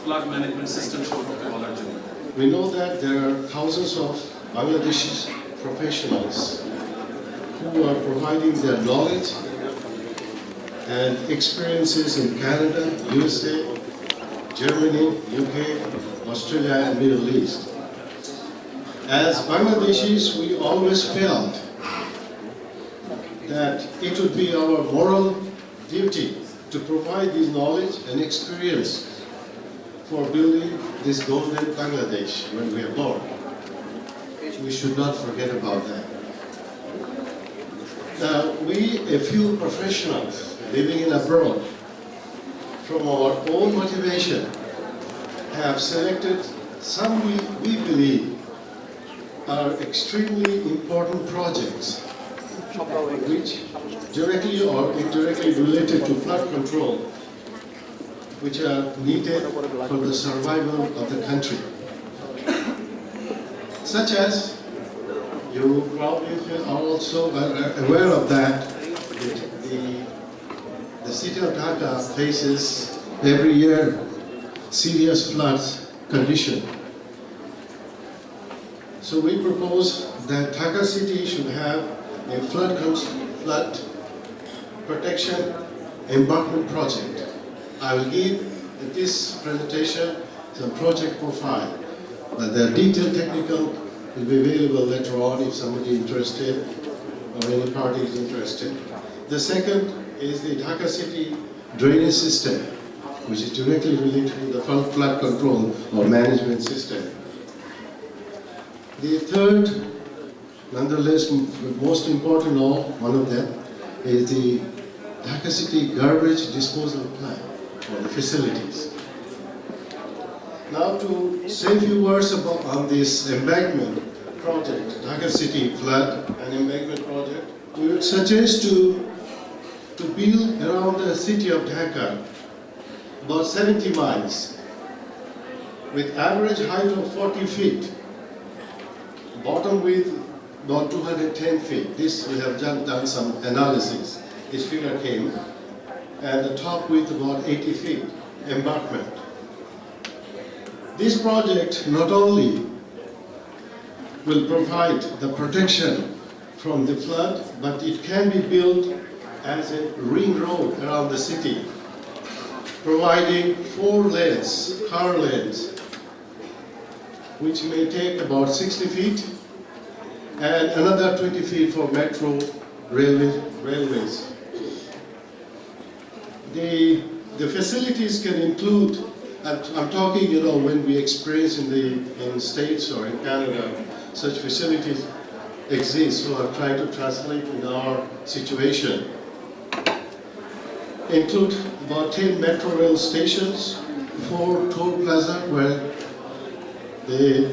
flood management system সম্পর্কে বলার জন্য। We know that there are thousands of Bangladeshi professionals who are providing their knowledge and experiences in Canada, USA, Germany, UK, Australia and Middle East. As Bangladeshis, we always felt that it would be our moral duty to provide this knowledge and experience for building this golden Bangladesh when we are born. We should not forget about that. Now, we, a few professionals living in abroad, from our own motivation, have selected some we believe are extremely important projects which directly or indirectly related to flood control, which are needed for the survival of the country. Such as, you probably are also aware of that, the city of Dhaka faces every year serious floods condition. So we propose that Dhaka city should have a flood protection embankment project. I will give in this presentation some project profile, but the detailed technical will be available later on if somebody is interested or any party is interested. The second is the Dhaka city drainage system, which is directly related to the flood control or management system. The third, nonetheless most important of one of them, is the Dhaka city garbage disposal plan or the facilities. Now to say a few words on this embankment project, Dhaka city flood and embankment project, we would suggest to build around the city of Dhaka about 70 miles with average height of 40 feet, bottom width about 210 feet. This we have done some analysis. This figure came, and the top width about 80 feet embankment. This project not only will provide the protection from the flood, but it can be built as a ring road around the city, providing 4 lanes, car lanes, which may take about 60 feet, and another 20 feet for metro railways. The facilities can include, I'm talking, when we experience in States or in Canada, such facilities exist, so I'm trying to translate in our situation. Include about 10 metro rail stations, 4 toll plaza where the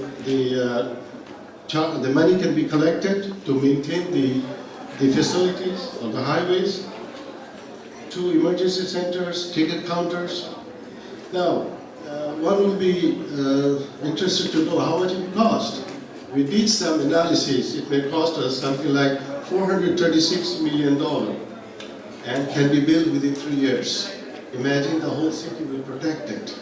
money can be collected to maintain the facilities on the highways, 2 emergency centers, ticket counters. Now, one will be interested to know how much it will cost. We did some analysis. It may cost us something like $436 million and can be built within 3 years. Imagine the whole city will be protected.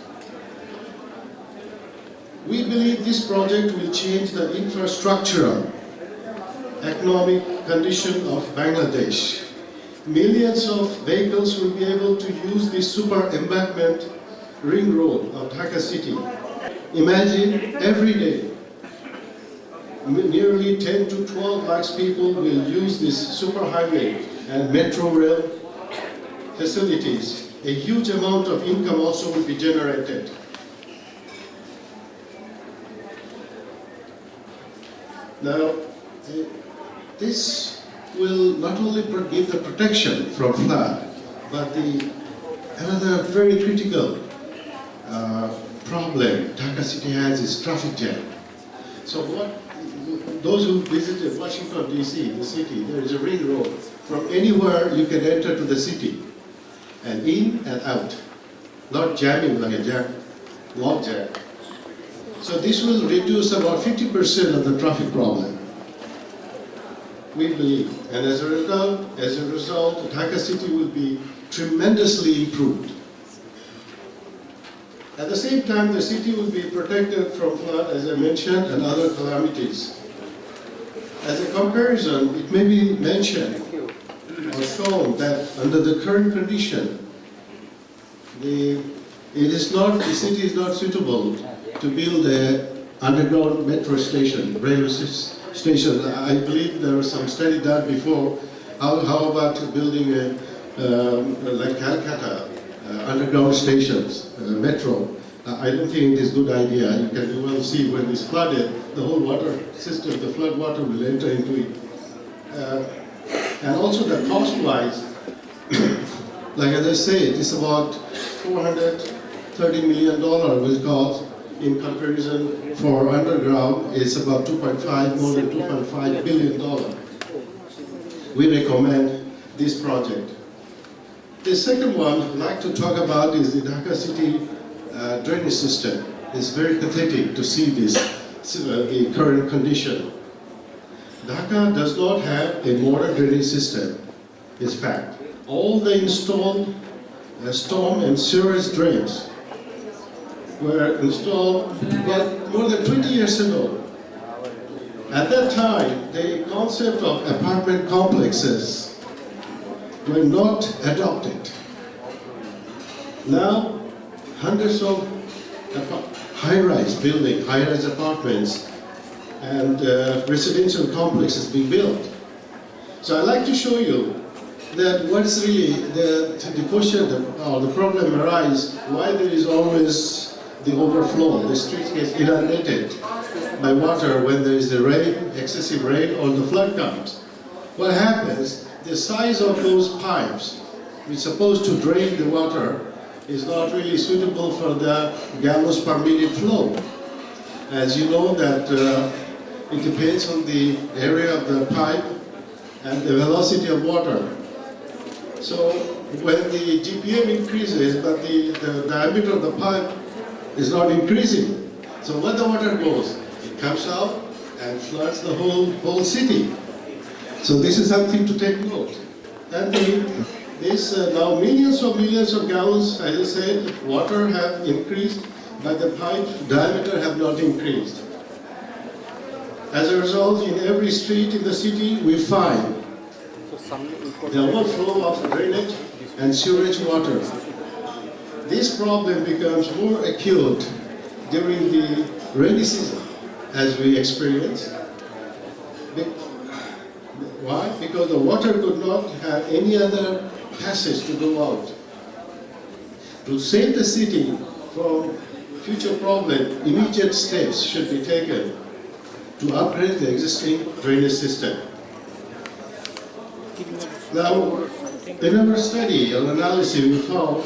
We believe this project will change the infrastructural, economic condition of Bangladesh. Millions of vehicles will be able to use this super embankment ring road of Dhaka city. Imagine every day, nearly 10 to 12 lakhs people will use this super highway and metro rail facilities. A huge amount of income also will be generated. Now, this will not only give the protection from flood, but another very critical problem Dhaka city has is traffic jam. So those who visited Washington DC, the city, there is a ring road. From anywhere you can enter to the city, and in and out, not jamming like a log jam. So this will reduce about 50% of the traffic problem, we believe. And as a result, Dhaka city will be tremendously improved. At the same time, the city will be protected from flood, as I mentioned, and other calamities. As a comparison, it may be mentioned or shown that under the current condition, the city is not suitable to build an underground metro station, railway station. I believe there was some study done before. How about building like Calcutta, underground stations, metro? I don't think it is a good idea. You can well see when it's flooded, the whole water system, the flood water will enter into it. And also the cost-wise, like as I said, it's about $430 million will cost. In comparison for underground, it's about more than $2.5 billion. We recommend this project. The second one I'd like to talk about is the Dhaka city drainage system. It's very pathetic to see this, the current condition. Dhaka does not have a modern drainage system, is fact. All the installed storm and sewage drains were installed more than 20 years ago. At that time, the concept of apartment complexes were not adopted. Now, hundreds of high-rise buildings, high-rise apartments, and residential complexes being built. So I'd like to show you that what is really the question or the problem arises, why there is always the overflow, the streets get inundated by water when there is a rain, excessive rain, or the flood comes. What happens, the size of those pipes, which is supposed to drain the water, is not really suitable for the gallons per minute flow. As you know that it depends on the area of the pipe and the velocity of water. So when the GPM increases, but the diameter of the pipe is not increasing. So when the water goes, it comes out and floods the whole city. So this is something to take note. And now millions of gallons, as I said, water have increased, but the pipe diameter have not increased. As a result, in every street in the city, we find the overflow of drainage and sewage water. This problem becomes more acute during the rainy season, as we experience. Why? Because the water could not have any other passage to go out. To save the city from future problems, immediate steps should be taken to upgrade the existing drainage system. Now, in our study or analysis, we found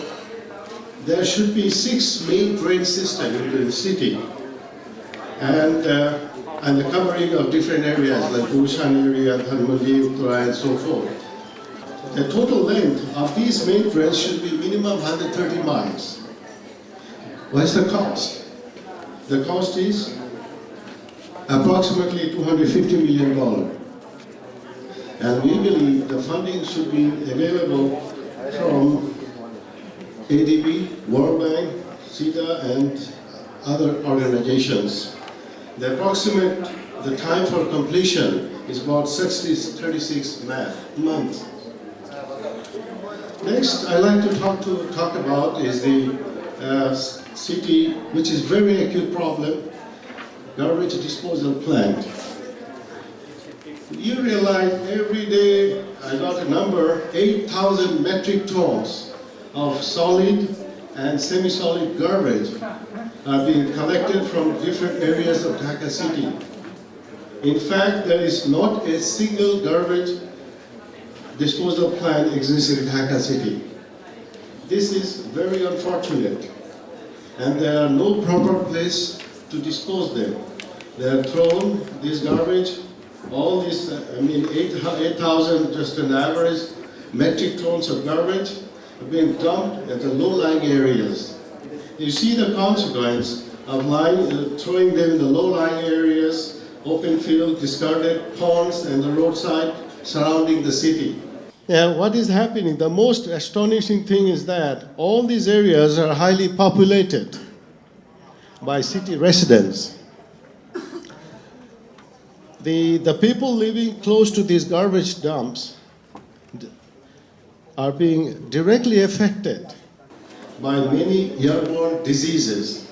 there should be 6 main drain systems in the city, and the covering of different areas like Ushan area, Dharmali, Uttara, and so forth. The total length of these main drains should be minimum 130 miles. What is the cost? The cost is approximately $250 million. And we believe the funding should be available from ADB, World Bank, CETA, and other organizations. The time for completion is about 36 months. Next, I'd like to talk about is the city, which is very acute problem, garbage disposal plant. You realize every day, I got a number, 8,000 metric tons of solid and semi-solid garbage are being collected from different areas of Dhaka city. In fact, there is not a single garbage disposal plant exists in Dhaka city. This is very unfortunate, and there are no proper place to dispose them. They are thrown, this garbage, all this, 8,000, just an average, metric tons of garbage are being dumped at the low-lying areas. You see the consequence of throwing them in the low-lying areas, open field, discarded ponds, and the roadside surrounding the city. And what is happening, the most astonishing thing is that all these areas are highly populated. by city residents. The people living close to these garbage dumps are being directly affected by many airborne diseases.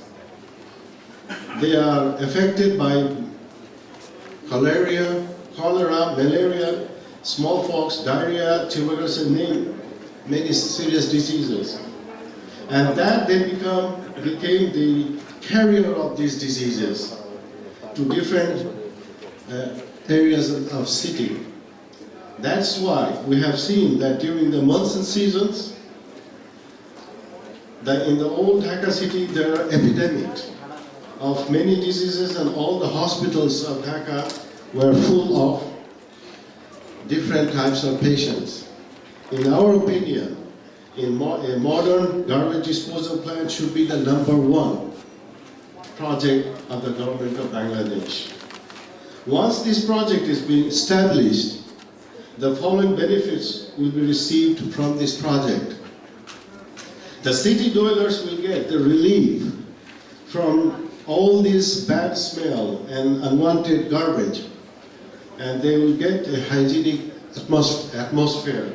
They are affected by cholera, malaria, smallpox, diarrhea, tuberculosis, and many serious diseases. And that then became the carrier of these diseases to different areas of city. That's why we have seen that during the monsoon seasons, that in the old Dhaka city there are epidemics of many diseases, and all the hospitals of Dhaka were full of different types of patients. In our opinion, a modern garbage disposal plant should be the #1 project of the government of Bangladesh. Once this project is being established, the following benefits will be received from this project. The city dwellers will get the relief from all this bad smell and unwanted garbage, and they will get a hygienic atmosphere.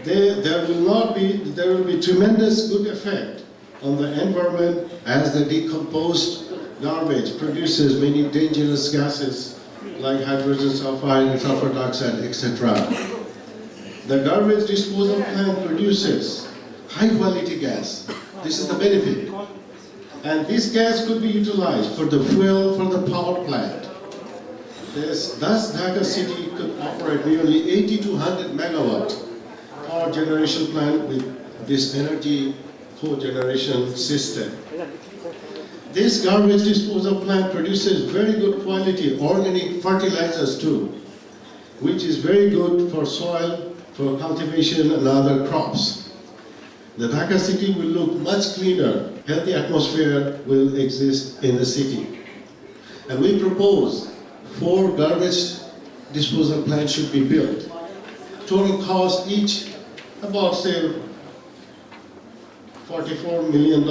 There will be tremendous good effect on the environment, as the decomposed garbage produces many dangerous gases like hydrogen sulfide, sulfur dioxide, etc. The garbage disposal plant produces high quality gas. This is the benefit. And this gas could be utilized for the fuel for the power plant. Thus, Dhaka city could operate nearly 80 to 100 megawatt power generation plant with this energy cogeneration system. This garbage disposal plant produces very good quality organic fertilizers too, which is very good for soil, for cultivation and other crops. The Dhaka city will look much cleaner, healthy atmosphere will exist in the city. And we propose 4 garbage disposal plants should be built. Total cost each about say $44 million.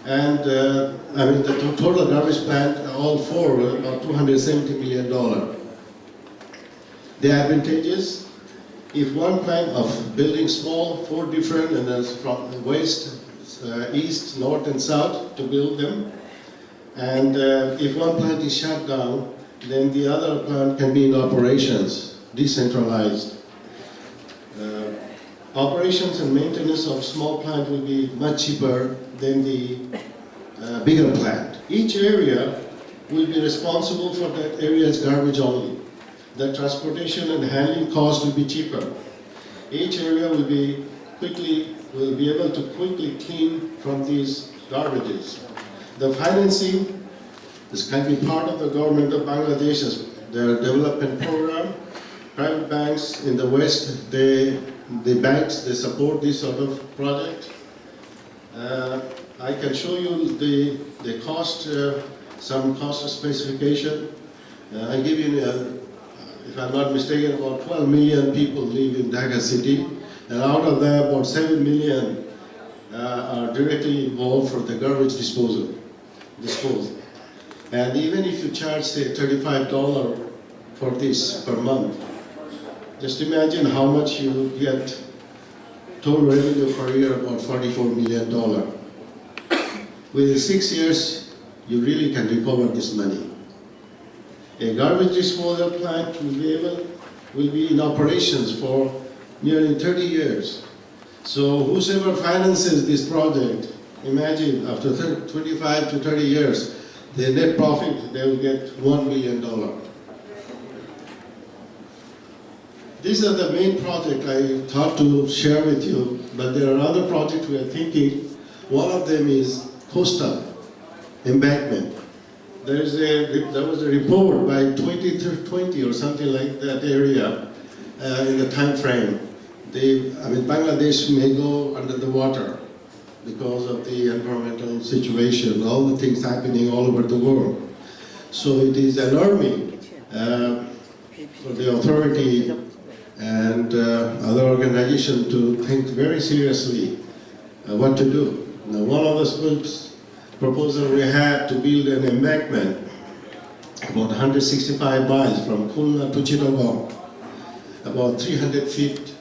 And the total garbage plant, all 4, about $270 million. The advantages, if one plant of building small, 4 different, and there's from west, east, north, and south to build them. And if one plant is shut down, then the other plant can be in operations, decentralized. Operations and maintenance of small plant will be much cheaper than the bigger plant. Each area will be responsible for that area's garbage only. The transportation and handling cost will be cheaper. Each area will be able to quickly clean from these garbages. The financing can be part of the government of Bangladesh's their development program. Private banks in the West, the banks, they support this sort of project. I can show you the cost, some cost specification. I give you, if I'm not mistaken, about 12 million people live in Dhaka city, and out of that, about 7 million are directly involved for the garbage disposal. And even if you charge, say, $35 for this per month, just imagine how much you get total revenue per year, about $44 million. Within 6 years, you really can recover this money. A garbage disposal plant will be in operations for nearly 30 years. So whosoever finances this project, imagine after 25 to 30 years, the net profit, they will get $1 million. These are the main projects I thought to share with you, but there are other projects we are thinking. One of them is coastal embankment. There was a report by 2020 or something like that area in the time frame. Bangladesh may go under the water because of the environmental situation, all the things happening all over the world. So it is alarming for the authority and other organizations to think very seriously what to do. Now, one of the proposal we had to build an embankment about 165 miles from Khulna to Chittagong, about 300 feet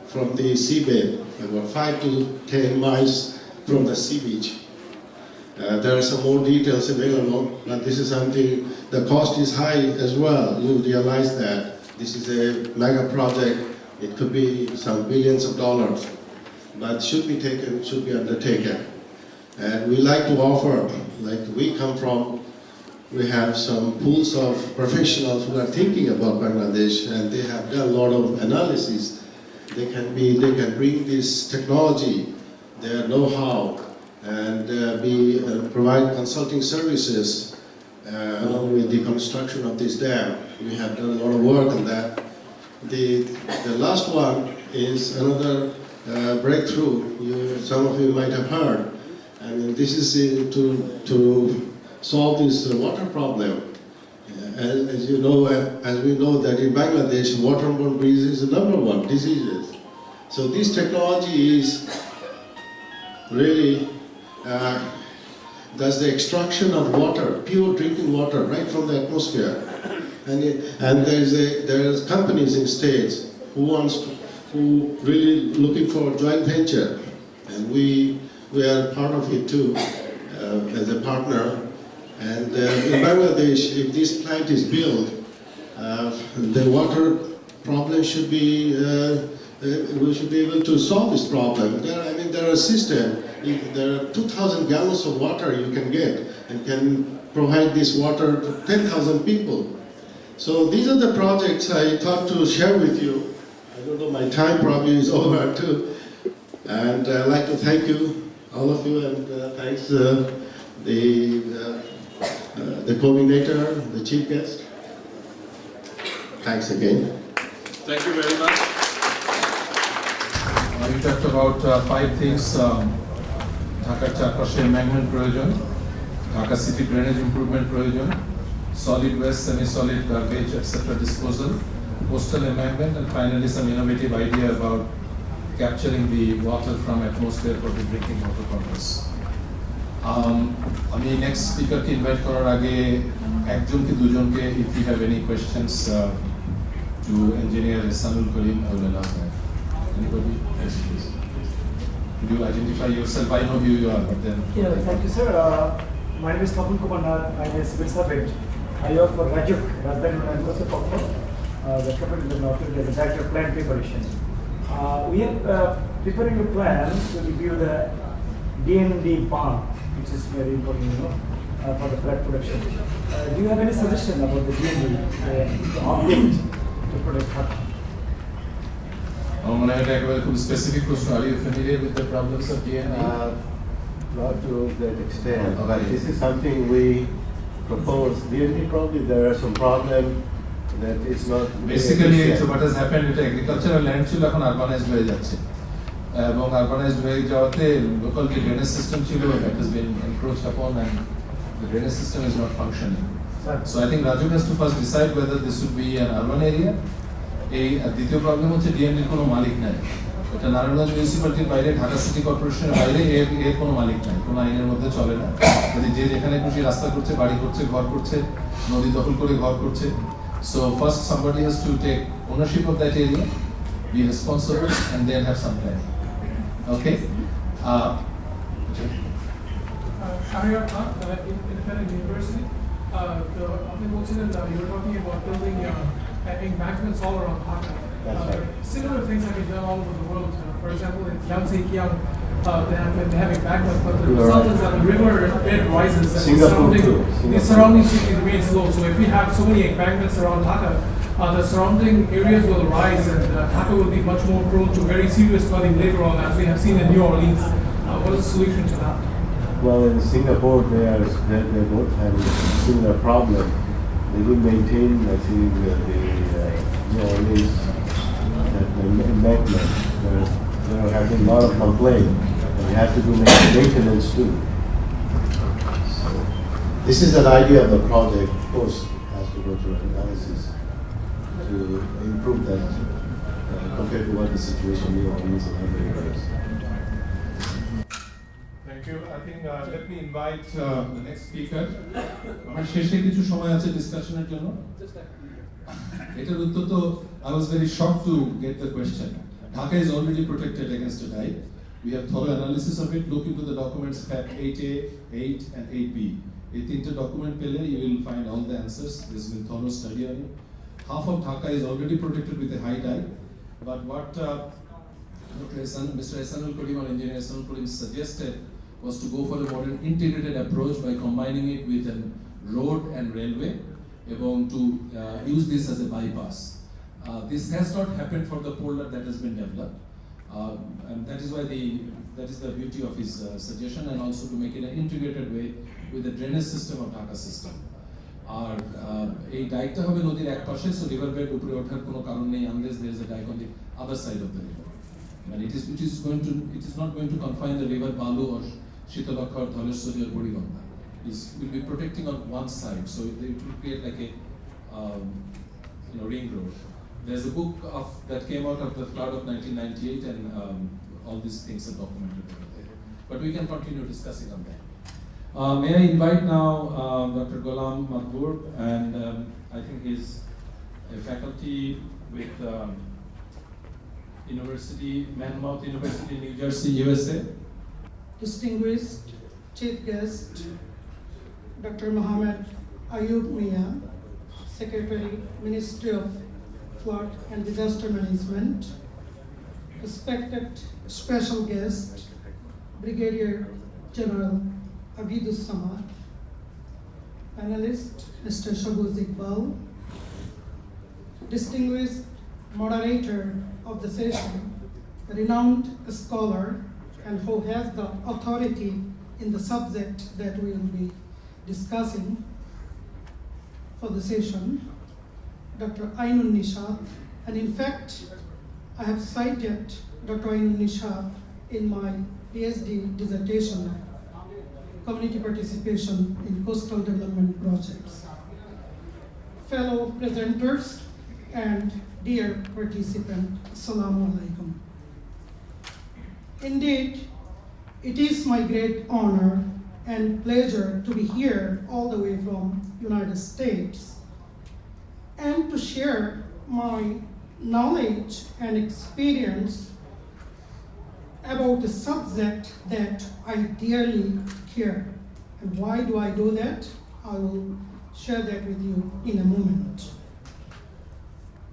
from the seabed, about 5 to 10 miles from the sea beach. There are some more details available, but this is something, the cost is high as well. You realize that this is a mega project. It could be some billions of dollars, but should be undertaken. And we like to offer, like we come from, we have some pools of professionals who are thinking about Bangladesh, and they have done a lot of analysis. They can bring this technology, their know-how, and provide consulting services along with the construction of this dam. We have done a lot of work on that. The last one is another breakthrough. Some of you might have heard. I mean, this is to solve this water problem. As you know, as we know that in Bangladesh, waterborne disease is the #1 diseases. So this technology is really does the extraction of water, pure drinking water, right from the atmosphere. And there's companies in states who really looking for a joint venture, and we are part of it too as a partner. And in Bangladesh, if this plant is built, the water problem should be we should be able to solve this problem. There are systems. There are 2,000 gallons of water you can get and can provide this water to 10,000 people. So these are the projects I thought to share with you. I don't know, my time probably is over too. And I'd like to thank you, all of you, and thanks the coordinator, the chief guest. Thanks again. Thank you very much. We talked about 5 things. Dhaka চারপাশে embankment প্রয়োজন, Dhaka city drainage improvement প্রয়োজন, solid waste, semi-solid garbage, etc. disposal, coastal embankment, and finally some innovative idea about capturing the water from atmosphere for the drinking water purpose. আমি next speaker কে invite করার আগে একজনকে দুজনকে if you have any questions to engineer Sanul Karim, I will allow that. Anybody? Yes, please. Could you identify yourself? I know who you are, but then... Yeah, thank you, sir. My name is Tapun Kumar. I'm a civil servant. I work for Rajuk, Rajdhani University of Pakistan, the capital of North India, the director of plant preparation. We are preparing a plan to review the DND pump, which is very important, for the flood production. Do you have any suggestion about the DND, the object to protect Dhaka? Specific question. Are you familiar with the problems of DND? Not to that extent, but this is something we propose. DND probably there are some problem that is not. Basically, so what has happened with agricultural land ছিল এখন urbanized হয়ে যাচ্ছে এবং urbanized হয়ে যাওয়াতে local যে drainage system ছিল that has been encroached upon and the drainage system is not functioning. So I think Raju has to first decide whether this should be an urban area. এই দ্বিতীয় problem হচ্ছে ডিএনডির কোনো মালিক নাই। এটা নারায়ণগঞ্জ মিউনিসিপ্যালিটির বাইরে, Dhaka city কর্পোরেশনের বাইরে এর কোনো মালিক নাই, কোনো আইনের মধ্যে চলে না। যে যেখানে খুশি রাস্তা করছে, বাড়ি করছে, ঘর করছে, নদী দখল করে ঘর করছে। So first somebody has to take ownership of that area, be responsible, and then have some plan. Okay? Shahriar Khan, Independent University. You were talking about building embankments all around Dhaka. Similar things have been done all over the world. For example, in Yangtze Kiang, they have embankments, but the result is that the river bed rises and the surrounding city remains low. So if we have so many embankments around Dhaka, the surrounding areas will rise and Dhaka will be much more prone to very serious flooding later on, as we have seen in New Orleans. What is the solution to that? Well, in Singapore, they both have a similar problem. They will maintain, I think, the embankment. There have been a lot of complaints. We have to do maintenance too. So, this is an idea of the project. Of course, it has to go through analysis to improve that compared to what the situation in New Orleans and other areas. Thank you. you. I think let me invite the next speaker. আমার শেষে কিছু সময় আছে ডিসকাশনের জন্য। এটার উত্তর তো I was very shocked to get the question. Dhaka is already protected against a dike. We have thorough analysis of it. Look into the documents Fact 8A, 8 and 8B. এই তিনটে document পেলে you will find all the answers. There's been thorough study on it. Half of Dhaka is already protected with a high dike. But what Mr. Ehsanul Karim, our engineer Ehsanul Karim suggested was to go for a more integrated approach by combining it with a road and railway, and to use this as a bypass. This has not happened for the polder that has been developed, and that is why that is the beauty of his suggestion, and also to make it an integrated way with the drainage system of Dhaka system. আর এই ডাইকটা হবে নদীর এক পাশে, so river bed উপরে ওঠার কোনো কারণ নেই unless there is a dike on the other side of the river. And it is not going to confine the river Balu or Shitalakha or Dhaleshwari or Buriganga. It will be protecting on one side, so it will create like a ring road. There's a book that came out of the flood of 1998, and all these things are documented over there. But we can continue discussing on that. May I invite now Dr. Ghulam Mahbub, and I think he's a faculty with Manmouth University, New Jersey, USA. Distinguished Chief Guest, Dr. Mohammed Ayub Mia, Secretary, Ministry of Flood and Disaster Management, respected special guest, Brigadier General Abidus Samad, panelist Mr. Shabuz Iqbal, distinguished moderator of the session, a renowned scholar and who has the authority in the subject that we will be discussing for the session, Dr. Ainun Nishat. And in fact, I have cited Dr. Ainun Nishat in my PhD dissertation, Community Participation in Coastal Development Projects. Fellow presenters and dear participant, Assalamu alaikum. Indeed, it is my great honor and pleasure to be here all the way from United States and to share my knowledge and experience about a subject that I dearly care. And why do I do that? I will share that with you in a moment.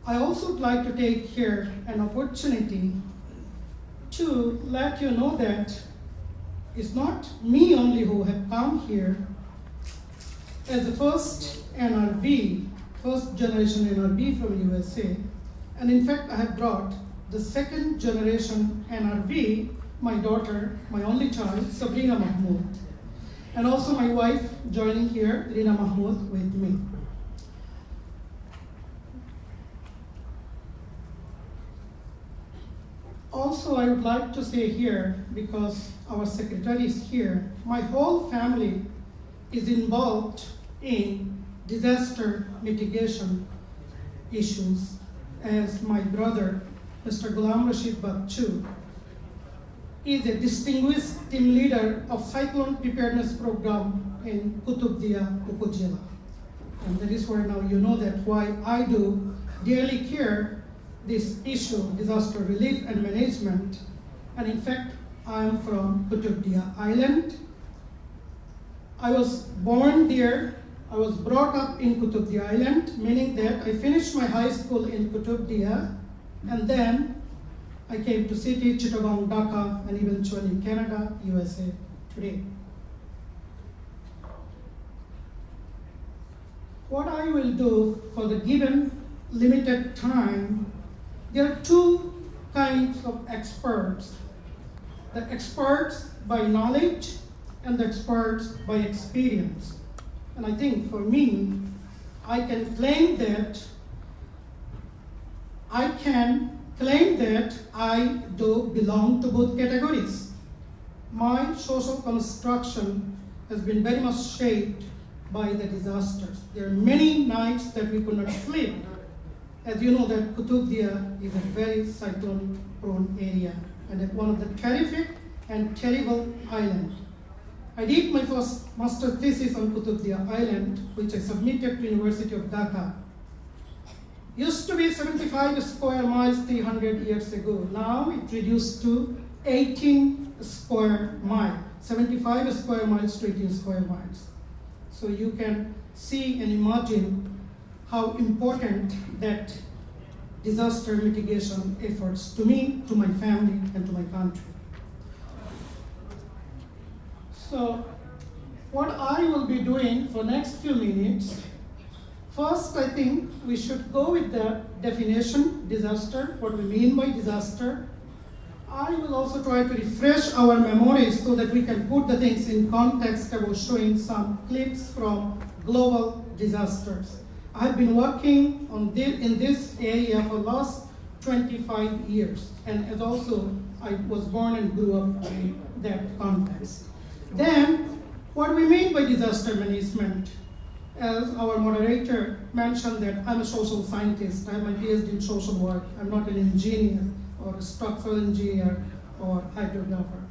I also would like to take here an opportunity to let you know that it's not me only who have come here. As the first generation NRB from USA, and in fact I have brought the second generation NRB, my daughter, my only child, Sabrina Mahmood, and also my wife joining here, Rina Mahmood, with me. Also, I would like to say here, because our secretary is here, my whole family is involved in disaster mitigation issues, as my brother, Mr. Ghulam Rashid Bachu, is a distinguished team leader of Cyclone Preparedness Program in Kutubdia, Upojila. And that is why now you know that why I do dearly care this issue, disaster relief and management. And in fact, I am from Kutubdia Island. I was born there. I was brought up in Kutubdia Island, meaning that I finished my high school in Kutubdia, and then I came to city, Chittagong, Dhaka, and eventually Canada, USA today. What I will do for the given limited time, there are two kinds of experts. The experts by knowledge and the experts by experience. And I think for me, I can claim that I do belong to both categories. My social construction has been very much shaped by the disasters. There are many nights that we could not sleep. As you know that Kutubdia is a very cyclone-prone area and one of the terrific and terrible islands. I did my first master's thesis on Qutubdia Island, which I submitted to University of Dhaka. Used to be 75 square miles 300 years ago. Now it reduced to 18 square miles, 75 square miles to 18 square miles. So you can see and imagine how important that disaster mitigation efforts to me, to my family, and to my country. So what I will be doing for next few minutes, first I think we should go with the definition, disaster, what we mean by disaster. I will also try to refresh our memories so that we can put the things in context. I was showing some clips from global disasters. I have been working in this area for the last 25 years, and as also I was born and grew up in that context. Then, what we mean by disaster management, as our moderator mentioned that I'm a social scientist, I have my PhD in social work, I'm not an engineer or a structural engineer or hydrographer.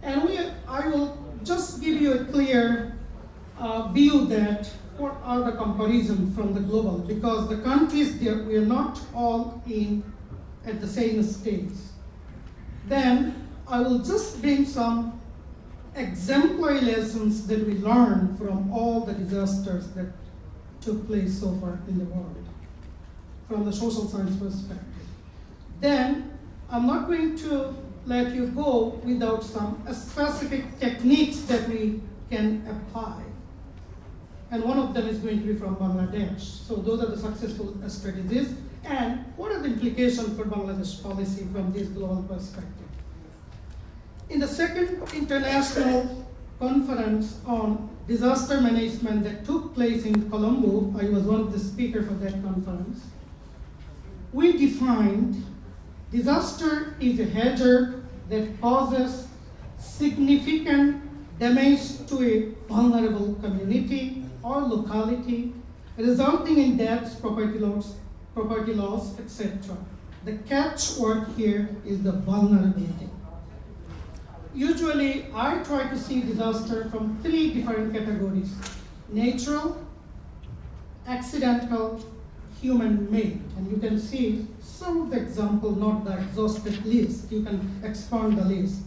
And I will just give you a clear view that what are the comparisons from the global, because the countries there, we are not all at the same stage. Then I will just bring some exemplary lessons that we learned from all the disasters that took place so far in the world, from the social science perspective. Then I'm not going to let you go without some specific techniques that we can apply. And one of them is going to be from Bangladesh. So those are the successful strategies. And what are the implications for Bangladesh policy from this global perspective? In the second international conference on disaster management that took place in Colombo, I was one of the speakers for that conference, we defined disaster is a hazard that causes significant damage to a vulnerable community or locality, resulting in deaths, property loss, etc. The catchword here is the vulnerability. Usually, I try to see disaster from 3 different categories: natural, accidental, human-made. And you can see some of the examples, not the exhaustive list. You can expand the list.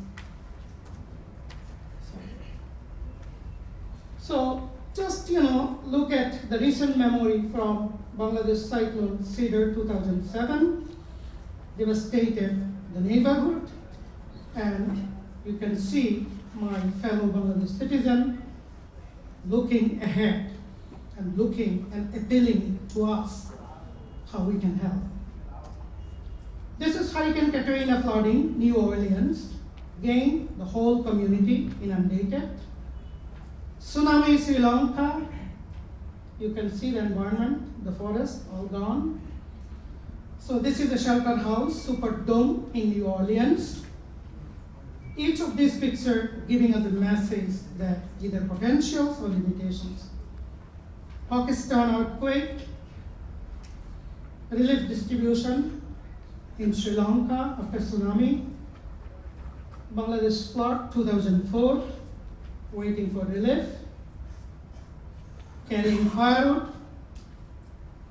So just look at the recent memory from Bangladesh cyclone Cedar 2007, devastated the neighborhood, and you can see my fellow Bangladesh citizen looking ahead and looking and appealing to us how we can help. This is Hurricane Katrina flooding New Orleans. Again, the whole community inundated. Tsunami Sri Lanka. You can see the environment, the forest, all gone. So this is a shelter house, super dome in New Orleans. Each of these pictures giving us a message that either potentials or limitations. Pakistan earthquake, relief distribution in Sri Lanka after tsunami. Bangladesh flood 2004, waiting for relief. Carrying firewood.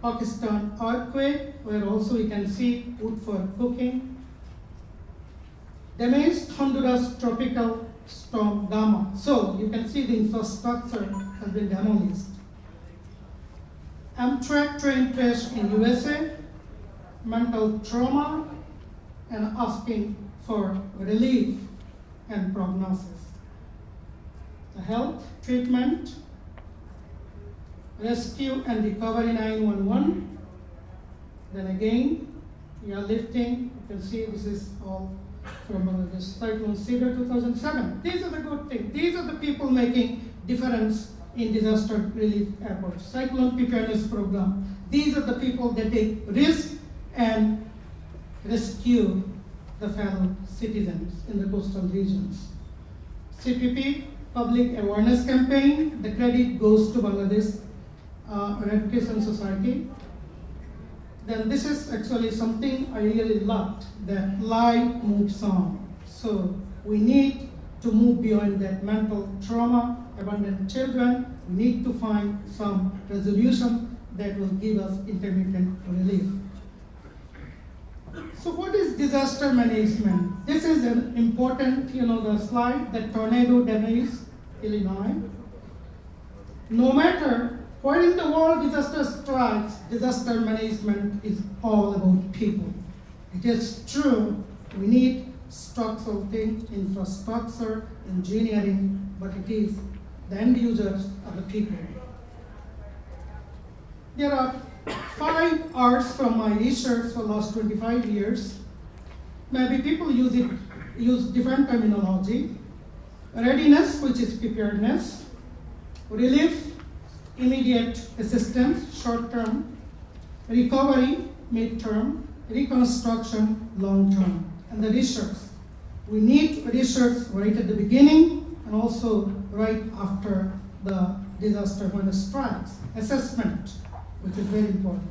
Pakistan earthquake, where also you can see wood for cooking. Damaged Honduras tropical storm Gamma. So you can see the infrastructure has been demolished. Amtrak train crash in USA, mental trauma, and asking for relief and prognosis. The health, treatment, rescue and recovery 911. Then again, we are lifting. You can see this is all from this cyclone Cedar 2007. These are the good things. These are the people making difference in disaster relief efforts. Cyclone Preparedness program. These are the people that take risk and rescue the fellow citizens in the coastal regions. CPP, Public Awareness Campaign. The credit goes to Bangladesh Red Crescent Society. Then this is actually something I really loved, that life moves on. So we need to move beyond that mental trauma, abandoned children. We need to find some resolution that will give us intermittent relief. So what is disaster management? This is an important, the slide, the tornado damage Illinois. No matter where in the world disaster strikes, disaster management is all about people. It is true, we need structural things, infrastructure, engineering, but it is the end users are the people. There are 5 R's from my research for the last 25 years. Maybe people use different terminology. Readiness, which is preparedness. Relief, immediate assistance, short term. Recovery, mid-term. Reconstruction, long-term. And the research. We need research right at the beginning and also right after the disaster when it strikes. Assessment, which is very important.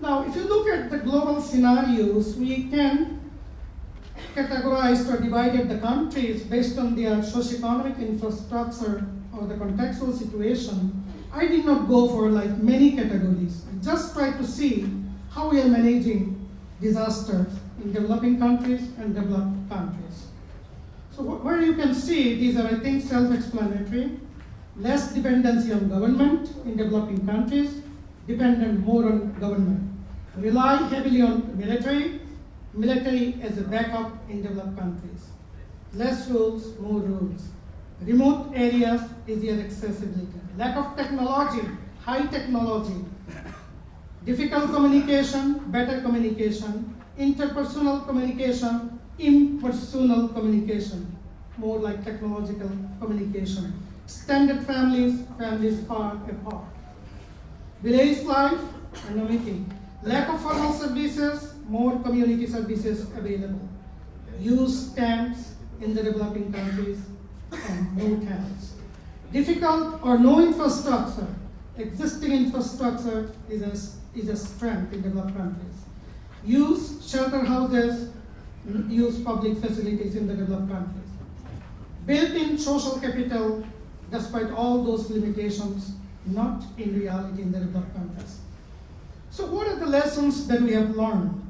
Now, if you look at the global scenarios, we can categorize or divide the countries based on their socioeconomic infrastructure or the contextual situation. I did not go for like many categories. I just try to see how we are managing disasters in developing countries and developed countries. So where you can see, these are, I think, self-explanatory. Less dependency on government in developing countries, dependent more on government. Rely heavily on military as a backup in developed countries. Less rules, more rules. Remote areas, easier accessibility. Lack of technology, high technology. Difficult communication, better communication. Interpersonal communication, impersonal communication. More like technological communication. Extended families far apart. Village life, anonymity. Lack of formal services, more community services available. Use stamps in the developing countries and no towns. Difficult or no infrastructure. Existing infrastructure is a strength in developed countries. Use shelter houses, use public facilities in the developed countries. Built-in social capital, despite all those limitations, not in reality in the developed countries. So what are the lessons that we have learned?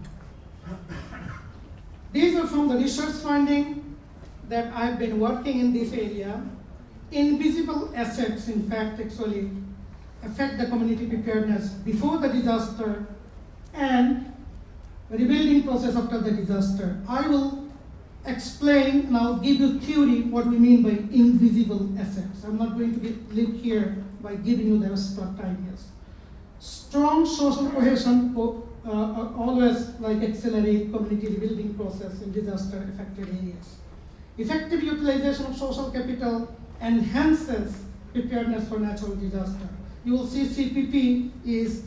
These are from the research finding that I've been working in this area. Invisible assets, in fact, actually affect the community preparedness before the disaster and rebuilding process after the disaster. I will explain and I'll give you theory what we mean by invisible assets. I'm not going to live here by giving you the abstract ideas. Strong social cohesion always accelerate community rebuilding process in disaster affected areas. Effective utilization of social capital enhances preparedness for natural disaster. You will see CPP is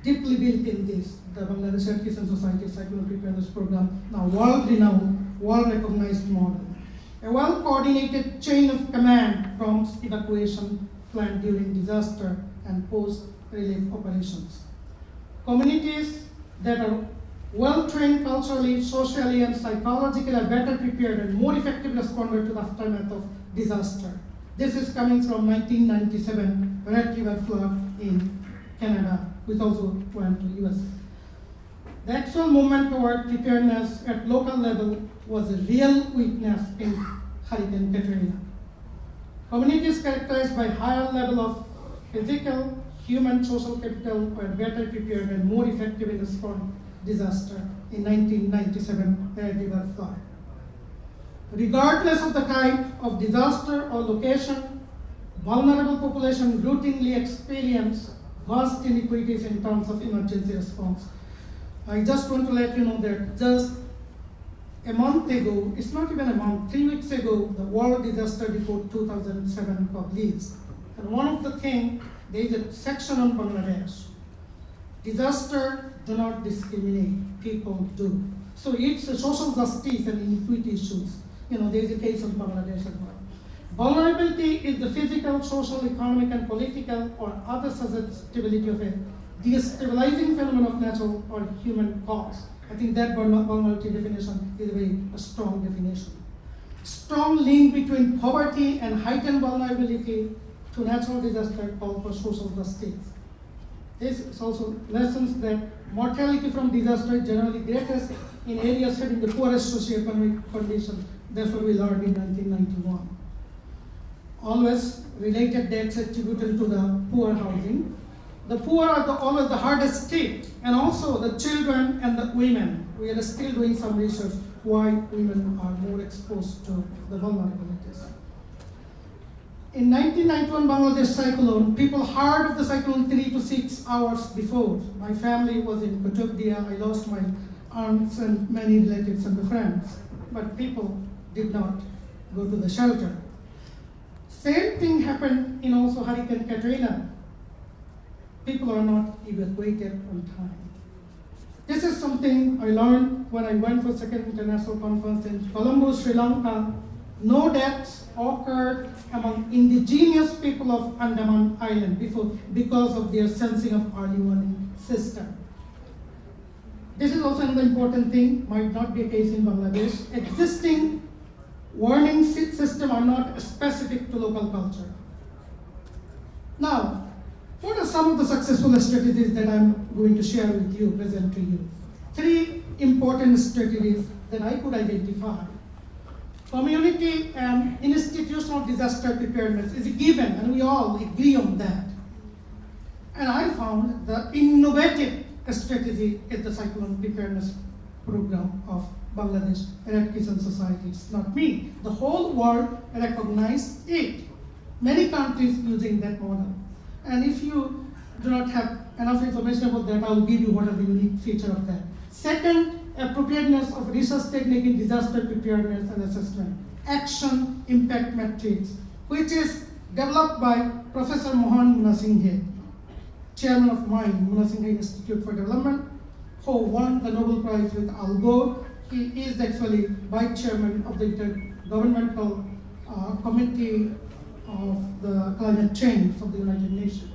deeply built in this. The Bangladesh Education Society Cyclone Preparedness Program, now world-renowned, well-recognized model. A well-coordinated chain of command prompts evacuation plan during disaster and post-relief operations. Communities that are well-trained culturally, socially, and psychologically are better prepared and more effective responder to the aftermath of disaster. This is coming from 1997 Red River flood in Canada, which also went to US. The actual movement toward preparedness at local level was a real weakness in Hurricane Katrina. Communities characterized by higher level of physical, human, social capital were better prepared and more effective in responding to disaster in 1997 Red River flood. Regardless of the type of disaster or location, vulnerable populations routinely experience vast inequities in terms of emergency response. I just want to let you know that just a month ago, it's not even a month, 3 weeks ago, the World Disaster Report 2007 published. And one of the things, there is a section on Bangladesh. Disaster do not discriminate, people do. So it's a social justice and inequity issues. There is a case of Bangladesh as well. Vulnerability is the physical, social, economic, and political or other susceptibility of a destabilizing phenomenon of natural or human cause. I think that vulnerability definition is a very strong definition. strong link between poverty and heightened vulnerability to natural disaster called for social justice. This is also lessons that mortality from disaster is generally greatest in areas having the poorest socioeconomic conditions. That's what we learned in 1991. Always related deaths attributed to the poor housing. The poor are always the hardest hit, and also the children and the women. We are still doing some research why women are more exposed to the vulnerabilities. In 1991 Bangladesh cyclone, people heard of the cyclone 3 to 6 hours before. My family was in Kutubdia. I lost my aunts and many relatives and friends, but people did not go to the shelter. Same thing happened in also Hurricane Katrina. People are not evacuated on time. This is something I learned when I went for second international conference in Colombo, Sri Lanka. No deaths occurred among indigenous people of Andaman Island because of their sensing of early warning system. This is also another important thing, might not be a case in Bangladesh. Existing warning system are not specific to local culture. Now, what are some of the successful strategies that I'm going to share with you, present to you? 3 important strategies that I could identify. Community and institutional disaster preparedness is a given, and we all agree on that. And I found the innovative strategy is the cyclone preparedness program of Bangladesh Red Crescent Society. It's not me. The whole world recognized it. Many countries using that model. And if you do not have enough information about that, I'll give you what are the unique features of that. Second, appropriateness of research technique in disaster preparedness and assessment. Action impact matrix, which is developed by Professor Mohan Munasinghe, chairman of mine, Munasinghe Institute for Development, who won the Nobel Prize with Al Gore. He is actually vice chairman of the Intergovernmental Committee of the Climate Change of the United Nations.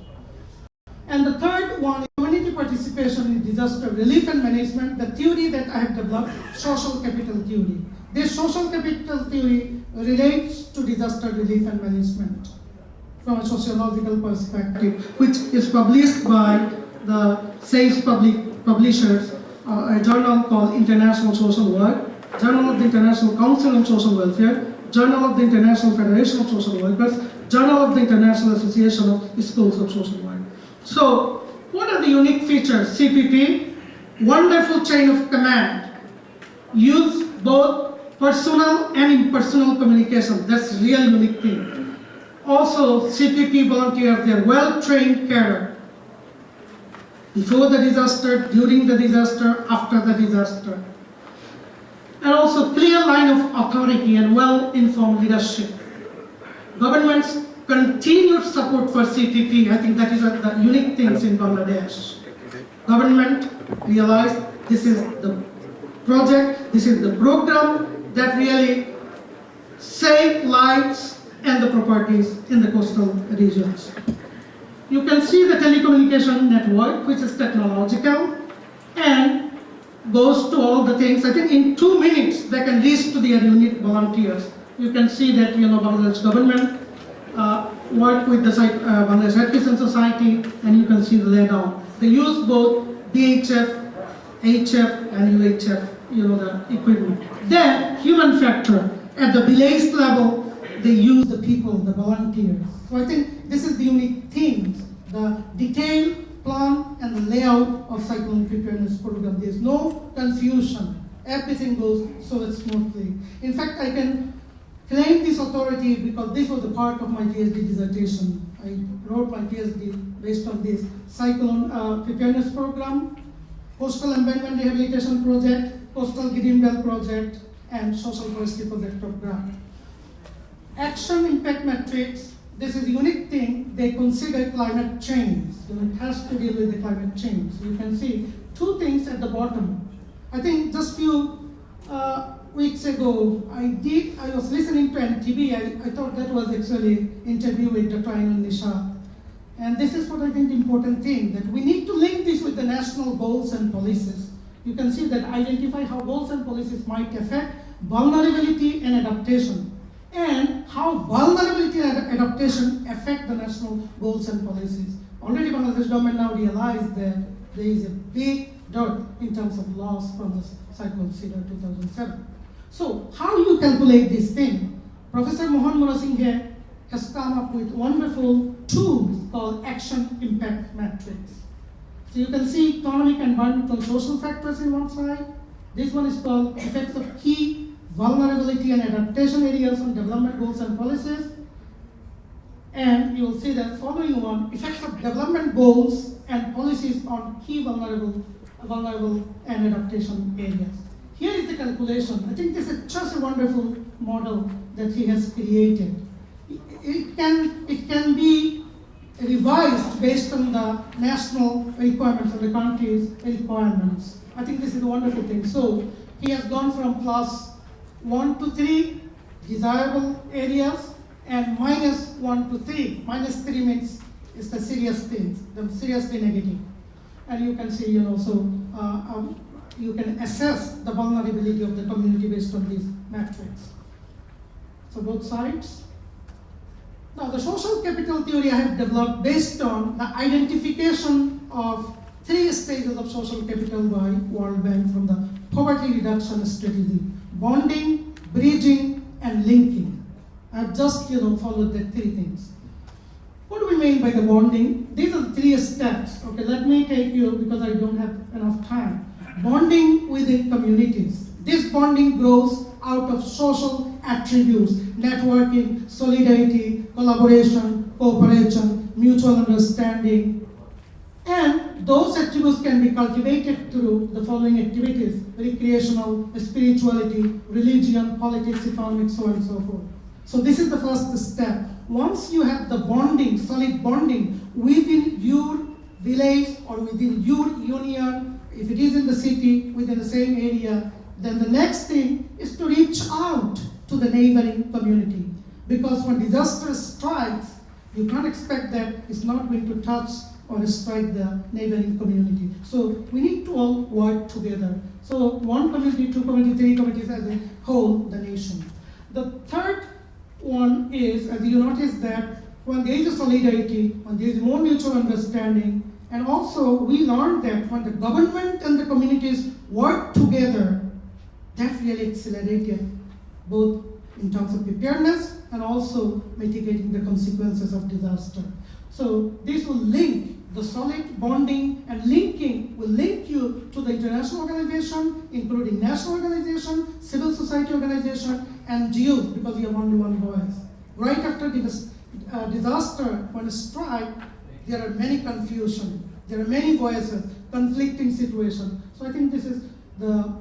And the third one is community participation in disaster relief and management, the theory that I have developed, social capital theory. This social capital theory relates to disaster relief and management from a sociological perspective, which is published by the SAGE publishers, a journal called International Social Work, Journal of the International Council on Social Welfare, Journal of the International Federation of Social Workers, Journal of the International Association of Schools of Social Work. So, what are the unique features? CPP, wonderful chain of command, use both personal and impersonal communication. That's a real unique thing. Also, CPP volunteers, they're well-trained carer. Before the disaster, during the disaster, after the disaster. And also clear line of authority and well-informed leadership. Government's continued support for CPP, I think that is the unique things in Bangladesh. Government realized this is the project, this is the program that really saved lives and the properties in the coastal regions. You can see the telecommunication network, which is technological and goes to all the things. I think in 2 minutes they can reach to their unit volunteers. You can see that Bangladesh government work with the Bangladesh Red Crescent Society, and you can see the layout. They use both DHF, HF, and UHF, the equipment. Then human factor at the village level, they use the people, the volunteers. So I think this is the unique things, the detailed plan and the layout of cyclone preparedness program. There's no confusion. Everything goes so smoothly. In fact, I can claim this authority because this was a part of my PhD dissertation. I wrote my PhD based on this cyclone preparedness program, coastal embankment rehabilitation project, coastal green belt project, and social forestry project program. Action impact matrix, this is a unique thing. They consider climate change. It has to deal with the climate change. You can see 2 things at the bottom. I think just few weeks ago, I was listening to NTV. I thought that was actually interview with Dr. Ainul Nisha. And this is what I think the important thing, that we need to link this with the national goals and policies. You can see that identify how goals and policies might affect vulnerability and adaptation, and how vulnerability and adaptation affect the national goals and policies. Already Bangladesh government now realized that there is a big dirt in terms of loss from the cyclone Cedar 2007. So how you calculate this thing? Professor Mohan Murasinghe here has come up with wonderful tools called action impact matrix. So you can see economic, environmental, and social factors in one side. This one is called effects of key vulnerability and adaptation areas on development goals and policies. And you will see that following one, effects of development goals and policies on key vulnerable and adaptation areas. Here is the calculation. I think this is just a wonderful model that he has created. It can be revised based on the national requirements of the country's requirements. I think this is a wonderful thing. So he has gone from +1 to 3 desirable areas and -1 to 3. -3 means it's the serious things, the seriously negative. And you can see, so you can assess the vulnerability of the community based on this matrix. So both sides. Now the social capital theory I have developed based on the identification of 3 stages of social capital by World Bank from the poverty reduction strategy: bonding, bridging, and linking. I've just followed the 3 things. What do we mean by the bonding? These are the 3 steps. Okay, let me take you because I don't have enough time. Bonding within communities. This bonding grows out of social attributes: networking, solidarity, collaboration, cooperation, mutual understanding. And those attributes can be cultivated through the following activities: recreational, spirituality, religion, politics, economics, so on and so forth. So this is the first step. Once you have the bonding, solid bonding within your village or within your union, if it is in the city, within the same area, then the next thing is to reach out to the neighboring community. Because when disaster strikes, you can't expect that it's not going to touch or strike the neighboring community. So we need to all work together. So 1 community, 2 communities, 3 communities as a whole, the nation. The third one is, as you notice that when there is a solidarity, when there is more mutual understanding, and also we learned that when the government and the communities work together, that really accelerated both in terms of preparedness and also mitigating the consequences of disaster. So this will link the solid bonding and linking will link you to the international organization, including national organization, civil society organization, and NGOs, because you have only one voice. Right after disaster, when a strike, there are many confusion, there are many voices, conflicting situations. So I think this is the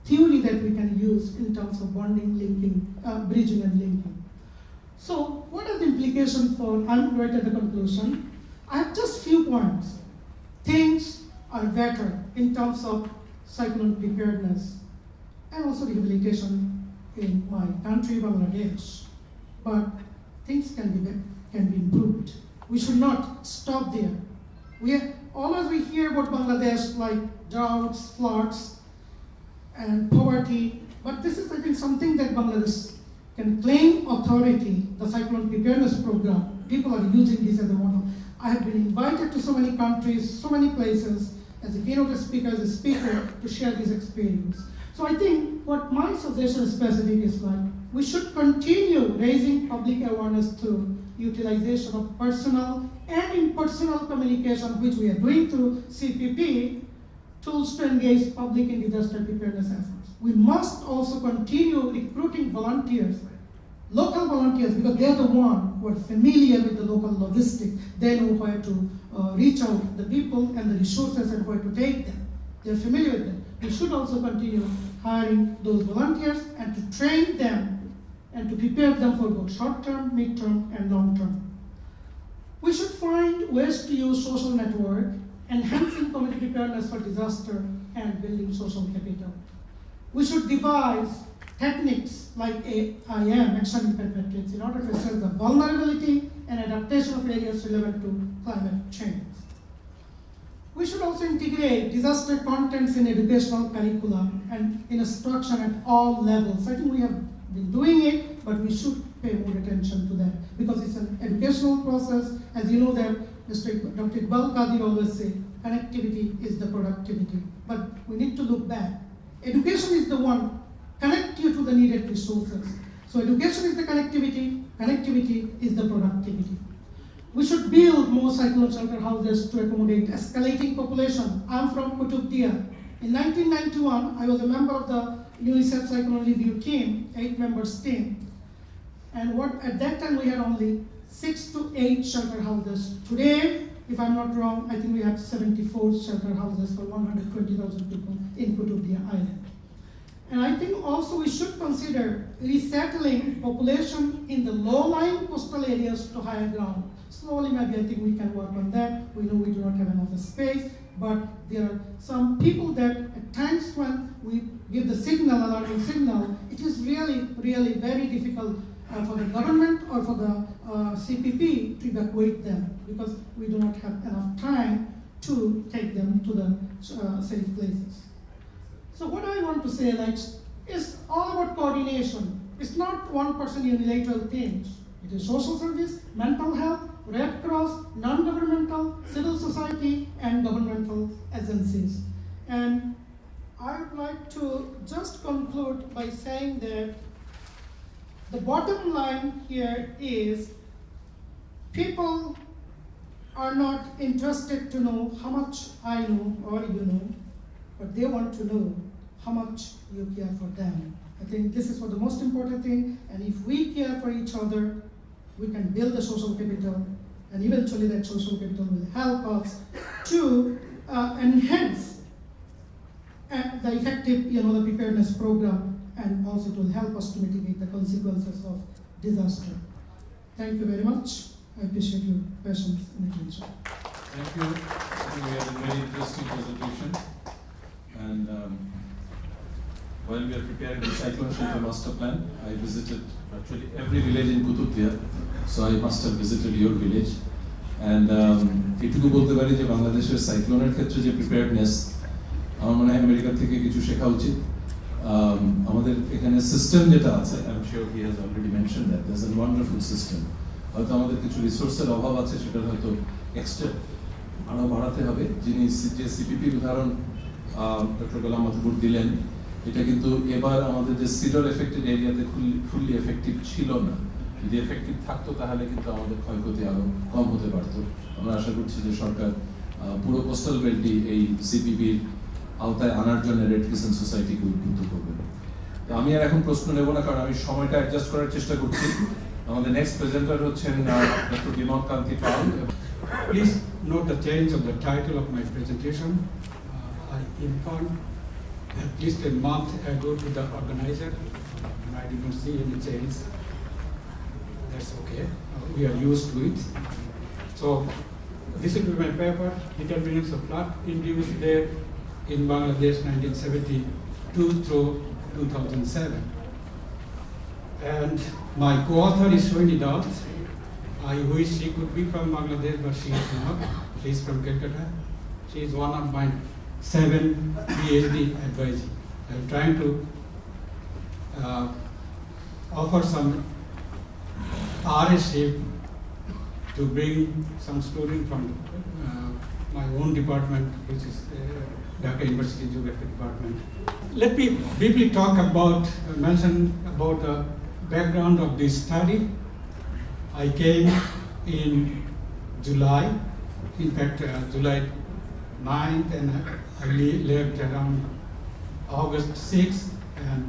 theory that we can use in terms of bonding, linking, bridging and linking. So what are the implications for, I'm right at the conclusion. I have just few points. Things are better in terms of cyclone preparedness and also rehabilitation in my country, Bangladesh. But things can be improved. We should not stop there. Always we hear about Bangladesh like droughts, floods, and poverty, but this is, I think, something that Bangladesh can claim authority, the cyclone preparedness program. People are using this as a model. I have been invited to so many countries, so many places, as a keynote speaker, as a speaker, to share this experience. So I think what my suggestion specific is like, we should continue raising public awareness through utilization of personal and impersonal communication, which we are doing through CPP, tools to engage public in disaster preparedness efforts. We must also continue recruiting volunteers, local volunteers, because they're the ones who are familiar with the local logistics. They know where to reach out to the people and the resources and where to take them. They're familiar with them. We should also continue hiring those volunteers and to train them and to prepare them for both short-term, mid-term, and long-term. We should find ways to use social network, enhancing community preparedness for disaster, and building social capital. We should devise techniques like AIM, Action Impact Matrix, in order to assess the vulnerability and adaptation of areas relevant to climate change. We should also integrate disaster contents in educational curricula and in instruction at all levels. I think we have been doing it, but we should pay more attention to that because it's an educational process. As you know that Dr. Iqbal Qadir always say, connectivity is the productivity. But we need to look back. Education is the one connect you to the needed resources. So education is the connectivity, connectivity is the productivity. We should build more cyclone shelter houses to accommodate escalating population. I'm from Kutubdia. In 1991, I was a member of the UNICEF Cyclone Review team, 8 members team. And at that time we had only 6 to 8 shelter houses. Today, if I'm not wrong, I think we have 74 shelter houses for 120,000 people in Kutubdia Island. And I think also we should consider resettling population in the low-lying coastal areas to higher ground. Slowly, maybe I think we can work on that. We know we do not have enough space, but there are some people that at times when we give the signal, alarming signal, it is really, really very difficult for the government or for the CPP to evacuate them because we do not have enough time to take them to the safe places. So what I want to say, is all about coordination. It's not one person unilateral things. It is social service, mental health, Red Cross, non-governmental, civil society, and governmental agencies. And I would like to just conclude by saying that the bottom line here is people are not interested to know how much I know or you know, but they want to know how much you care for them. I think this is the most important thing, and if we care for each other, we can build a social capital, and eventually that social capital will help us to enhance the effective, the preparedness program, and also it will help us to mitigate the consequences of disaster. Thank you very much. I appreciate your patience and attention. Thank you. I think we had a very interesting presentation. And while we are preparing the cyclone shelter master plan, I visited actually every village in Kutubdia. So I must have visited your village. And এটুকু বলতে পারি যে বাংলাদেশের সাইক্লোনের ক্ষেত্রে যে preparedness আমার মনে হয় আমেরিকা থেকে কিছু শেখা উচিত। আমাদের এখানে সিস্টেম যেটা আছে, I am sure he has already mention that there is a wonderful system. হয়তো আমাদের কিছু রিসোর্সের অভাব আছে, সেটা হয়তো এক্সট্রা আরও বাড়াতে হবে। যিনি যে সিপিপি উদাহরণ ডক্টর গোলাম মাহবুব দিলেন, এটা কিন্তু এবার আমাদের যে সিডর এফেক্টেড এরিয়াতে ফুললি এফেক্টিভ ছিল না। যদি এফেক্টিভ থাকতো তাহলে কিন্তু আমাদের ক্ষয়ক্ষতি আরো কম হতে পারতো। আমরা আশা করছি যে সরকার পুরো কোস্টাল বেল্টটি এই সিপিপির আওতায় আনার জন্য রেড ক্রিসেন্ট সোসাইটিকে উদ্বুদ্ধ করবে। তো আমি আর এখন প্রশ্ন নেব না, কারণ আমি সময়টা অ্যাডজাস্ট করার চেষ্টা করছি। আমাদের নেক্সট প্রেজেন্টার হচ্ছেন doctor Bimal Kanti Pal. Please note the change of the title of my presentation. I informed at least a month ago to the organizer, and I did not see any change. That's okay. We are used to it. So this will be my paper, Determinants of Flood-Induced Death in Bangladesh 1972 through 2007. And my co-author is Shwini Dutt. I wish she could be from Bangladesh, but she is not. She is from Calcutta. She is one of my 7 PhD advisors. I am trying to offer some RSA to bring some students from my own department, which is Dhaka University Geography Department. Let me briefly talk mention about the background of this study. I came in July, in fact July 9th, and I left around August 6th, and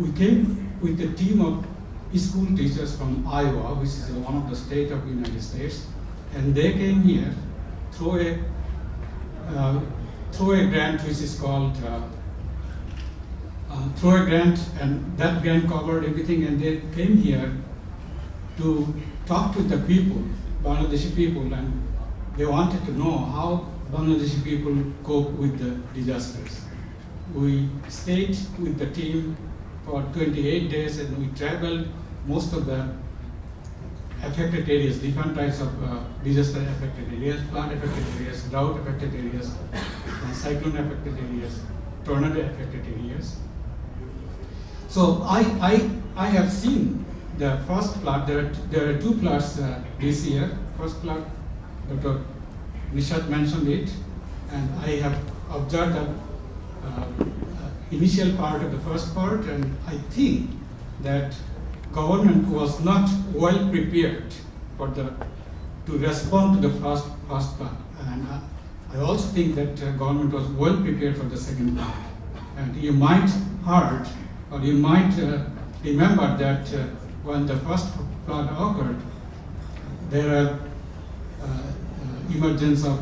we came with a team of school teachers from Iowa, which is one of the states of the United States, and they came here through a grant which is called through a grant, and that grant covered everything, and they came here to talk to the people, Bangladeshi people, and they wanted to know how Bangladeshi people cope with the disasters. We stayed with the team for 28 days, and we traveled most of the affected areas, different types of disaster affected areas, flood affected areas, drought affected areas, cyclone affected areas, tornado affected areas. So I have seen the first flood. There are two floods this year. First flood, Dr. Nishad mentioned it, and I have observed the initial part of the first part, and I think that government was not well prepared to respond to the first flood, and I also think that government was well prepared for the second flood. And you might heard, or you might remember that when the first flood occurred, there are emergence of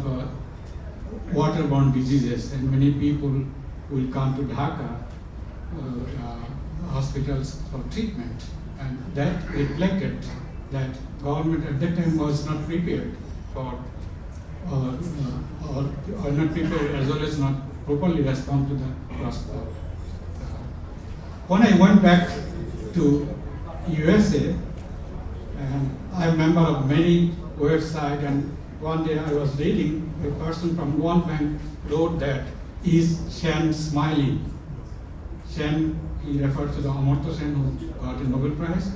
waterborne diseases, and many people will come to Dhaka hospitals for treatment, and that reflected that government at that time was not prepared for, or not prepared as well as not properly respond to the first flood. When I went back to USA, and I'm a member of many websites, and one day I was reading a person from one bank wrote that, "Is Shen smiling?" Shen, he referred to the Amartya Sen who got a Nobel Prize,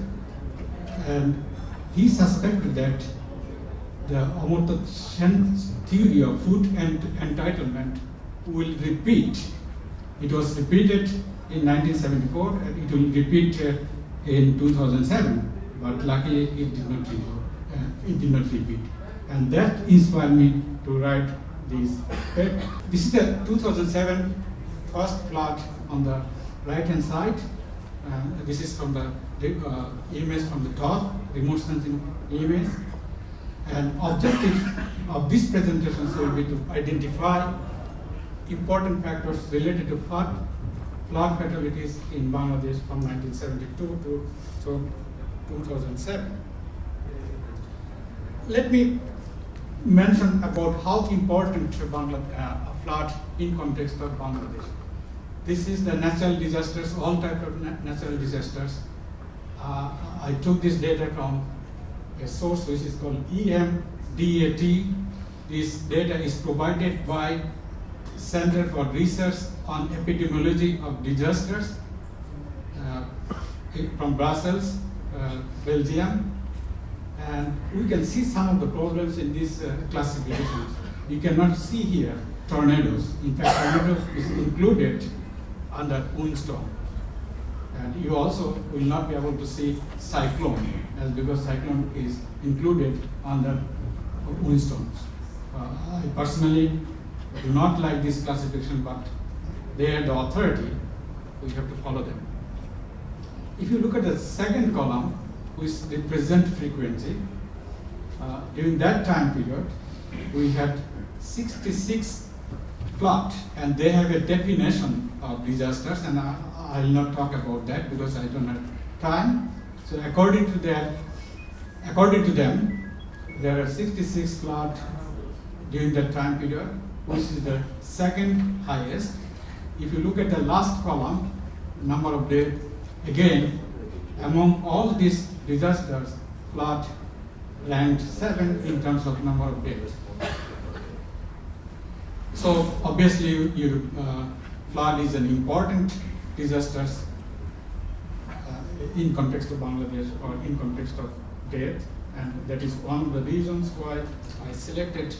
and he suspected that the Amartya Sen's theory of food entitlement will repeat. It was repeated in 1974, and it will repeat in 2007, but luckily it did not repeat. And that inspired me to write this paper. This is the 2007 first flood on the right-hand side. This is from the image from the top, remote sensing image. And objective of this presentation will be to identify important factors related to flood fatalities in Bangladesh from 1972 to 2007. Let me mention about how important flood in context of Bangladesh. This is the natural disasters, all types of natural disasters. I took this data from a source which is called EMDAT. This data is provided by Center for Research on Epidemiology of Disasters from Brussels, Belgium. And we can see some of the problems in these classifications. You cannot see here tornadoes. In fact, tornado is included under windstorm. And you also will not be able to see cyclone, as because cyclone is included under windstorms. I personally do not like this classification, but they are the authority. We have to follow them. If you look at the second column, which represent frequency, during that time period, we had 66 floods, and they have a definition of disasters, and I will not talk about that because I don't have time. So according to them, there are 66 floods during that time period, which is the second highest. If you look at the last column, number of deaths, again, among all these disasters, flood ranked 7 in terms of number of deaths. So obviously, flood is an important disaster in context of Bangladesh or in context of death, and that is one of the reasons why I selected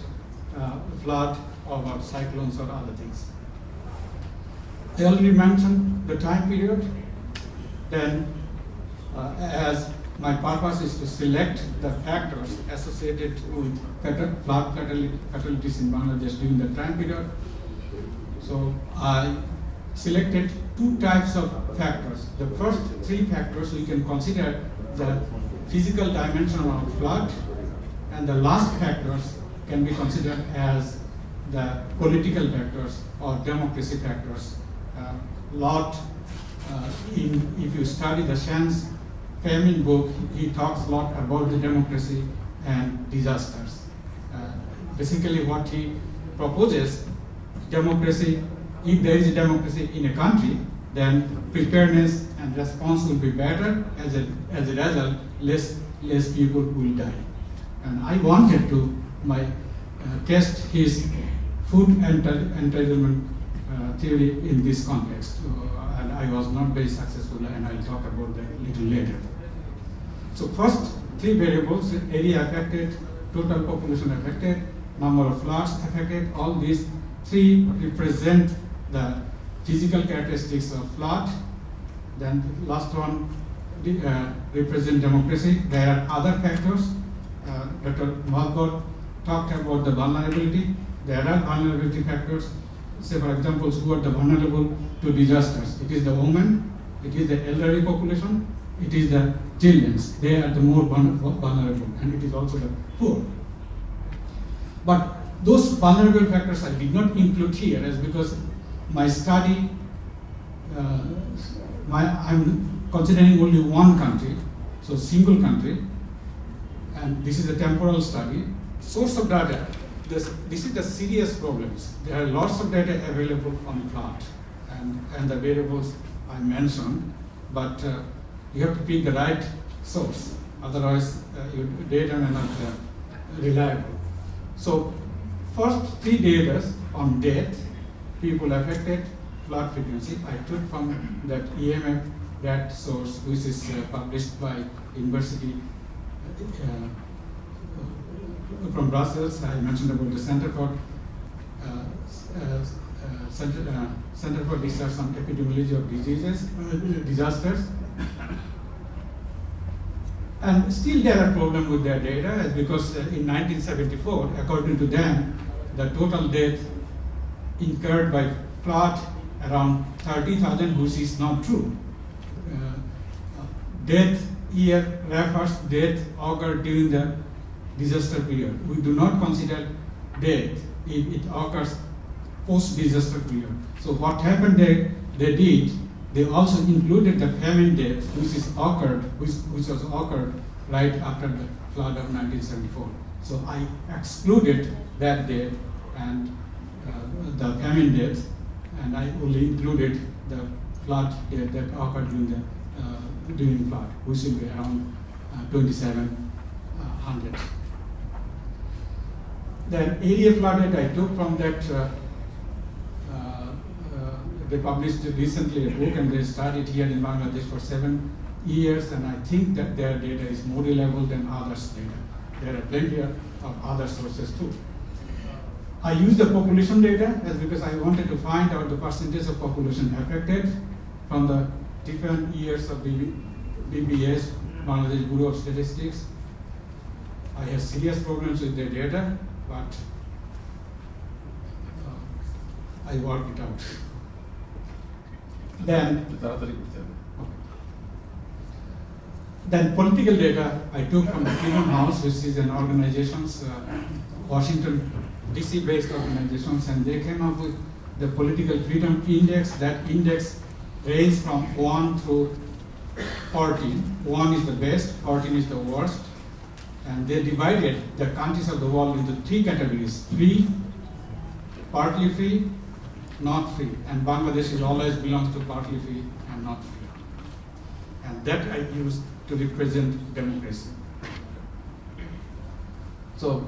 flood over cyclones or other things. I already mentioned the time period. Then, as my purpose is to select the factors associated with flood fatalities in Bangladesh during the time period. So I selected 2 types of factors. The first 3 factors we can consider the physical dimension of flood, and the last factors can be considered as the political factors or democracy factors. If you study the Shen's famine book, he talks a lot about the democracy and disasters. Basically what he proposes, democracy, if there is a democracy in a country, then preparedness and response will be better. As a result, less less people will die. And I wanted to test his food entitlement theory in this context, and I was not very successful, and I'll talk about that a little later. So first, 3 variables: area affected, total population affected, number of floods affected. All these 3 represent the physical characteristics of flood. Then the last one represent democracy. There are other factors. Dr. Malkor talked about the vulnerability. There are vulnerability factors. Say, for example, who are the vulnerable to disasters? It is the women, it is the elderly population, it is the children. They are the more vulnerable, and it is also the poor. But those vulnerable factors I did not include here, as because my study, I'm considering only one country, so single country, and this is a temporal study. Source of data, this is the serious problems. There are lots of data available on flood and the variables I mentioned, but you have to pick the right source, otherwise your data may not be reliable. So first 3 data on death, people affected, flood frequency, I took from that EMF that source, which is published by University from Brussels. I mentioned about the Center for Research on Epidemiology of Disasters. And still there are problems with their data, because in 1974, according to them, the total death incurred by flood around 30,000, which is not true. Death year refers death occurred during the disaster period. We do not consider death if it occurs post-disaster period. So what happened they also included the famine death, which was occurred right after the flood of 1974. So I excluded that death and the famine death, and I only included the flood death that occurred during flood, which will be around 2,700. Then area flooded I took from that. They published recently a book, and they studied here in Bangladesh for 7 years, and I think that their data is more reliable than others' data. There are plenty of other sources too. I used the population data because I wanted to find out the percentage of population affected from the different years of BBS, Bangladesh Bureau of Statistics. I have serious problems with the data, but I worked it out. Then political data I took from the Freedom House, which is an organization, Washington DC based organizations, and they came up with the political freedom index. That index ranged from 1 to 14. 1 is the best, 14 is the worst. And they divided the countries of the world into 3 categories: free, partly free, not free. And Bangladesh always belongs to partly free and not free. And that I used to represent democracy. So,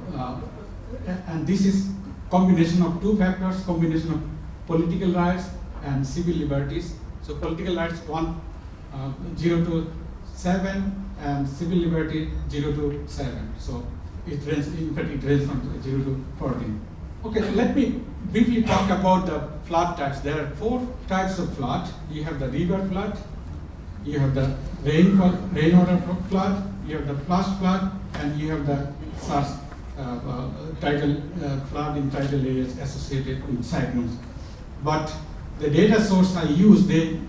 and this is combination of 2 factors, combination of political rights and civil liberties. So political rights 0 to 7, and civil liberty 0 to 7. So it ranges, in fact, it ranges from 0 to 14. Okay, let me briefly talk about the flood types. There are 4 types of flood. You have the river flood, you have the rainwater flood, you have the flash flood, and you have the tidal flood in tidal areas associated with cyclones. But the data source I used, they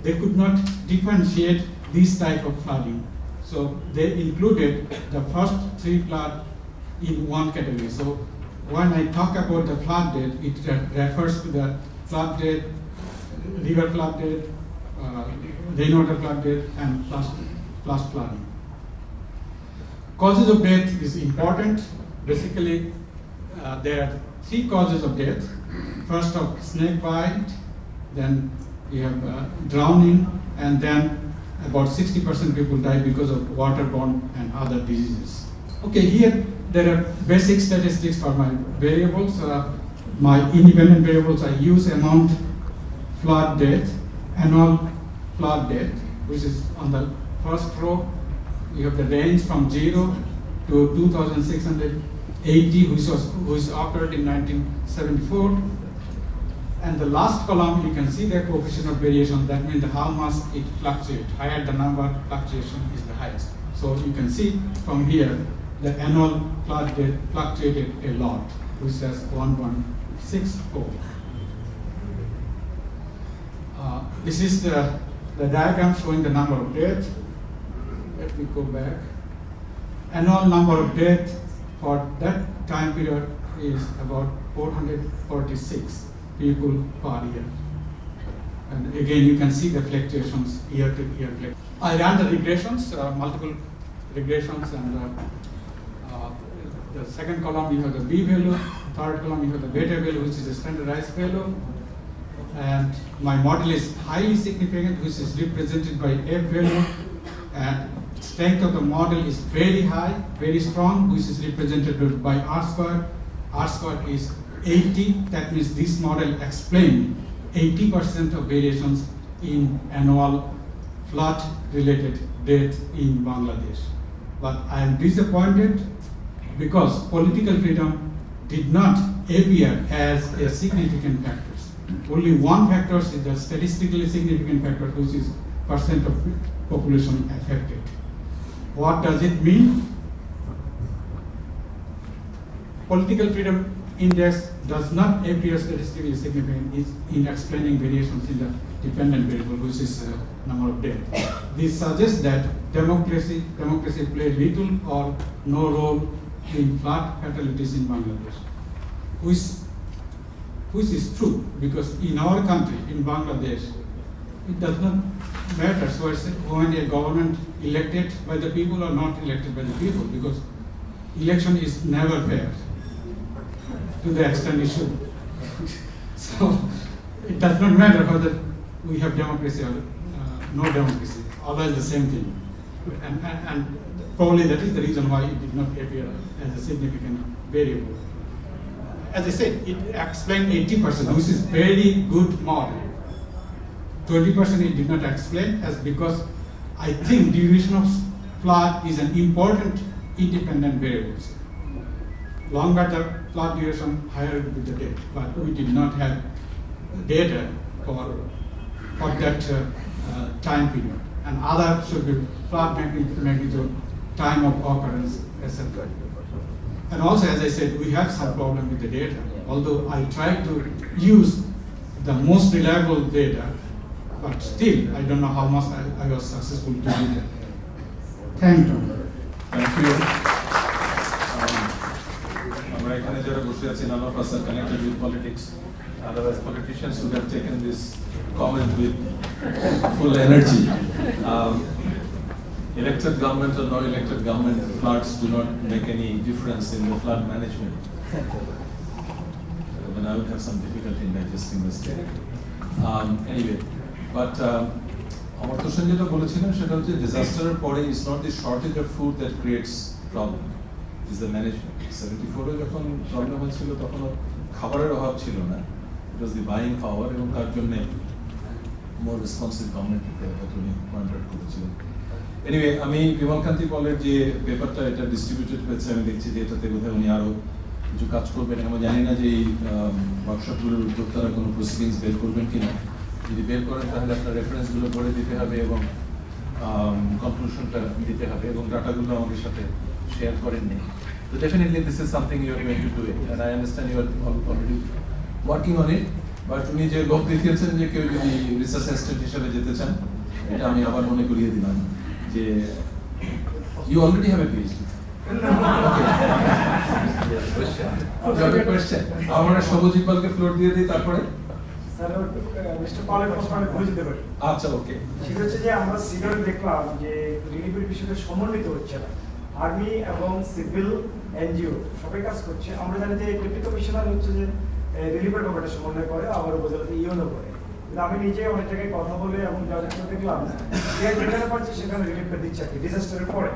could not differentiate this type of flooding. So they included the first 3 flood in one category. So when I talk about the flood date, it refers to the flood date, river flood date, rainwater flood date, and flash flooding. Causes of death is important. Basically, there are 3 causes of death. First of snake bite, then you have drowning, and then about 60% people die because of waterborne and other diseases. Okay, here there are basic statistics for my variables. My independent variables, I use amount flood death, annual flood death, which is on the first row. You have the range from 0 to 2,680, which occurred in 1974. And the last column, you can see the coefficient of variation. That means how much it fluctuates. Higher the number, fluctuation is the highest. So you can see from here, the annual flood death fluctuated a lot, which is 1.64. This is the diagram showing the number of deaths. Let me go back. Annual number of deaths for that time period is about 446 people per year. And again, you can see the fluctuations year to year. I ran the regressions, multiple regressions, and the second column you have the B value, third column you have the beta value, which is a standardized value. And my model is highly significant, which is represented by F value, and strength of the model is very high, very strong, which is represented by R squared. R squared is 80, that means this model explains 80% of variations in annual flood-related death in Bangladesh. But I am disappointed because political freedom did not appear as a significant factor. Only one factor is the statistically significant factor, which is percent of population affected. What does it mean? Political freedom index does not appear statistically significant in explaining variations in the dependent variable, which is number of deaths. This suggests that democracy played little or no role in flood fatalities in Bangladesh, which is true, because in our country, in Bangladesh, it does not matter when a government elected by the people or not elected by the people, because election is never fair to the extent it should. So it does not matter whether we have democracy or no democracy, always the same thing. And probably that is the reason why it did not appear as a significant variable. As I said, it explained 80%, which is very good model. 20% it did not explain, as because I think duration of flood is an important independent variable. Longer the flood duration, higher will be the date. But we did not have data for that time period. And other should be flood magnitude, time of occurrence, etc. And also, as I said, we have some problem with the data. Although I tried to use the most reliable data, but still, I don't know how much I was successful to do that. Thank you. Thank you. আমরা এখানে যারা বসে আছি, none of us are connected with politics. Otherwise, politicians would have taken this comment with full energy. Elected government or non-elected government, floods do not make any difference in the flood management. Then I would have some difficulty in digesting this data. Anyway, but Amar Toshan যেটা বলেছিলেন সেটা হচ্ছে disaster পরে is not the shortage of food that creates problem, is the management. 74 যখন problem হয়েছিল তখন খাবারের অভাব ছিল না, it was the buying power, এবং তার জন্য more responsive government উনি কন্ট্রাক্ট করেছিলেন। এনিওয়ে, আমি বিমল কান্তি পলের যে পেপারটা এটা ডিস্ট্রিবিউটেড হয়েছে, আমি দেখছি যে এটাতে বোধহয় উনি আরো কিছু কাজ করবেন। আমি জানি না যে এই ওয়ার্কশপগুলোর উদ্যোক্তারা কোনো প্রসিডিংস বের করবেন কিনা। যদি বের করেন তাহলে আপনার রেফারেন্সগুলো ভরে দিতে হবে এবং কনক্লুশনটা দিতে হবে, এবং ডাটাগুলো আমাদের সাথে শেয়ার করেননি। So definitely this is something you are going to do it, and I understand you are already working on it. But উনি যে লোক দেখিয়েছেন যে কেউ যদি রিসার্চ অ্যাসিস্ট্যান্ট হিসেবে যেতে চান, এটা আমি আবার মনে করিয়ে দিলাম যে you already have a PhD. Okay. Question. আমরা সবুজ ইকবালকে ফ্লোর দিয়ে দিই, তারপরে স্যার মিস্টার পলের প্রশ্ন আমি বুঝে দিতে পারি। আচ্ছা, ওকে। সেটা হচ্ছে যে আমরা সিভিল দেখলাম যে রিলিফের বিষয়টা সমন্বিত হচ্ছে না, আর্মি এবং সিভিল এনজিও সবাই কাজ করছে। আমরা জানি যে ডেপুটি কমিশনার হচ্ছে যে রিলিফের ব্যাপারটা সমন্বয় করে, আবার উপজেলাতে ইউনো করে। কিন্তু আমি নিজে অনেক জায়গায় কথা বলে এবং যাদের সাথে দেখলাম যেখানে পাচ্ছি সেখানে রিলিফটা দিচ্ছে আর কি ডিজাস্টারের পরে।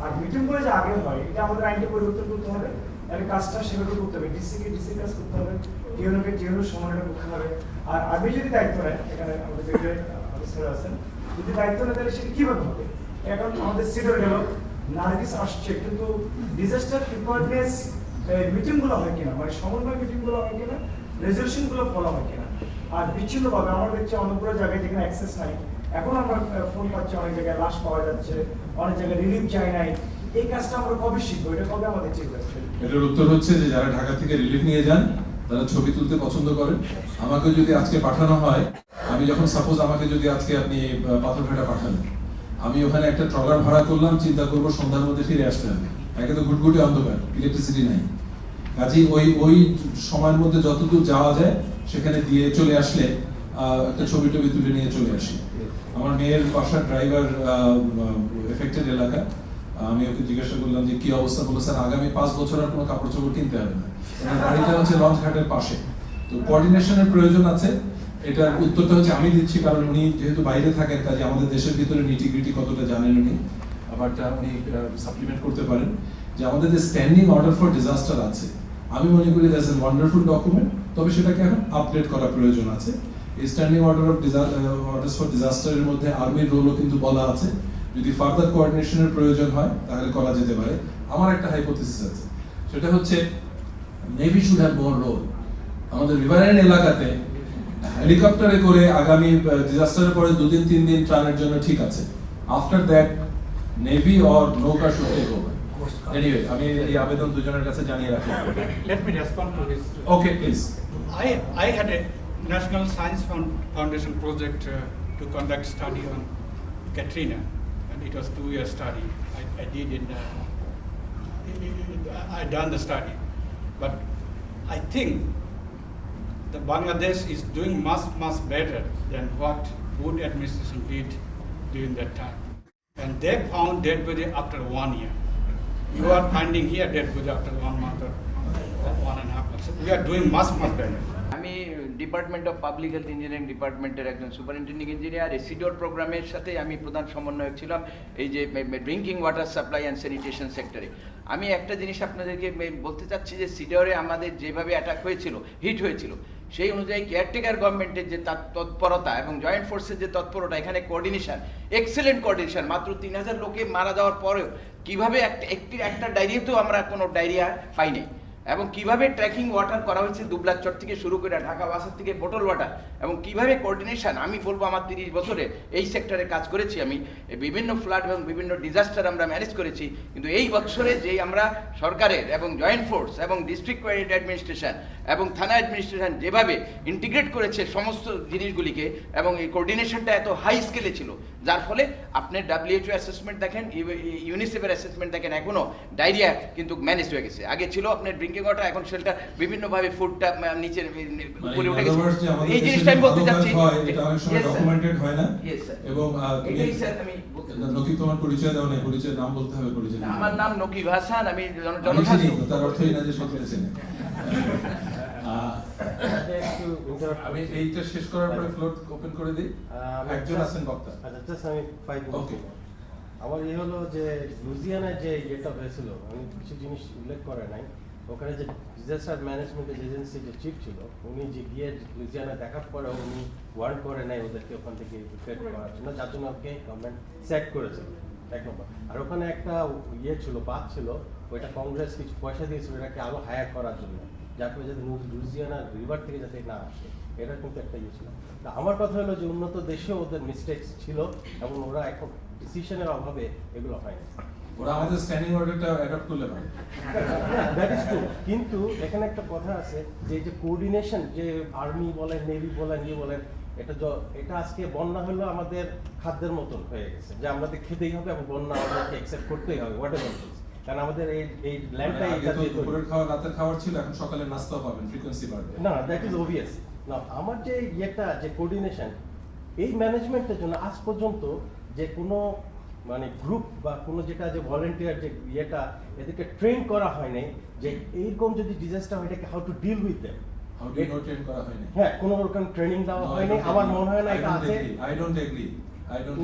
আর মিটিংগুলো যে আগে হয় এটা আমাদের আইনটা পরিবর্তন করতে হবে, তাহলে কাজটা সেভাবে করতে হবে, ডিসিকে ডিসি কাজ করতে হবে, টিউনোকে টিউনোর সমানটা করতে হবে। আর আমি যদি দায়িত্ব নেয়, এখানে আমাদের বিদ্যালয়ের অফিসার আছেন, যদি দায়িত্ব নেয় তাহলে সেটা কীভাবে হবে? এখন আমাদের সিডর গেল, নার্গিস আসছে, কিন্তু ডিজাস্টার প্রিপারেডনেস মিটিংগুলো হয় কিনা, মানে সমন্বয় মিটিংগুলো হয় কিনা, রেজলিউশনগুলো ফলো হয় কিনা। আর বিচ্ছিন্নভাবে আমরা দেখছি অনেকগুলো জায়গায় যেখানে অ্যাক্সেস নাই, এখন আমরা ফোন পাচ্ছি, অনেক জায়গায় লাশ পাওয়া যাচ্ছে, অনেক জায়গায় রিলিফ চাই নাই। এই কাজটা আমরা কবে শিখবো? এটা কবে আমাদের ঠিক আছে? এটার উত্তর হচ্ছে যে যারা ঢাকা থেকে রিলিফ নিয়ে যান তারা ছবি তুলতে পছন্দ করেন। আমাকে যদি আজকে পাঠানো হয়, আমি যখন সাপোজ আমাকে যদি আজকে আপনি পাথরঘাটা পাঠান, আমি ওখানে একটা ট্রলার ভাড়া করলাম, চিন্তা করবো সন্ধ্যার মধ্যে ফিরে আসতে হবে। একে তো ঘুটঘুটে অন্ধকার, ইলেকট্রিসিটি নাই, কাজেই ওই সময়ের মধ্যে যতদূর যাওয়া যায় সেখানে দিয়ে চলে আসলে একটা ছবি টবি তুলে নিয়ে চলে আসি। আমার মেয়ের বাসার ড্রাইভার এফেক্টেড এলাকা, আমি ওকে জিজ্ঞাসা করলাম যে কি অবস্থা, বললো স্যার আগামী 5 বছর আর কোনো কাপড় চোপড় কিনতে হবে না, বাড়িটা হচ্ছে লঞ্চ ঘাটের পাশে। তো কোঅর্ডিনেশনের প্রয়োজন আছে। এটার উত্তরটা হচ্ছে আমি দিচ্ছি, কারণ উনি যেহেতু বাইরে থাকেন, কাজে আমাদের দেশের ভিতরে নিটিগ্রিটি কতটা জানেন উনি, আবার উনি সাপ্লিমেন্ট করতে পারেন। যে আমাদের যে স্ট্যান্ডিং অর্ডার ফর ডিজাস্টার আছে, আমি মনে করি দ্যাটস এ ওয়ান্ডারফুল ডকুমেন্ট, তবে সেটাকে এখন আপডেট করা প্রয়োজন আছে। এই standing order of orders for ডিজাস্টারের মধ্যে আর্মির রোলও কিন্তু বলা আছে, যদি ফার্দার কোঅর্ডিনেশনের প্রয়োজন হয় তাহলে করা যেতে পারে। আমার একটা হাইপোথিসিস আছে, সেটা হচ্ছে navy should have more role. আমাদের রিভারাইন এলাকাতে হেলিকপ্টারে করে আগামী ডিজাস্টারের পরে 2-3 দিন ত্রাণের জন্য ঠিক আছে, আফটার দ্যাট নেভি অর নৌকা শুড টেক ওভার। এনিওয়ে, আমি এই আবেদন দুজনের কাছে জানিয়ে রাখি। Let me respond to this. Okay, please. I had a National Science Foundation project to conduct study on Katrina, and it was 2-year study. I did it. I done the study, but I think the Bangladesh is doing much better than what Wood administration did during that time, and they found dead body after 1 year. You are finding here dead body after 1 month or 1.5 months. We are doing much better. আমি department of public health engineering ডিপার্টমেন্টের একজন superintending engineer. এসিডোর প্রোগ্রামের সাথে আমি প্রধান সমন্বয়ক ছিলাম এই যে drinking water supply and sanitation সেক্টরে। আমি একটা জিনিস আপনাদেরকে বলতে চাচ্ছি যে সিডোরে আমাদের যেভাবে অ্যাটাক হয়েছিল, হিট হয়েছিল, সেই অনুযায়ী কেয়ারটেকার গভর্নমেন্টের যে তৎপরতা এবং জয়েন্ট ফোর্সের যে তৎপরতা, এখানে কোঅর্ডিনেশন, এক্সেলেন্ট কোঅর্ডিনেশন। মাত্র 3000 লোকে মারা যাওয়ার পরেও কীভাবে একটা ডায়রিয়াতেও আমরা কোনো ডায়রিয়া পাইনি, এবং কিভাবে ট্র্যাকিং ওয়াটার করা হয়েছে দুবলাচর থেকে শুরু করে ঢাকা বাসার থেকে বোটল ওয়াটার, এবং কিভাবে কোঅর্ডিনেশন। আমি বলবো আমার 30 বছরে এই সেক্টরে কাজ করেছি, আমি বিভিন্ন ফ্লাড এবং বিভিন্ন ডিজাস্টার আমরা ম্যানেজ করেছি। কিন্তু এই বছরে যেই আমরা সরকারের এবং জয়েন্ট ফোর্স এবং ডিস্ট্রিক্ট কোঅর্ডিনেট অ্যাডমিনিস্ট্রেশন এবং থানা অ্যাডমিনিস্ট্রেশন যেভাবে ইন্টিগ্রেট করেছে সমস্ত জিনিসগুলিকে, এবং এই কোঅর্ডিনেশনটা এত হাই স্কেলে ছিল, যার ফলে আপনি WHO অ্যাসেসমেন্ট দেখেন, ইউনিসেফের অ্যাসেসমেন্ট দেখেন, এখনও ডায়রিয়া কিন্তু ম্যানেজ হয়ে গেছে। আগে ছিল আপনার ড্রিঙ্কিং ওয়াটার, এখন সেটা বিভিন্নভাবে ফুডটা নিচের উপরে উঠে গেছে। এই জিনিসটা আমি বলতে চাচ্ছি, এটা অনেক সময় ডকুমেন্টেড হয় না। এবং এটাই স্যার আমি নকিব, তোমার পরিচয় দাও না, পরিচয়ের নাম বলতে হবে। পরিচয় আমার নাম নকিব হাসান, আমি তার অর্থই না যে সকলে চেনে। আমি এইটা শেষ করার পরে ফ্লোর ওপেন করে দিই, একজন আছেন বক্তা। আচ্ছা, জাস্ট আমি 5 মিনিট। ওকে, আমার হলো যে লুজিয়ানায় যে ইয়েটা হয়েছিল, আমি কিছু জিনিস উল্লেখ করে নাই। ওখানে যে ডিজাস্টার ম্যানেজমেন্ট এজেন্সি যে চিফ ছিল, উনি যে গিয়ে লুজিয়ানা দেখার পরে উনি ওয়ার্ন করে নাই ওদেরকে ওখান থেকে ইফেক্ট করার জন্য, যার জন্য ওকে গভর্নমেন্ট স্যাক করেছিল, 1 নম্বর। আর ওখানে একটা ইয়ে ছিল, বাদ ছিল, ওইটা কংগ্রেস কিছু পয়সা দিয়েছিল এটাকে আরো হায়ার করার জন্য, যার ফলে যাতে লুজিয়ানা রিভার থেকে যাতে না আসে, এটা কিন্তু একটা ইয়ে ছিল। তা আমার কথা হলো যে উন্নত দেশেও ওদের মিস্টেকস ছিল, এবং ওরা এখন ডিসিশনের অভাবে এগুলো হয় না। ওরা আমাদের স্ট্যান্ডিং অর্ডারটা অ্যাডপ্ট করলে পারে, দ্যাট ইজ ট্রু। কিন্তু এখানে একটা কথা আছে যে কোঅর্ডিনেশন, যে আর্মি বলেন, নেভি বলেন, ইয়ে বলেন, এটা আজকে বন্যা হলো আমাদের খাদ্যের মতন হয়ে গেছে, যে আমাদের খেতেই হবে এবং বন্যা আমাদেরকে অ্যাকসেপ্ট করতেই হবে, হোয়াট এভার। কারণ আমাদের এই ল্যান্ডটা দুপুরের খাওয়া রাতের খাবার ছিল, এখন সকালে নাস্তাও পাবেন, ফ্রিকোয়েন্সি বাড়বে না, দ্যাট ইজ অবভিয়াস। না, আমার যে ইয়েটা যে কোঅর্ডিনেশন, এই ম্যানেজমেন্টের জন্য আজ পর্যন্ত যে কোনো মানে গ্রুপ বা কোনো যেটা যে ভলেন্টিয়ার যে ইয়েটা, এদেরকে ট্রেন করা হয়নি যে এইরকম যদি ডিজাস্টার হয় এটাকে how to deal with them. How do you know train করা হয়নি? হ্যাঁ, কোনো রকম ট্রেনিং দেওয়া হয়নি, আমার মনে হয় না এটা আছে। I don't agree.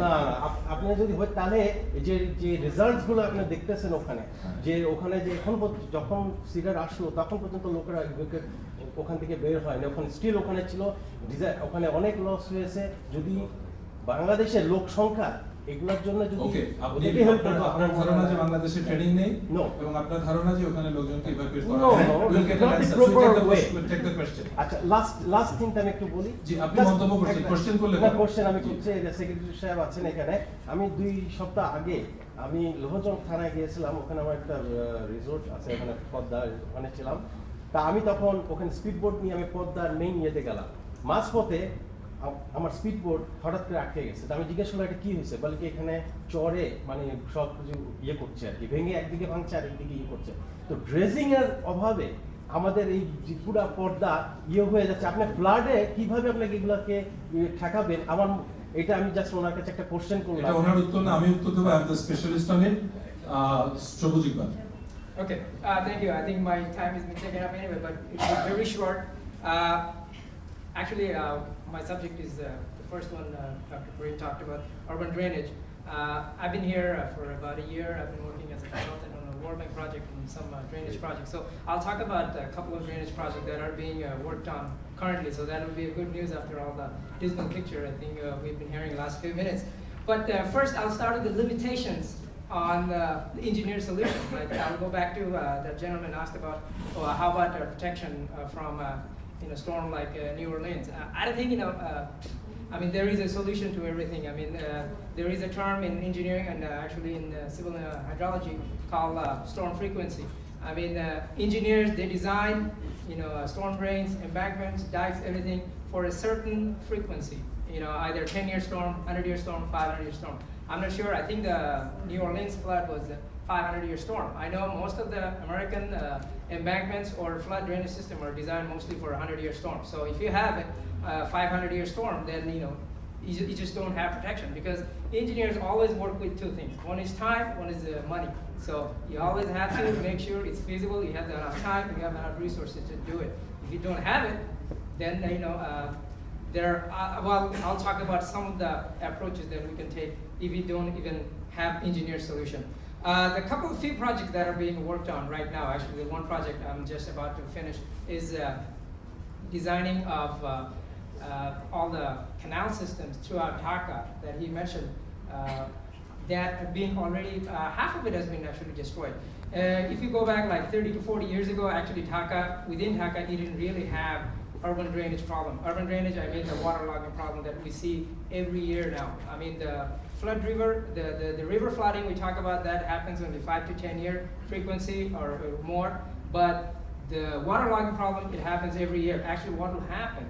না না, আপনি যদি হয় তাহলে যে যে রেজাল্টস গুলো আপনি দেখতেছেন ওখানে, যে ওখানে যে এখন যখন সিডার আসলো তখন পর্যন্ত লোকেরা ওখান থেকে বের হয়নি, ওখানে স্টিল ওখানে ছিল, ওখানে অনেক লস হয়েছে। যদি বাংলাদেশের লোক সংখ্যা এগুলোর জন্য যদি ওকে, আপনার ধারণা যে বাংলাদেশে ট্রেনিং নেই এবং আপনার ধারণা যে ওখানে লোকজনকে ইভাকুয়েট করা হয়, will get an answer, will take the question. আচ্ছা, লাস্ট থিংটা আমি একটু বলি। জি, আপনি মন্তব্য করছেন, কোশ্চেন করলে না, কোশ্চেন আমি করছি, সেক্রেটারি সাহেব আছেন এখানে। আমি 2 সপ্তাহ আগে আমি লোহজং থানায় গিয়েছিলাম, ওখানে আমার একটা রিসোর্ট আছে, ওখানে পদ্মার ওখানে ছিলাম। তা আমি তখন ওখানে স্পিডবোট নিয়ে আমি পদ্মার মেইন ইয়েতে গেলাম, মাঝপথে আমার স্পিড বোট হঠাৎ করে আটকে গেছে। আমি জিজ্ঞেস করলাম এটা কি হয়েছে, বলে কি এখানে চরে মানে সব কিছু ইয়ে করছে আর কি, ভেঙে একদিকে ভাঙছে আর একদিকে ইয়ে করছে। তো ড্রেজিং এর অভাবে আমাদের এই পুরা পর্দা ইয়ে হয়ে যাচ্ছে। আপনি ফ্লাডে কিভাবে আপনাকে এগুলাকে ঠেকাবেন, আমার এটা আমি জাস্ট ওনার কাছে একটা কোশ্চেন করলাম। এটা ওনার উত্তর না, আমি উত্তর দেব। I am the specialist on it. Sabuj Iqbal. Okay, thank you. I think my time has been taken up anyway, but it was very short. Actually, my subject is the first one Dr. Kareem talked about, urban drainage. I've been here for about a year. I've been working as a consultant on a World Bank project and some drainage projects. So I'll talk about a couple of drainage projects that are being worked on currently. So that will be a good news after all the dismal picture I think we've been hearing the last few minutes. But first, I'll start with the limitations on the engineer solution. Like I'll go back to that gentleman asked about how about protection from storm like New Orleans. I don't think I mean there is a solution to everything. I mean there is a term in engineering and actually in civil hydrology called storm frequency. I mean engineers, they design storm drains, embankments, dikes, everything for a certain frequency. Either 10-year storm, 100-year storm, 500-year storm. I'm not sure. I think the New Orleans flood was a 500-year storm. I know most of the American embankments or flood drainage system are designed mostly for a 100-year storm. So if you have a 500-year storm, then you just don't have protection, because engineers always work with 2 things. One is time, one is money. So you always have to make sure it's feasible. You have enough time, you have enough resources to do it. If you don't have it, then well, I'll talk about some of the approaches that we can take if we don't even have engineer solution. The couple of few projects that are being worked on right now, actually the one project I'm just about to finish is designing of all the canal systems throughout Dhaka that he mentioned that have been already, half of it has been actually destroyed. If you go back like 30 to 40 years ago, actually within Dhaka, it didn't really have urban drainage problem. Urban drainage, I mean the waterlogging problem that we see every year now. I mean the the river flooding, we talk about that happens on the 5 to 10 year frequency or more, but the waterlogging problem, it happens every year. Actually, what will happen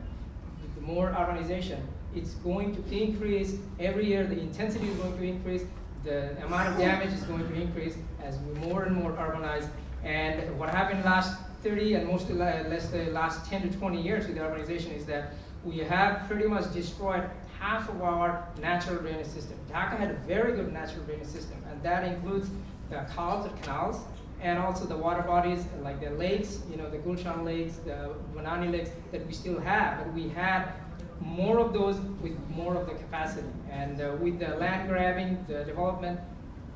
with the more urbanization, it's going to increase every year, the intensity is going to increase, the amount of damage is going to increase as we more and more urbanize. And what happened last 30 and mostly the last 10 to 20 years with urbanization is that we have pretty much destroyed half of our natural drainage system. Dhaka had a very good natural drainage system, and that includes the canals, and also the water bodies like the lakes, the Gulshan lakes, the Vanani lakes that we still have, but we had more of those with more of the capacity. And with the land grabbing, the development,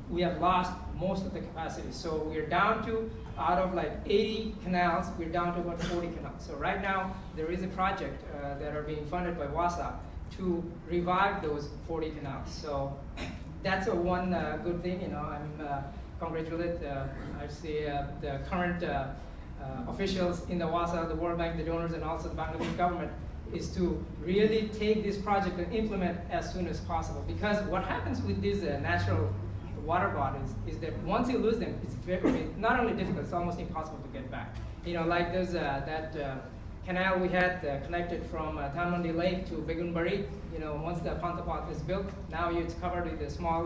we have lost most of the capacity. So we're down to, out of like 80 canals, we're down to about 40 canals. So right now, there is a project that are being funded by WASA to revive those 40 canals. So that's one good thing, I'm congratulate, I see the current officials in the WASA, the World Bank, the donors, and also the Bangladesh government is to really take this project and implement as soon as possible. Because what happens with these natural water bodies is that once you lose them, it's very, not only difficult, it's almost impossible to get back. Like there's that canal we had connected from Tanmandi Lake to Begunbari. Once the Pantapat is built, now it's covered with a small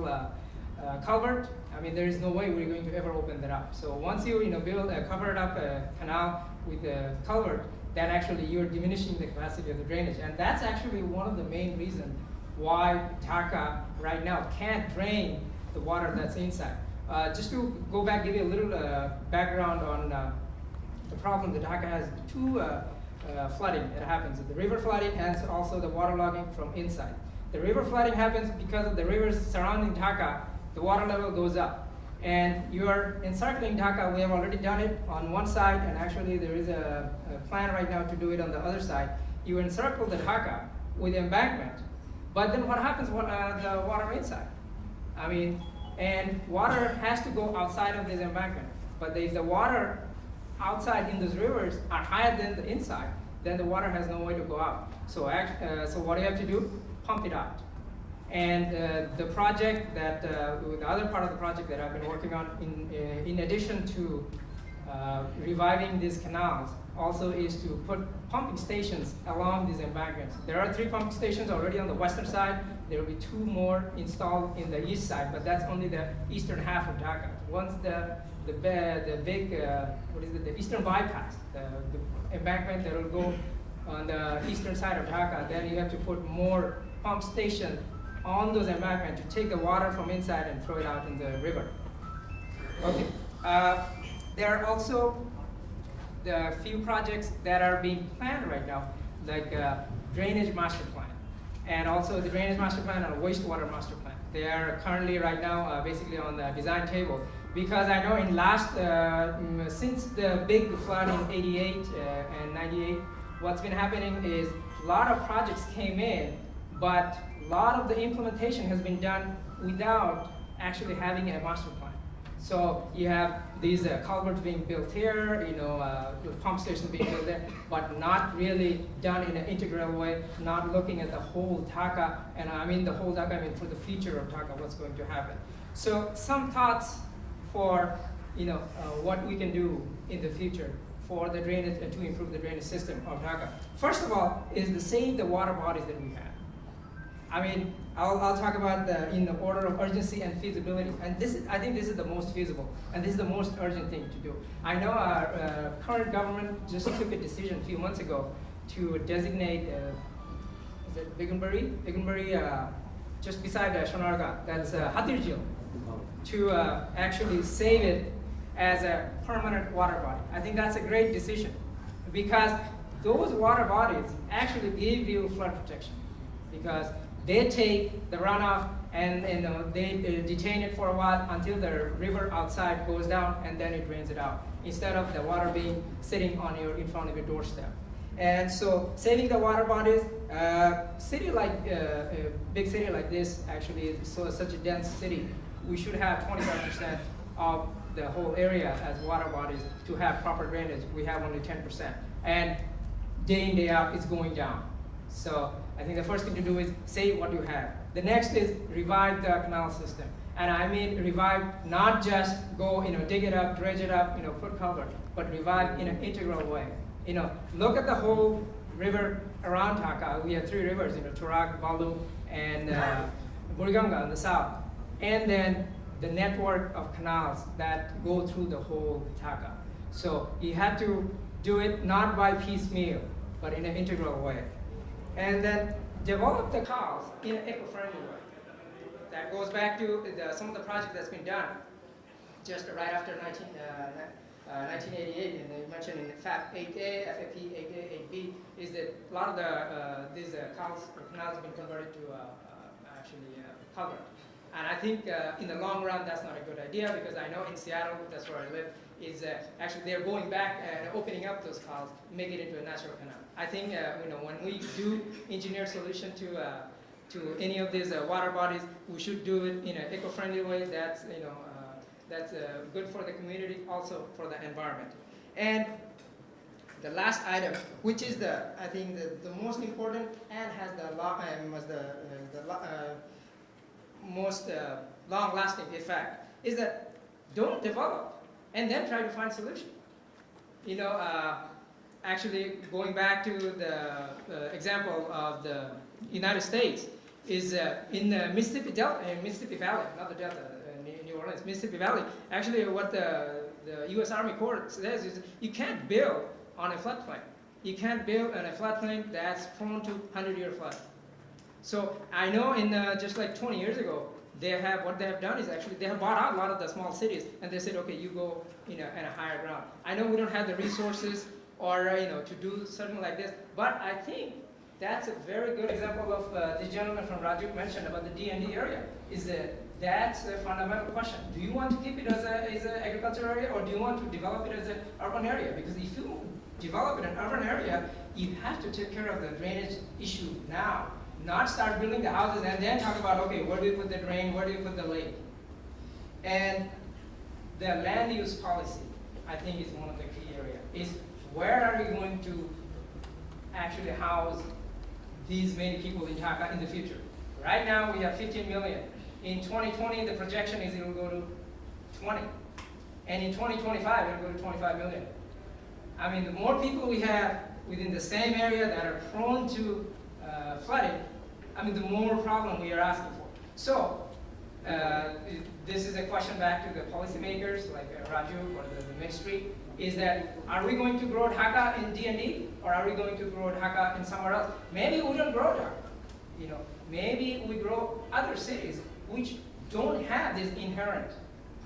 culvert. I mean, there is no way we're going to ever open that up. So once you build a covered up canal with a culvert, then actually you're diminishing the capacity of the drainage. And that's actually one of the main reasons why Dhaka right now can't drain the water that's inside. Just to go back, give you a little background on the problem that Dhaka has. flooding that happens. The river flooding and also the waterlogging from inside. The river flooding happens because of the rivers surrounding Dhaka, the water level goes up. And you are encircling Dhaka, we have already done it on one side, and actually there is a plan right now to do it on the other side. You encircle the Dhaka with embankment, but then what happens when the water inside? I mean, and water has to go outside of this embankment. But if the water outside in those rivers are higher than the inside, then the water has no way to go out. So, so what do you have to do? Pump it out. And the project that, the other part of the project that I've been working on, in addition to reviving these canals, also is to put pumping stations along these embankments. There are 3 pumping stations already on the western side. There will be 2 more installed in the east side, but that's only the eastern half of Dhaka. Once the big, the eastern bypass, the embankment that will go on the eastern side of Dhaka, then you have to put more pump station on those embankments to take the water from inside and throw it out in the river. Okay. There are also the few projects that are being planned right now, like drainage master plan, and also the drainage master plan and wastewater master plan. They are currently right now basically on the design table, because I know in last, since the big flood in 88 and 98, what's been happening is a lot of projects came in, but a lot of the implementation has been done without actually having a master plan. So you have these culverts being built here, the pump station being built there, but not really done in an integral way, not looking at the whole Dhaka, and I mean the whole Dhaka, I mean for the future of Dhaka, what's going to happen. So some thoughts for what we can do in the future for the drainage and to improve the drainage system of Dhaka. First of all, is to save the water bodies that we have. I mean, I'll talk about in the order of urgency and feasibility, and I think this is the most feasible, and this is the most urgent thing to do. I know our current government just took a decision a few months ago to designate, is it Bigunburi, just beside Shonarga, that's Hatirjil, to actually save it as a permanent water body. I think that's a great decision, because those water bodies actually give you flood protection, because they take the runoff and they detain it for a while until the river outside goes down, and then it drains it out, instead of the water being sitting in front of your doorstep. And so saving the water bodies, city like a big city like this, actually such a dense city, we should have 25% of the whole area as water bodies to have proper drainage. We have only 10%, and day in, day out, it's going down. So I think the first thing to do is save what you have. The next is revive the canal system. And I mean revive, not just go, dig it up, dredge it up, put culvert, but revive in an integral way. Look at the whole river around Dhaka. We have 3 rivers, Turak, Baldu, and Buriganga on the south. And then the network of canals that go through the whole Dhaka. So you have to do it not by piecemeal, but in an integral way. And then develop the canals in an eco-friendly way. That goes back to some of the project that's been done just right after 1988, and they mentioned in FAP 8A, FAP 8A, 8B, is that a lot of these canals have been converted to actually covered. And I think in the long run, that's not a good idea, because I know in Seattle, that's where I live, is actually they're going back and opening up those canals, make it into a natural canal. I think when we do engineer solution to any of these water bodies, we should do it in an eco-friendly way that's that's good for the community, also for the environment. And the last item, which is I think the most important and has the most long-lasting effect, is that don't develop and then try to find solution. Actually going back to the example of the United States, is in the Mississippi Delta, Mississippi Valley, not the Delta, New Orleans, Mississippi Valley. Actually, what the U.S. Army Corps says is you can't build on a floodplain. You can't build on a floodplain that's prone to 100-year flood. So I know just like 20 years ago, what they have done is actually they have bought out a lot of the small cities, and they said, okay, you go at a higher ground. I know we don't have the resources or to do something like this. But I think that's a very good example of the gentleman from Raju mentioned about the D&D area. That's a fundamental question. Do you want to keep it as an agricultural area, or do you want to develop it as an urban area? Because if you develop it in an urban area, you have to take care of the drainage issue now, not start building the houses and then talk about, okay, where do you put the drain, where do you put the lake? And the land use policy, I think, is one of the key areas. Is where are we going to actually house these many people in Dhaka in the future? Right now, we have 15 million. In 2020, the projection is it will go to 20. And in 2025, it will go to 25 million. I mean, the more people we have within the same area that are prone to flooding, I mean, the more problem we are asking for. So, this is a question back to the policymakers, like Raju or the ministry, is that are we going to grow Dhaka in D&D, or are we going to grow Dhaka in somewhere else? Maybe we don't grow Dhaka. Maybe we grow other cities which don't have this inherent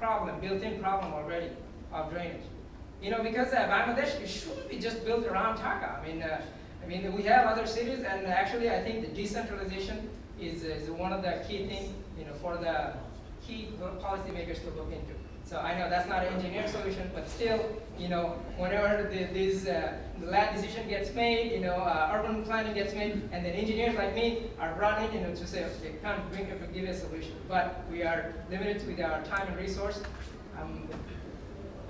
problem, built-in problem already of drainage. Because Bangladesh, it shouldn't be just built around Dhaka. I mean, we have other cities, and actually, I think the decentralization is one of the key things, for the key policymakers to look into. So I know that's not an engineer solution, but still, whenever the land decision gets made, urban planning gets made, and then engineers like me are brought in, to say, okay, come give a solution. But we are limited with our time and resource. I'm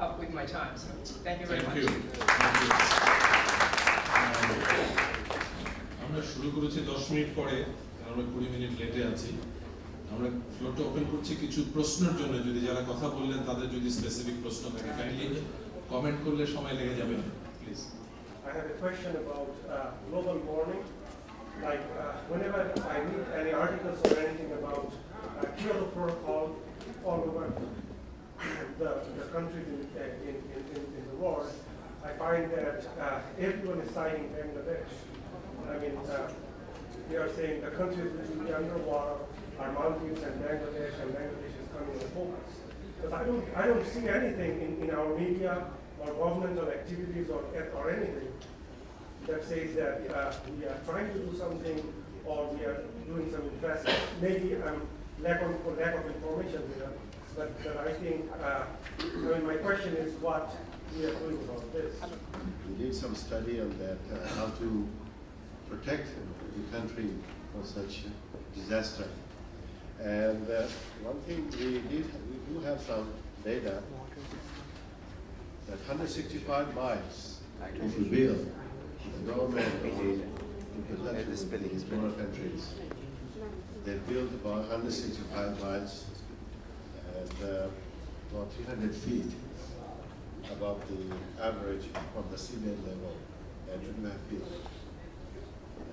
up with my time, so thank you very much. আমরা শুরু করেছি 10 minute পরে, আমরা 20 minute লেটে আছি। আমরা ফ্লোরটা open করছি কিছু প্রশ্নের জন্য। যদি যারা কথা বললেন তাদের যদি স্পেসিফিক প্রশ্ন থাকে, কাইন্ডলি কমেন্ট করলে সময় লেগে যাবে না, please. I have a question about global warming. Like whenever I read any articles or anything about Kyoto Protocol all over the countries in the world, I find that everyone is citing Bangladesh. I mean, they are saying the countries which will be underwater are Maldives and Bangladesh is coming in focus. But I don't see anything in our media or governmental activities or anything that says that we are trying to do something or we are doing some investment. Maybe lack of information here, but I think, my question is what we are doing about this. We did some study on that, how to protect the country from such disaster. And one thing we do have some data that 165 miles if you build, the government in conjunction with these donor countries, they built about 165 miles and about 300 feet above the average from the seabed level at 2.5 feet.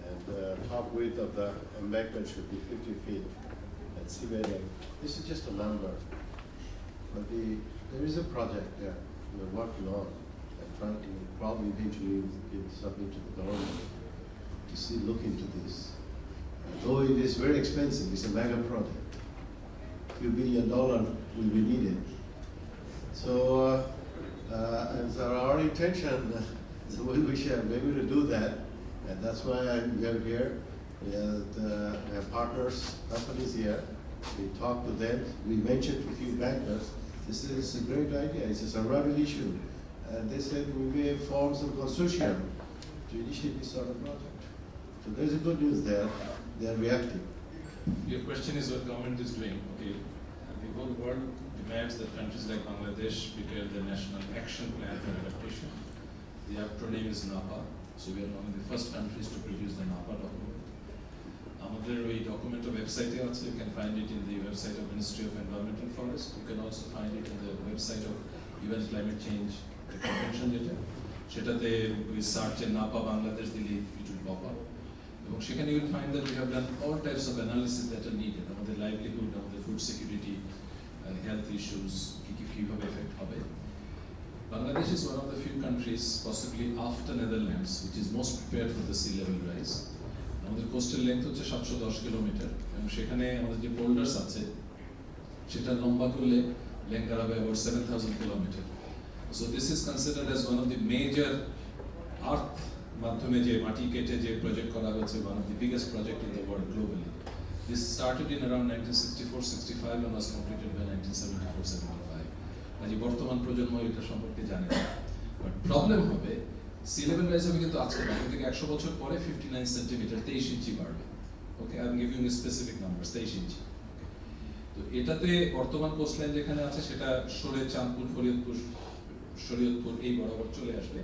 And the top width of the embankment should be 50 feet at seabed level. This is just a number, but there is a project there we're working on and trying to probably eventually give something to the government to look into this. Though it is very expensive, it's a mega project. A few $1 billion will be needed. So, as our intention, so we shall be able to do that, and that's why we are here. We have partners, companies here. We talk to them. We mentioned to a few bankers, this is a great idea. It's a survival issue. And they said we may form some consortium to initiate this sort of project. So there's a good news there. They are reacting. Your question is what government is doing. Okay, the whole world demands that countries like Bangladesh prepare the National Action Plan for Adaptation. The acronym is NAPA. So we are one of the first countries to produce the NAPA document. আমাদের ওই ডকুমেন্টের ওয়েবসাইটে আছে, you can find it in the website of Ministry of Environment and Forest. You can also find it in the website of UN Climate Change Convention যেটা, সেটাতে we search NAPA Bangladesh দিলে it will pop up. এবং সেখানে you will find that we have done all types of analysis that are needed. আমাদের livelihood, আমাদের food security, health issues, কিভাবে effect হবে। Bangladesh is one of the few countries, possibly after Netherlands, which is most prepared for the sea level rise. আমাদের coastal length হচ্ছে 710 kilometre এবং সেখানে আমাদের যে বোল্ডার্স আছে সেটা লম্বা করলে লেন্থ হবে about 7,000 kilometre. So this is considered as one of the major আর্থ মাধ্যমে যে মাটি কেটে যে প্রজেক্ট করা হয়েছে, one of the biggest project in the world globally. This started in around 1964-65 and was completed by 1974-75. কাজে বর্তমান প্রজন্ম এটা সম্পর্কে জানে না। বাট প্রবলেম হবে সি লেভেল রাইজ হবে কিন্তু আজকে না, থেকে 100 বছর পরে 59 সেন্টিমিটার 23 ইঞ্চি বাড়বে। Okay, I am giving you specific numbers, 23 ইঞ্চি। তো এটাতে বর্তমান কোস্টলাইন যেখানে আছে সেটা সরে চাঁদপুর, শরীয়তপুর এই বরাবর চলে আসবে।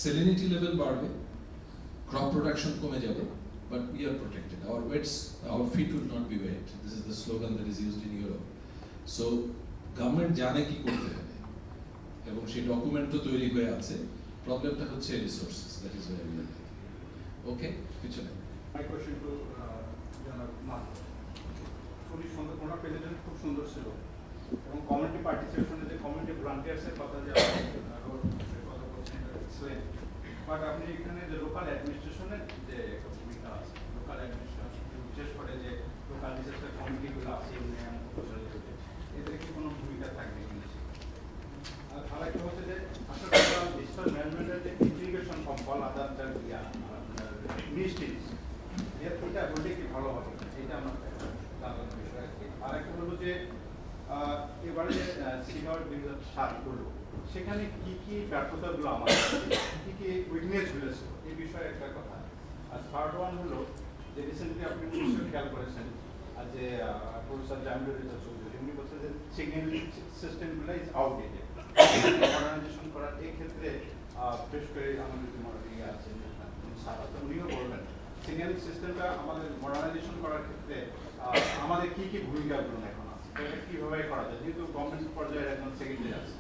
সেলিনিটি লেভেল বাড়বে, crop production কমে যাবে, but we are protected. Our feet will not be wet. This is the slogan that is used in Europe. So government জানে কি করতে হবে এবং সেই ডকুমেন্টও তৈরি হয়ে আছে। প্রবলেমটা হচ্ছে resources, that is where we are. Okay, কিছু নেই। মাই কোশ্চেন টু জনাব মাহ, খুবই সুন্দর, ওনার প্রেজেন্টেশন খুব সুন্দর ছিল এবং কমিউনিটি পার্টিসিপেশনে যে কমিউনিটি ভলান্টিয়ার্সের কথা যে কথা বলছেন এক্সেলেন্ট, বাট আপনি এখানে যে লোকাল অ্যাডমিনিস্ট্রেশনের যে ভূমিকা আছে, লোকাল অ্যাডমিনিস্ট্রেশন বিশেষ করে যে লোকাল ডিজাস্টার কমিটিগুলো আছে ইউনিয়ন উপজেলাগুলো, এদের কি কোনো ভূমিকা থাকবে কিনা? আর আরেকটা হচ্ছে যে আসলে ডিজিটাল ম্যানেজমেন্টের যে integration of all other ministries, এটা বললে কি ভালো হবে, এটা আমার জানার বিষয়। আরেকটা বলবো যে এবারে যে সিনিয়র 2007 হলো, সেখানে কি কি ব্যর্থতাগুলো আমাদের, কি কি উইকনেসগুলো ছিল, এই বিষয়ে একটা কথা। আর থার্ড ওয়ান হলো যে রিসেন্টলি আপনি নিশ্চয়ই খেয়াল করেছেন আর যে প্রফেসর জামিলুর রেজা চৌধুরী উনি বলছেন যে সিগন্যালিং সিস্টেমগুলো ইজ আউটডেটেড, মডার্নাইজেশন করার এই ক্ষেত্রে বিশেষ করে আমাদের যে মডার্নিং আছেন স্যার, উনিও বলবেন সিগন্যালিং সিস্টেমটা আমাদের মডার্নাইজেশন করার ক্ষেত্রে আমাদের কি কি ভূমিকাগুলো এখন আছে, এটা কিভাবে করা যায়, যেহেতু গভর্নমেন্ট পর্যায়ে একজন সেক্রেটারি আছে,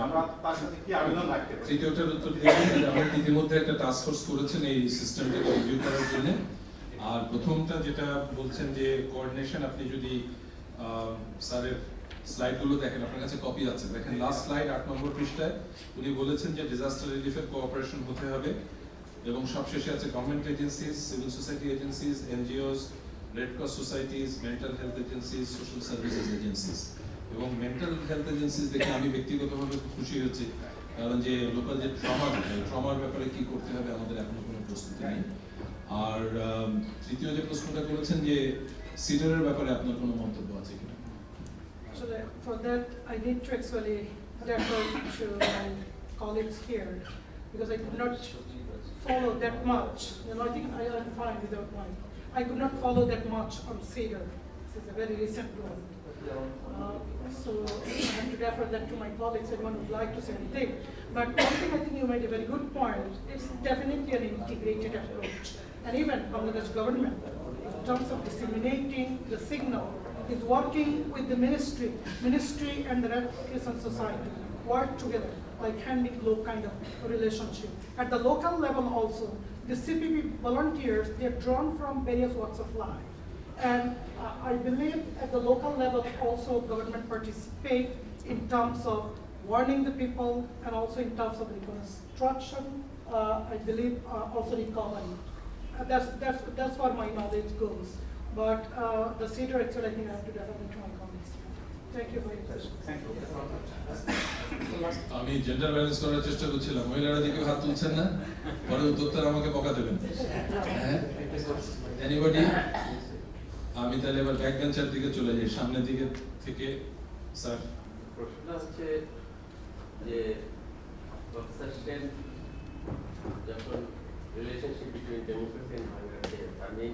আমরা তার সাথে কি আবেদন রাখতে পারি? তৃতীয়টার উত্তর দিয়ে আমরা ইতিমধ্যে একটা টাস্ক ফোর্স করেছেন এই সিস্টেমটাকে রিভিউ করার জন্য। আর প্রথমটা যেটা বলছেন যে কোঅর্ডিনেশন, আপনি যদি স্যারের স্লাইডগুলো দেখেন, আপনার কাছে কপি আছে, দেখেন লাস্ট স্লাইড 8 নম্বর পৃষ্ঠায় উনি বলেছেন যে ডিজাস্টার রিলিফের কোঅপারেশন হতে হবে এবং সবশেষে আছে government agencies, civil society agencies, NGOs, red cross societies, mental health agencies, social services agencies. এবং মেন্টাল হেলথ এজেন্সিজ দেখে আমি ব্যক্তিগতভাবে খুশি হচ্ছি, কারণ যে লোকাল যে ট্রমার ব্যাপারে কি করতে হবে আমাদের এখনো কোনো প্রস্তুতি নেই। আর তৃতীয় যে প্রশ্নটা করেছেন যে সিডারের ব্যাপারে আপনার কোনো মন্তব্য আছে কিনা? So for that, I need to actually defer to my colleagues here because I could not follow that much. You know, I think I am fine without mine. I could not follow that much on CEDAR. This is a very recent one. So I have to defer that to my colleagues. Anyone would like to say anything. But one thing I think you made a very good point. It's definitely an integrated approach. And even Bangladesh government, in terms of disseminating the signal, is working with the ministry and the Red Crescent Society, work together, like hand in glove kind of relationship. At the local level also, the CPP volunteers, they're drawn from various walks of life. And I believe at the local level also government participate in terms of warning the people and also in terms of reconstruction, I believe also recovery. That's where my knowledge goes. But the CEDAR actually I think I have to defer to my colleagues. Thank you very much. Thank you. আমি gender balance করার চেষ্টা করছিলাম, মহিলারা দিকে হাত তুলছেন না, পরে উত্তর আমাকে বকা দেবেন। এনিবডি? আমি তাহলে এবার ব্যাক বেঞ্চের দিকে চলে যাই, সামনের দিকে থেকে স্যার। প্রশ্নটা হচ্ছে যে কনসিস্টেন্ট যখন relationship between democracy and Bangladesh, আমি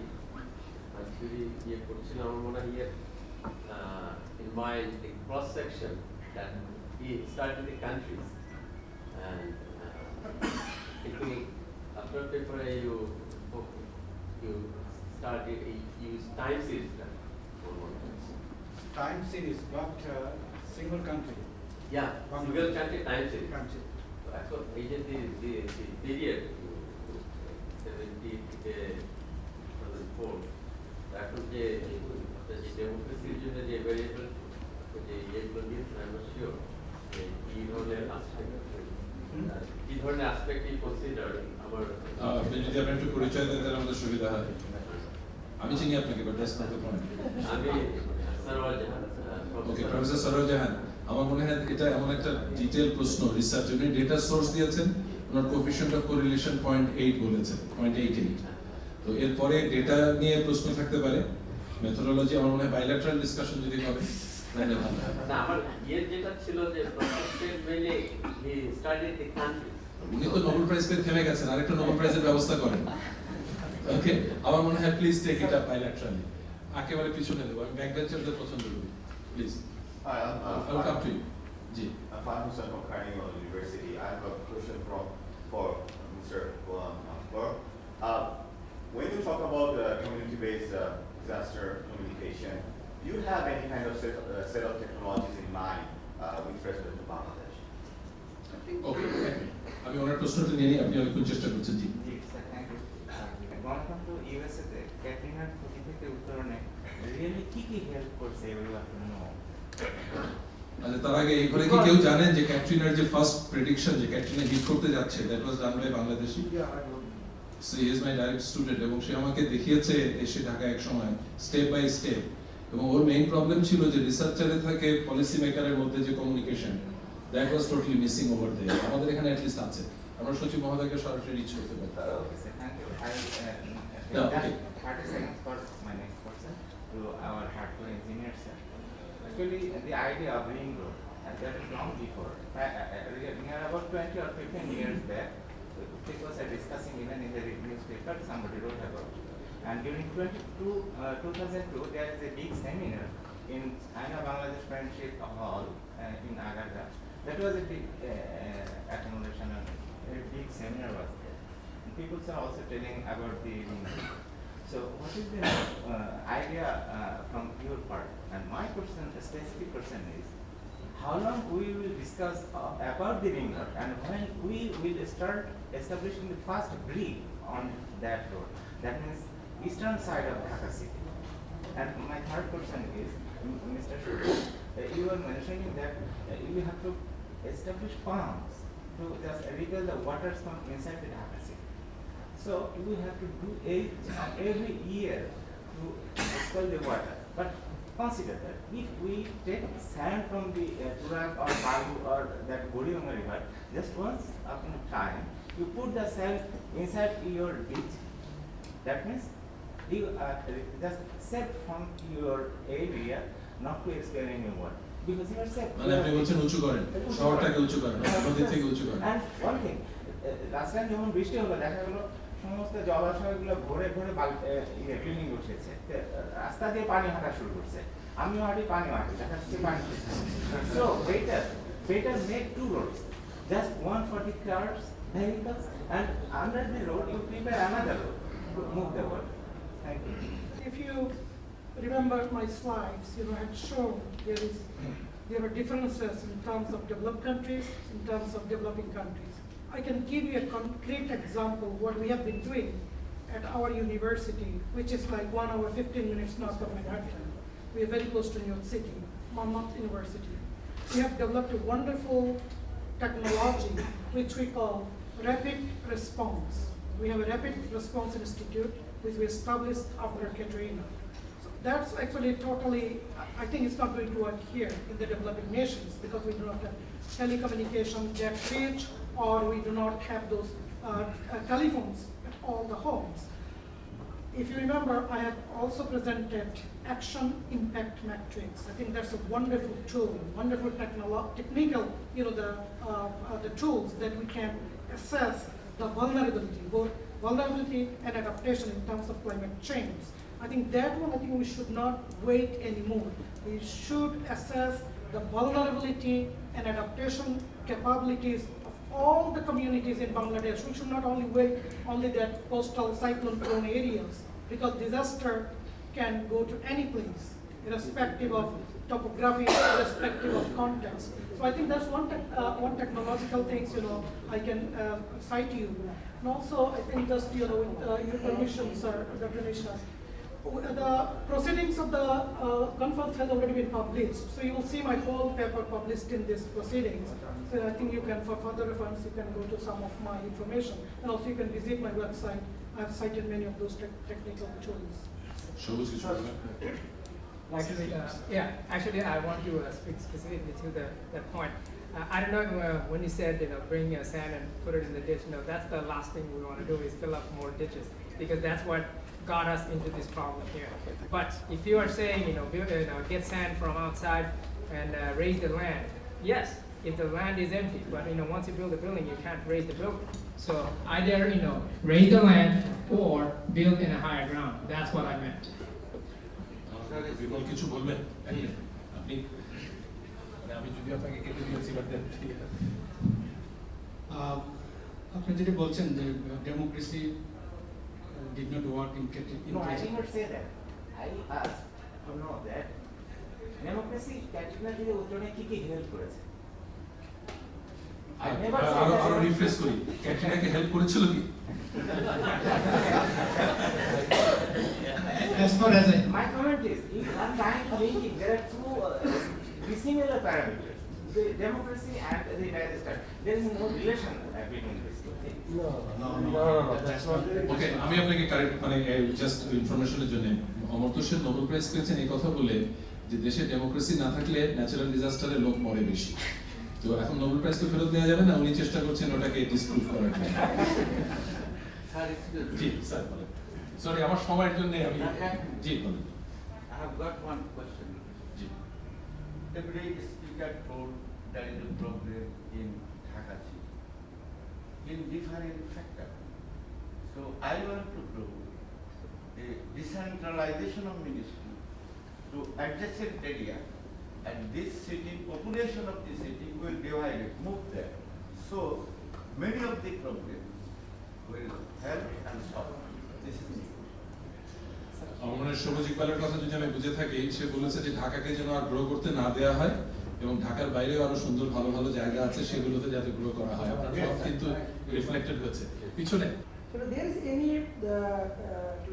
actually ইয়ে করছিলাম, আমার মনে হয় in my cross section that he started the countries and কিন্তু আপনার পেপারে you started use time series but single country. Yeah, single country time series. এখন এই যে the period 2004 এখন যে ডেমোক্রেসির জন্য যে ভেরিয়েবল যে ইয়েগুলো দিয়েছেন, আমি শিওর যে কি ধরনের কি ধরনের অ্যাসপেক্ট ই কনসিডার আমার আপনি যদি আপনি একটু পরিচয় দেন তাহলে আমাদের সুবিধা হয়। আমি চিনি আপনাকে, but that's not the point. আমি সরওয়ার জাহান। ওকে, প্রফেসর সরওয়ার জাহান। আমার মনে হয় এটা এমন একটা ডিটেইল প্রশ্ন, রিসার্চ, উনি ডেটা সোর্স দিয়েছেন, ওনার কোএফিশিয়েন্ট অফ কোরিলেশন 0.8 বলেছে, 0.88। তো এরপরে ডেটা নিয়ে প্রশ্ন থাকতে পারে, মেথোডোলজি আমার মনে হয় বাইল্যাটারাল ডিসকাশন যদি করে তাহলে ভালো হয়। না, আমার যেটা ছিল যে prospect mainly he studied the country. উনি তো নোবেল প্রাইজ পেয়ে থেমে গেছেন, আরেকটা নোবেল প্রাইজের ব্যবস্থা করেন। ওকে, আমার মনে হয় please take it up bilaterally. একেবারে পিছনে দেবো, আমি ব্যাকবেঞ্চারদের পছন্দ করি, please. Hi, I'll come to you. Ji. I'm Fan Hussain from Carnegie University. I have a question for Mr. Akbar. When you talk about community-based disaster communication, do you have any kind of set of technologies in mind with respect to Bangladesh? Okay, আমি ওনার প্রশ্নটা নিয়ে নিই, আপনি একটু চেষ্টা করছেন। জি thank you. গণতন্ত্র ইউএসএতে ক্যাটরিনার ক্ষতি থেকে উত্তরণে রিয়েলি কি হেল্প করছে এগুলো আপনি আচ্ছা, তার আগে এই ঘরে কি কেউ জানেন যে ক্যাটরিনার যে ফার্স্ট প্রেডিকশন যে ক্যাটরিনা হিট করতে যাচ্ছে, that was done by Bangladeshi. So he is my direct student, এবং সে আমাকে দেখিয়েছে এসে ঢাকা এক সময় স্টেপ বাই স্টেপ, এবং ওর মেইন প্রবলেম ছিল যে রিসার্চারের থেকে পলিসি মেকারের মধ্যে যে communication, that was totally missing over there. আমাদের এখানে অ্যাট লিস্ট আছে, আমরা সচিব মহোদয়কে সরাসরি রিচ করতে পারি। Thank you. 30 seconds for my next person to our hardcore engineer sir. Actually, the idea of ring road, and that is long before, near about 20 or 15 years back, people are discussing even in the newspaper, somebody wrote about it. And during 2002, there is a big seminar in China-Bangladesh Friendship Hall in Agartala. That was a big accommodation, and a big seminar was there. And people are also telling about the ring road. So what is the idea from your part? And my question, a specific question is, how long we will discuss about the ring road, and when we will start establishing the first bridge on that road? That means eastern side of Dhaka city. And my third question is, Mr. Shameem, you were mentioning that you have to establish pumps to just refill the waters from inside the Dhaka city. So we have to do every year to expel the water. But consider that if we take sand from the Turak or Balu or that Goriunga river, just once upon a time, you put the sand inside your ditch. That means you just set from your area not to expel any water. Because you are safe. মানে আপনি বলছেন উঁচু করেন, শহরটাকে উঁচু করেন, নদী থেকে উঁচু করেন। And one thing, last time যখন বৃষ্টি হলো দেখা গেল সমস্ত জলাশয়গুলো ভরে ভরে ক্লিনিং বসেছে, রাস্তা দিয়ে পানি হাঁটা শুরু করছে, আমিও হাঁটি পানিও হাঁটি, দেখা যাচ্ছে পানি। So better make two roads, just one for the cars, vehicles, and under the road you prepare another road to move the water. Thank you. If you remember my slides, I had shown there are differences in terms of developed countries, in terms of developing countries. I can give you a concrete example what we have been doing at our university, which is like 1 hour 15 minutes north of Manhattan. We are very close to New York City, Monmouth University. We have developed a wonderful technology which we call rapid response. We have a rapid response institute which we established after Katrina. So that's actually totally, I think it's not going to work here in the developing nations because we do not have telecommunications that reach, or we do not have those telephones at all the homes. If you remember, I have also presented action impact matrix. I think that's a wonderful tool, wonderful technical, the tools that we can assess the vulnerability, both vulnerability and adaptation in terms of climate change. I think that one, we should not wait anymore. We should assess the vulnerability and adaptation capabilities of all the communities in Bangladesh. We should not only wait only that coastal cyclone prone areas, because disaster can go to any place, irrespective of topography, irrespective of context. So I think that's one technological things, I can cite you. And also, I think just, with your permission, sir, Dr. Nisha, the proceedings of the conference has already been published. So you will see my whole paper published in this proceedings. So I think you can, for further reference, you can go to some of my information. And also you can visit my website. I've cited many of those technical tools. Actually, I want to speak specifically to that point. I don't know when you said, bring sand and put it in the ditch. No, that's the last thing we want to do is fill up more ditches because that's what got us into this problem here. But if you are saying, get sand from outside and raise the land, yes, if the land is empty, but once you build a building, you can't raise the building. So either raise the land or build in a higher ground. That's what I meant. কিছু বলবেন আপনি আমি যদি আপনাকে কেটে দিয়েছি but then ঠিক আছে আপনি যেটা বলছেন যে democracy did not work in No, I did not say that. I asked to know that democracy category দিয়ে উত্তরণে কি কি হেল্প করেছে I never said that. আরো রিফ্রেশ করি ক্যাটরিনাকে হেল্প করেছিল কি As far as my comment is, if one time linking, there are two dissimilar parameters: the democracy and the disaster. There is no relation between these two things. No. That's not. Okay, আমি আপনাকে correct just ইনফরমেশনের জন্য Amartya Sen Nobel prize পেয়েছেন এই কথা বলে যে দেশে democracy না থাকলে ন্যাচারাল ডিজাস্টারে লোক মরে বেশি। তো এখন নোবেল প্রাইজ তো ফেরত দেওয়া যাবে না, উনি চেষ্টা করছেন ওটাকে ডিসপ্রুভ করার জন্য। জি স্যার বলেন। সরি আমার সময়ের জন্য আমি জি বলেন। I have got one question. G. Every speaker told there is a problem in Dhaka city in different factors. So I want to know the decentralization of ministry to adjacent area, and this city, population of the city will divide it, move there. So many of the problems will help and solve. This is it. আমার সবুজ ইকবালের কথা যদি আমি বুঝে থাকি, সে বলেছে যে ঢাকাকে যেন আর গ্রো করতে না দেওয়া হয় এবং ঢাকার বাইরেও আরো সুন্দর ভালো ভালো জায়গা আছে সেগুলোতে যাতে গ্রো করা হয়। আপনার সব কিন্তু রিফ্লেক্টেড হচ্ছে পিছনে। So there is any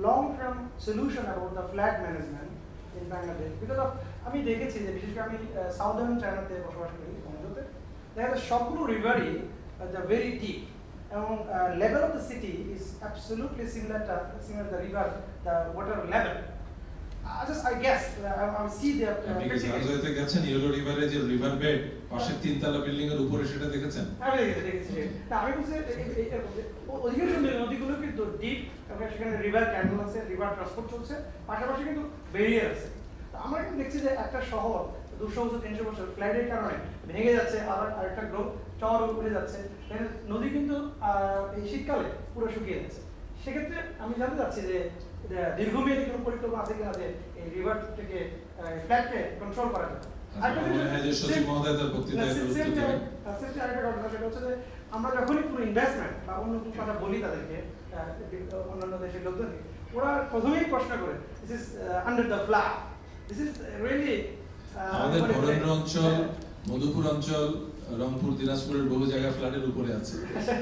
long-term solution about the flood management in Bangladesh because of আমি দেখেছি যে বিশেষ করে আমি সাউদার্ন চায়নাতে বসবাস করি বন্ধুতে দেখা যায় সবগুলো রিভারই দ্য ভেরি ডিপ এবং level of the city is absolutely similar to the river, the water level. I guess I see the আপনি কি জাহাজে গেছেন ইয়েলো রিভারে যে রিভার বেড পাশে তিনতলা বিল্ডিং এর উপরে সেটা দেখেছেন? আমি দেখেছি না আমি বলছি অধিকাংশ নদীগুলো কিন্তু ডিপ এবং সেখানে রিভার ক্যানেল আছে, রিভার ট্রান্সপোর্ট চলছে, পাশাপাশি কিন্তু ব্যারিয়ার আছে। আমরা কিন্তু দেখছি যে একটা শহর 200 বছর 300 বছর ফ্লাডের কারণে ভেঙে যাচ্ছে, আবার আরেকটা শহর উপরে যাচ্ছে, নদী কিন্তু এই শীতকালে পুরো শুকিয়ে যাচ্ছে। সেক্ষেত্রে আমি জানতে চাচ্ছি যে দীর্ঘমেয়াদী কোনো পরিকল্পনা আছে কিনা যে এই রিভার থেকে ফ্লাডকে কন্ট্রোল করা যাবে। আমরা যখনই কোনো ইনভেস্টমেন্ট বা অন্য কোনো কথা বলি তাদেরকে অন্যান্য দেশের লোকজনকে, ওরা প্রথমেই প্রশ্ন করে this is under the flag, this is really আমাদের বরেন্দ্র অঞ্চল, মধুপুর অঞ্চল, রংপুর, দিনাজপুরের বহু জায়গা ফ্ল্যাটের উপরে আছে।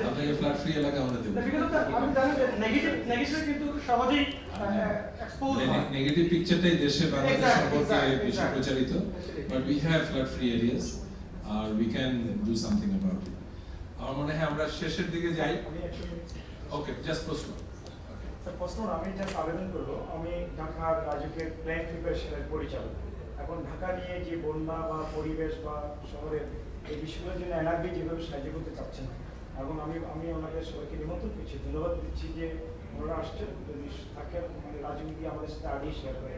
আপনাকে ফ্ল্যাট ফ্রি এলাকা আমরা দেব। আমি জানি যে নেগেটিভ কিন্তু সহজেই এক্সপোজ হয়। নেগেটিভ পিকচারটাই দেশে বাংলাদেশ সম্পর্কে বেশি প্রচারিত, but we have flat free areas R we can do something about it. আমার মনে হয় আমরা শেষের দিকে যাই। ওকে, জাস্ট প্রশ্ন। স্যার প্রশ্ন আমি জাস্ট আবেদন করবো, আমি ঢাকার রাজুকের প্ল্যান প্রিপারেশনের পরিচালক। এখন ঢাকা নিয়ে যে বন্যা বা পরিবেশ বা শহরের এই বিষয়গুলোর জন্য NRB যেভাবে সাহায্য করতে চাচ্ছেন, এবং আমি ওনাদের সবাইকে নিমন্ত্রণ করছি, ধন্যবাদ দিচ্ছি যে ওনারা আসছেন, যদি থাকে মানে রাজু দিয়ে আমাদের সাথে আগে শেয়ার করে।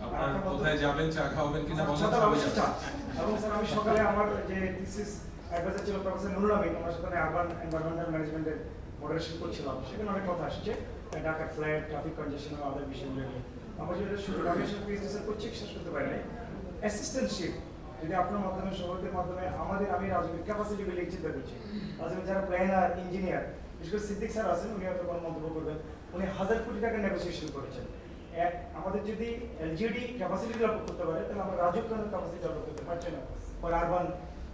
আপনারা কোথায় যাবেন, চা খাওয়াবেন কিনা বলেন? এবং স্যার আমি সকালে আমার যে থিসিস অ্যাডভাইজার ছিল প্রফেসর নুরুল আমিন, ওনার সাথে আরবান এনভায়রনমেন্টাল ম্যানেজমেন্টের মডারেশন করছিলাম, সেখানে অনেক কথা আসছে ঢাকার ফ্লাড, ট্রাফিক কনজেশন এবং আদার বিষয়গুলো নিয়ে। আমার যেটা শুধু আমি পিএইচডি করছি, শেষ করতে পারি নাই। অ্যাসিস্ট্যান্টশিপ যদি আপনার মাধ্যমে সবাইদের মাধ্যমে আমি রাজনীতির ক্যাপাসিটি বিল্ডিং চিন্তা করছি, রাজনীতি যারা প্ল্যানার, ইঞ্জিনিয়ার, বিশেষ করে সিদ্দিক স্যার আছেন, উনি হয়তো কোনো মন্তব্য করবেন, উনি 1000 কোটি টাকা নেগোসিয়েশন করেছেন। আমাদের যদি এলজিডি ক্যাপাসিটি ডেভেলপ করতে পারে, তাহলে আমরা রাজুকের ক্যাপাসিটি ডেভেলপ করতে পারছি না ফর আরবান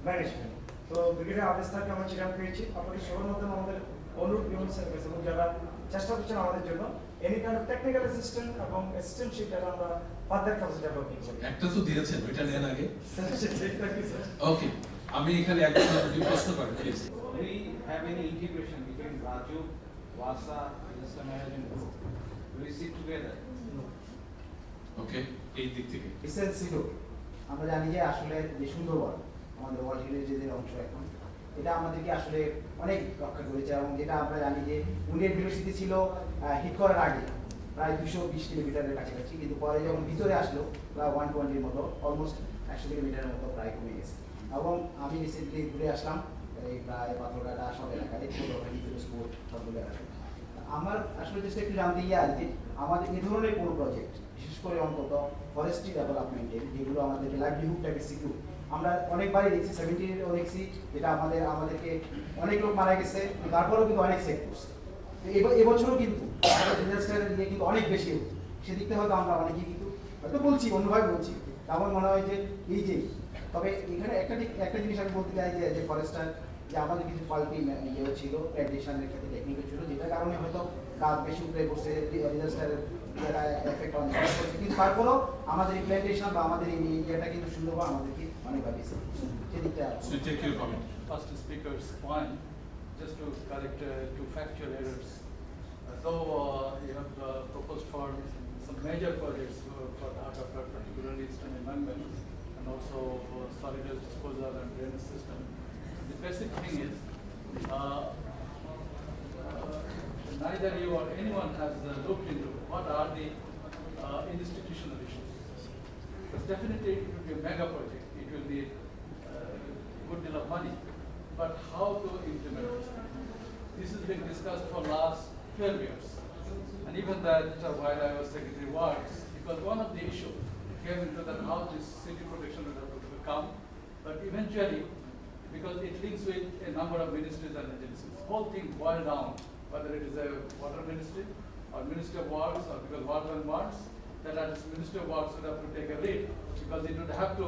ম্যানেজমেন্ট। তো ব্রিগেডিয়ার আদেশ স্যারকে আমরা চিরাম পেয়েছি, আপনাদের সবার মাধ্যমে আমাদের অনুরোধ বিমান সার্ভিস এবং যারা চেষ্টা করছেন আমাদের জন্য any kind of technical assistant এবং অ্যাসিস্ট্যান্টশিপ দ্বারা আমরা ফার্দার ক্যাপাসিটি ডেভেলপিং করব। একটা তো দিয়েছেন, ওইটা নেন আগে। ওকে, আমি এখানে একটা প্রশ্ন করি please. We have any integration between Raju, Wasa, disaster management group? Do we sit together? ওকে, এই দিক থেকে রিসেন্ট ছিল আমরা জানি যে আসলে যে সুন্দরবন আমাদের ওয়ার্ল্ড হেরিটেজের অংশ এখন। এটা আমাদেরকে আসলে অনেক রক্ষা করেছে, এবং যেটা আমরা জানি যে ইন্ডিয়ান ইউনিভার্সিটি ছিল হিট করার আগে প্রায় 220 কিলোমিটারের কাছাকাছি, কিন্তু পরে যখন ভিতরে আসলো প্রায় 120 মতো, অলমোস্ট 100 কিলোমিটারের মতো প্রায় কমে গেছে। এবং আমি রিসেন্টলি ঘুরে আসলাম এই প্রায় পাথরঘাটা সব এলাকায়, ছোটখানি ফিরোজপুর সবগুলো এলাকায়। আমার আসলে চেষ্টা একটু জানতে যে আমাদের এই ধরনের কোনো প্রজেক্ট, বিশেষ করে অন্তত ফরেস্ট্রি ডেভেলপমেন্টে, যেগুলো আমাদের লাইভলিহুডটাকে সিকিউর, আমরা অনেকবারই দেখছি, 70-এও দেখছি, যেটা আমাদেরকে অনেক লোক মারা গেছে, তারপরেও কিন্তু অনেক সেভ করছে। এবছরও কিন্তু ডিজাস্টারের নিয়ে কিন্তু অনেক বেশি হচ্ছে, সেদিকটা হয়তো আমরা অনেকেই কিন্তু হয়তো বলছি, অন্যভাবে বলছি, আমার মনে হয় যে এই যে, তবে এখানে একটা জিনিস আমি বলতে চাই যে ফরেস্টার যে আমাদের কিছু ফল্টি ইয়েও ছিল, প্ল্যান্টেশনের ক্ষেত্রে টেকনিকও ছিল, যেটার কারণে হয়তো গাছ বেশি উপরে পড়ছে, ডিজাস্টারের এফেক্ট অনেক করছে, কিন্তু তারপরেও আমাদের এই প্ল্যান্টেশন বা আমাদের এই ইয়েটা কিন্তু সুন্দরভাবে আমাদেরকে অনেকভাবে সেদিকটা। First speaker's point, just to correct two factual errors. Though you have proposed for some major projects for Dhaka, particularly Eastern Embankment, and also solid waste disposal and drainage system, the basic thing is neither you or anyone has looked into what are the institutional issues. Because definitely it will be a mega project. It will be a good deal of money. But how to implement this? This has been discussed for last 12 years. And even that while I was Secretary Works, because one of the issues came into that how this city protection will have to come. But eventually, because it links with a number of ministries and agencies, the whole thing boiled down, whether it is a water ministry or Ministry of Works, or because Water and Works, that as Ministry of Works would have to take a lead, because it would have to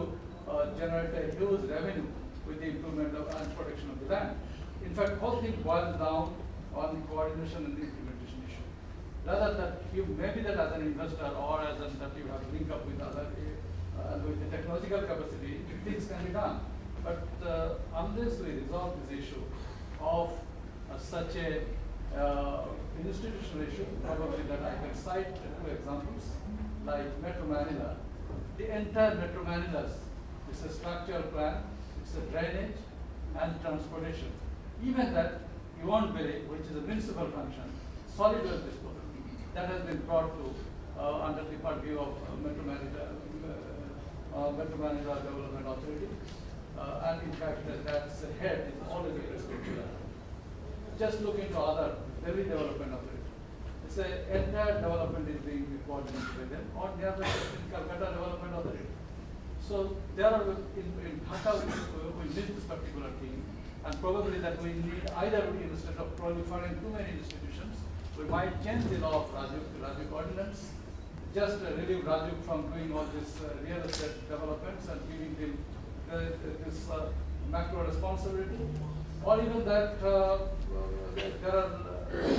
generate a huge revenue with the improvement of and protection of the land. In fact, whole thing boils down on the coordination and the implementation issue. Rather that you maybe that as an investor or as an that you have to link up with other with the technological capacity, things can be done. But unless we resolve this issue of such a institutional issue, probably that I can cite two examples, like Metro Manila. The entire Metro Manila's, it's a structural plan, it's a drainage and transportation. Even that, you won't believe, which is a municipal function, solid waste disposal, that has been brought to under the purview of Metro Manila Development Authority. And in fact, that's the head is always a prescription. Just look into other every development authority. It's a entire development is being coordinated with them, or they are the Calcutta Development Authority. So there are in Dhaka we need this particular thing, and probably that we need either instead of proliferating too many institutions, we might change the law of Rajuk ordinance, just relieve Rajuk from doing all this real estate developments and giving him this macro responsibility, or even that there are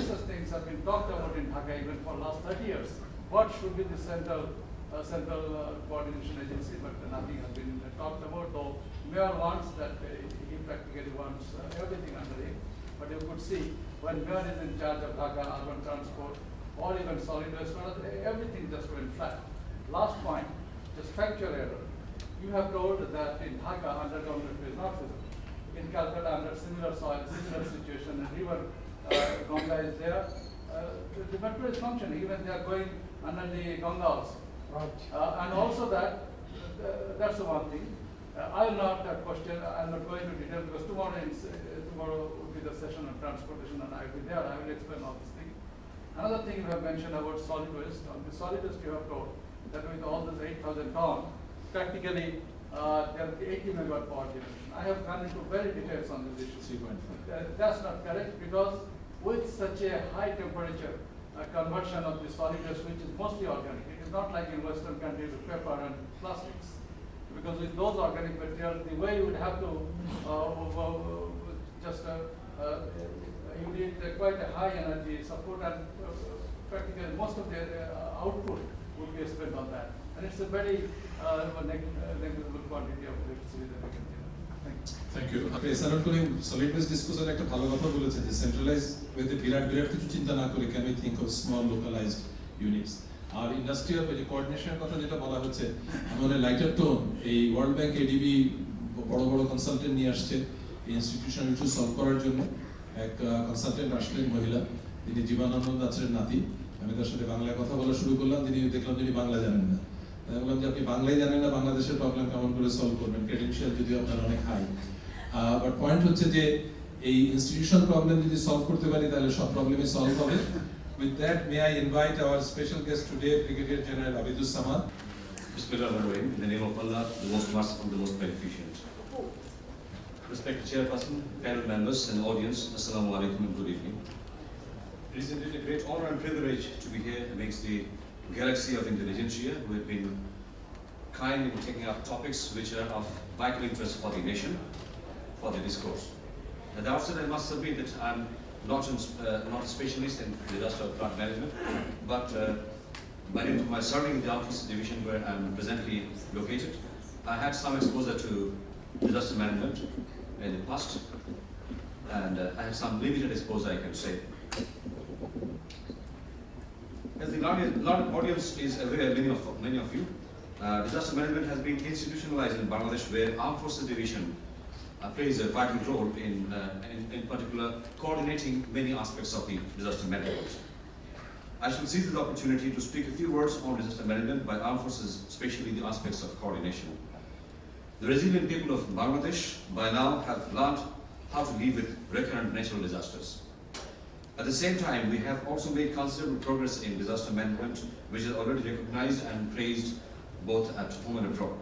such things have been talked about in Dhaka even for last 30 years. What should be the central coordination agency, but nothing has been talked about, though Mayor wants that, he practically wants everything under him. But you could see when Mayor is in charge of Dhaka, urban transport, or even solid waste, everything just went flat. Last point, just factual error. You have told that in Dhaka, underground is not feasible. In Calcutta, under similar soil, similar situation, and river Ganga is there, the metro is functioning, even they are going under the Ganga also. Right. And also that's the one thing. I will not question, I am not going into detail because tomorrow will be the session on transportation and I will be there, I will explain all this thing. Another thing you have mentioned about solid waste. On the solid waste you have told that with all this 8,000 tons, practically there will be 80 megawatt power generation. I have gone into very details on this issue. That's not correct because with such a high temperature conversion of the solid waste, which is mostly organic, it is not like in Western countries with paper and plastics. Because with those organic materials, the way you would have to you need quite a high energy support and practically most of the output would be spent on that. And it's a very negligible quantity of electricity that we can generate. Thank you. আপনি এসআরআর করে solid waste disposal একটা ভালো কথা বলেছেন যে centralise ওয়েতে বিরাট কিছু চিন্তা না করে can we think of small localised units. আর ইন্ডাস্ট্রিয়াল যে কোঅর্ডিনেশনের কথা যেটা বলা হচ্ছে আমাদের লাইটার টোন এই ওয়ার্ল্ড ব্যাংক এডিবি বড় বড় কনসালটেন্ট নিয়ে আসছেন এই ইনস্টিটিউশনাল ইস্যু সলভ করার জন্য। এক কনসালটেন্ট আসলেন মহিলা, তিনি জীবনানন্দ দাসের নাতি। আমি তার সাথে বাংলায় কথা বলা শুরু করলাম, তিনি দেখলাম তিনি বাংলা জানেন না। আমি বললাম যে আপনি বাংলাই জানেন না, বাংলাদেশের প্রবলেম কেমন করে সলভ করবেন, ক্রেডেনশিয়াল যদিও আপনার অনেক হাই। বাট পয়েন্ট হচ্ছে যে এই ইনস্টিটিউশন প্রবলেম যদি সলভ করতে পারি তাহলে সব প্রবলেমই সলভ হবে। With that, may I invite our special guest today, Brigadier General Abidus Samad. Bismillahirrahmanirrahim. In the name of Allah, the most merciful, the most beneficent. Respected Chairperson, panel members and audience, Assalamu alaikum and good evening. It is indeed a great honor and privilege to be here amongst the galaxy of intelligentsia who have been kind in taking up topics which are of vital interest for the nation, for the discourse. At the outset, I must admit that I'm not a specialist in disaster flood management, but by dint of my serving in the Armed Forces Division where I'm presently located, I had some exposure to disaster management in the past, and I had some limited exposure, I can say. As the large audience is aware, many of you, disaster management has been institutionalized in Bangladesh, where Armed Forces Division plays a vital role in particular coordinating many aspects of the disaster management. I shall seize this opportunity to speak a few words on disaster management by armed forces, especially the aspects of coordination. The resilient people of Bangladesh by now have learned how to live with recurrent natural disasters. At the same time, we have also made considerable progress in disaster management, which is already recognized and praised both at home and abroad.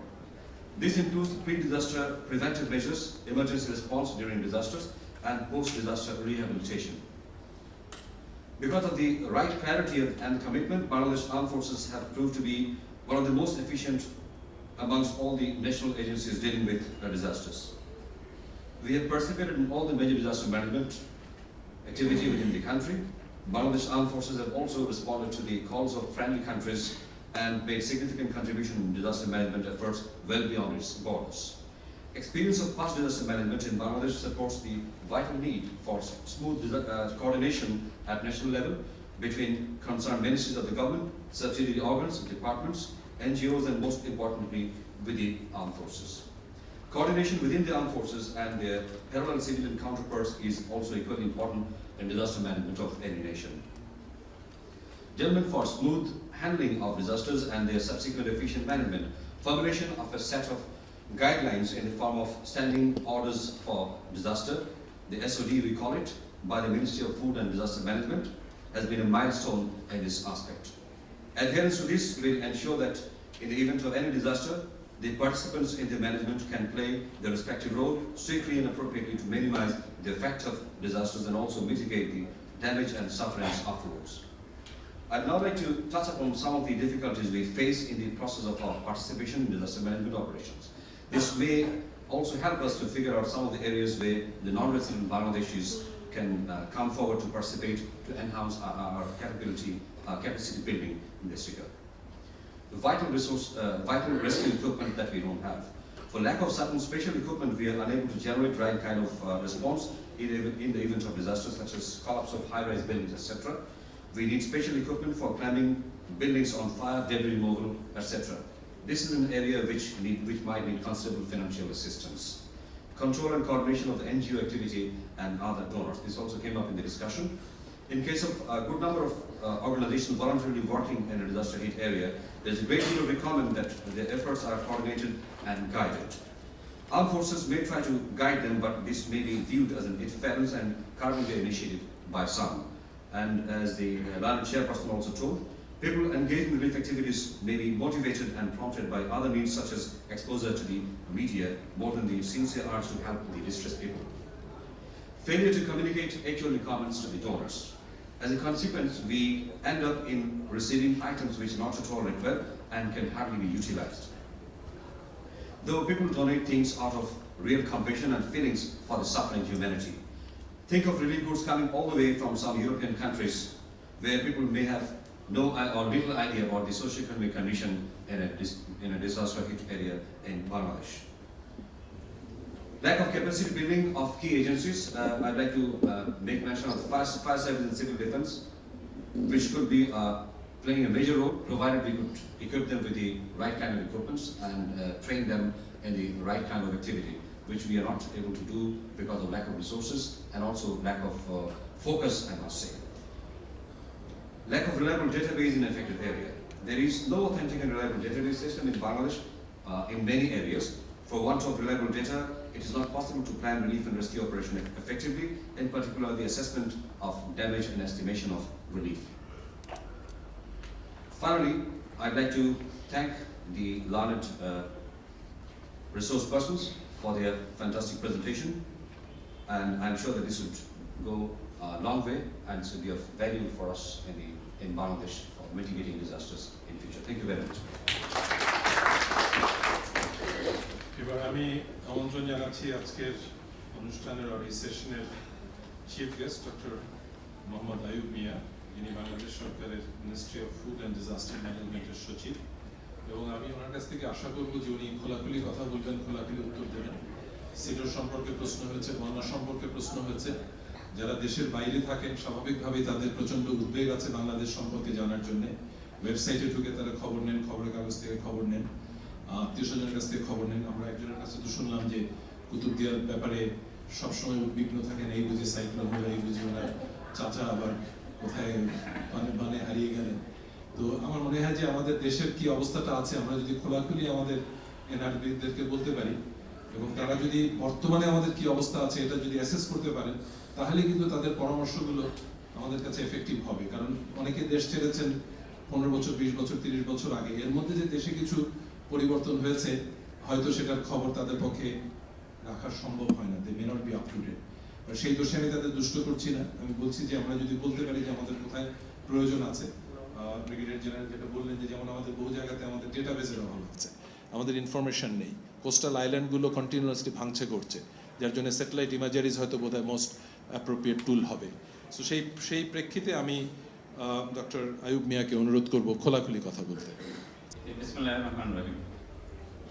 This includes pre-disaster preventive measures, emergency response during disasters, and post-disaster rehabilitation. Because of the right clarity and commitment, Bangladesh Armed Forces have proved to be one of the most efficient amongst all the national agencies dealing with disasters. We have participated in all the major disaster management activity within the country. Bangladesh Armed Forces have also responded to the calls of friendly countries and made significant contribution in disaster management efforts well beyond its borders. Experience of past disaster management in Bangladesh supports the vital need for smooth coordination at national level between concerned ministries of the government, subsidiary organs, departments, NGOs, and most importantly, with the armed forces. Coordination within the armed forces and their parallel civilian counterparts is also equally important in disaster management of any nation. Gentlemen, for smooth handling of disasters and their subsequent efficient management, formulation of a set of guidelines in the form of standing orders for disaster, the SOD we call it, by the Ministry of Food and Disaster Management has been a milestone in this aspect. Adherence to this will ensure that in the event of any disaster, the participants in the management can play their respective role swiftly and appropriately to minimize the effect of disasters and also mitigate the damage and sufferings afterwards. I'd now like to touch upon some of the difficulties we face in the process of our participation in disaster management operations. This may also help us to figure out some of the areas where the non-resident Bangladeshis can come forward to participate to enhance our capacity building in this regard. The vital rescue equipment that we don't have. For lack of certain special equipment, we are unable to generate right kind of response in the event of disasters such as collapse of high-rise buildings, etc. We need special equipment for climbing buildings on fire, debris removal, etc. This is an area which might need considerable financial assistance. Control and coordination of the NGO activity and other donors. This also came up in the discussion. In case of a good number of organizations voluntarily working in a disaster hit area, there's a great deal of requirement that their efforts are coordinated and guided. Armed forces may try to guide them, but this may be viewed as an interference and curbing their initiative by some. And as the learned chairperson also told, people engaged in relief activities may be motivated and prompted by other means such as exposure to the media more than the sincere urge to help the distressed people. Failure to communicate actual requirements to the donors. As a consequence, we end up in receiving items which are not at all required and can hardly be utilized. Though people donate things out of real compassion and feelings for the suffering humanity. Think of relief goods coming all the way from some European countries where people may have no or little idea about the socio-economic condition in a disaster hit area in Bangladesh. Lack of capacity building of key agencies. I'd like to make mention of the fire service and civil defense, which could be playing a major role, provided we could equip them with the right kind of equipments and train them in the right kind of activity, which we are not able to do because of lack of resources and also lack of focus, I must say. Lack of reliable database in affected area. There is no authentic and reliable database system in Bangladesh in many areas. For want of reliable data, it is not possible to plan relief and rescue operation effectively, in particular the assessment of damage and estimation of relief. Finally, I'd like to thank the learned resource persons for their fantastic presentation, and I'm sure that this would go a long way and it will be of value for us in Bangladesh for mitigating disasters in future. Thank you very much. এবার আমি আমন্ত্রণ জানাচ্ছি আজকের অনুষ্ঠানের আর এই সেশনের chief guest doctor Mohammad Ayub Mia, যিনি বাংলাদেশ সরকারের ministry of food and disaster ম্যানেজমেন্টের সচিব, এবং আমি ওনার কাছ থেকে আশা করব যে উনি খোলাখুলি কথা বলবেন, খোলাখুলি উত্তর দেবেন। সিডর সম্পর্কে প্রশ্ন হয়েছে, বন্যা সম্পর্কে প্রশ্ন হয়েছে। যারা দেশের বাইরে থাকেন স্বাভাবিকভাবেই তাদের প্রচন্ড উদ্বেগ আছে বাংলাদেশ সম্পর্কে জানার জন্য। ওয়েবসাইটে ঢুকে তারা খবর নেন, খবরের কাগজ থেকে খবর নেন, আত্মীয় স্বজনের কাছ থেকে খবর নেন। আমরা একজনের কাছে তো শুনলাম যে কুতুবদিয়ার ব্যাপারে সবসময় উদ্বিগ্ন থাকেন, এই বুঝে সাইক্লোন হলো, এই বুঝে ওনার চাচা আবার কোথায় বানে হারিয়ে গেলেন। তো আমার মনে হয় যে আমাদের দেশের কি অবস্থাটা আছে আমরা যদি খোলাখুলি আমাদের এনআরবিদেরকে বলতে পারি এবং তারা যদি বর্তমানে আমাদের কি অবস্থা আছে এটা যদি অ্যাসেস করতে পারেন, তাহলে কিন্তু তাদের পরামর্শগুলো আমাদের কাছে এফেক্টিভ হবে। কারণ অনেকে দেশ ছেড়েছেন 15 বছর, 20 বছর, 30 বছর আগে। এর মধ্যে যে দেশে কিছু পরিবর্তন হয়েছে, হয়তো সেটার খবর তাদের পক্ষে রাখা সম্ভব হয় না। They may not be up to date. সেই দোষে আমি তাদের দুষ্ট করছি না। আমি বলছি যে আমরা যদি বলতে পারি যে আমাদের কোথায় প্রয়োজন আছে, ব্রিগেডিয়ার জেনারেল যেটা বললেন যে যেমন আমাদের বহু জায়গাতে আমাদের ডেটাবেসের অভাব হচ্ছে, আমাদের ইনফরমেশন নেই, কোস্টাল আইল্যান্ডগুলো কন্টিনিউয়াসলি ভাঙছে করছে, যার জন্য স্যাটেলাইট ইমাজারিজ হয়তো বোধহয় মোস্ট অ্যাপ্রোপ্রিয়েট টুল হবে। সো সেই প্রেক্ষিতে আমি ডক্টর আয়ুব মিয়াকে অনুরোধ করব খোলাখুলি কথা বলতে। বিসমিল্লাহির রহমানির রহিম।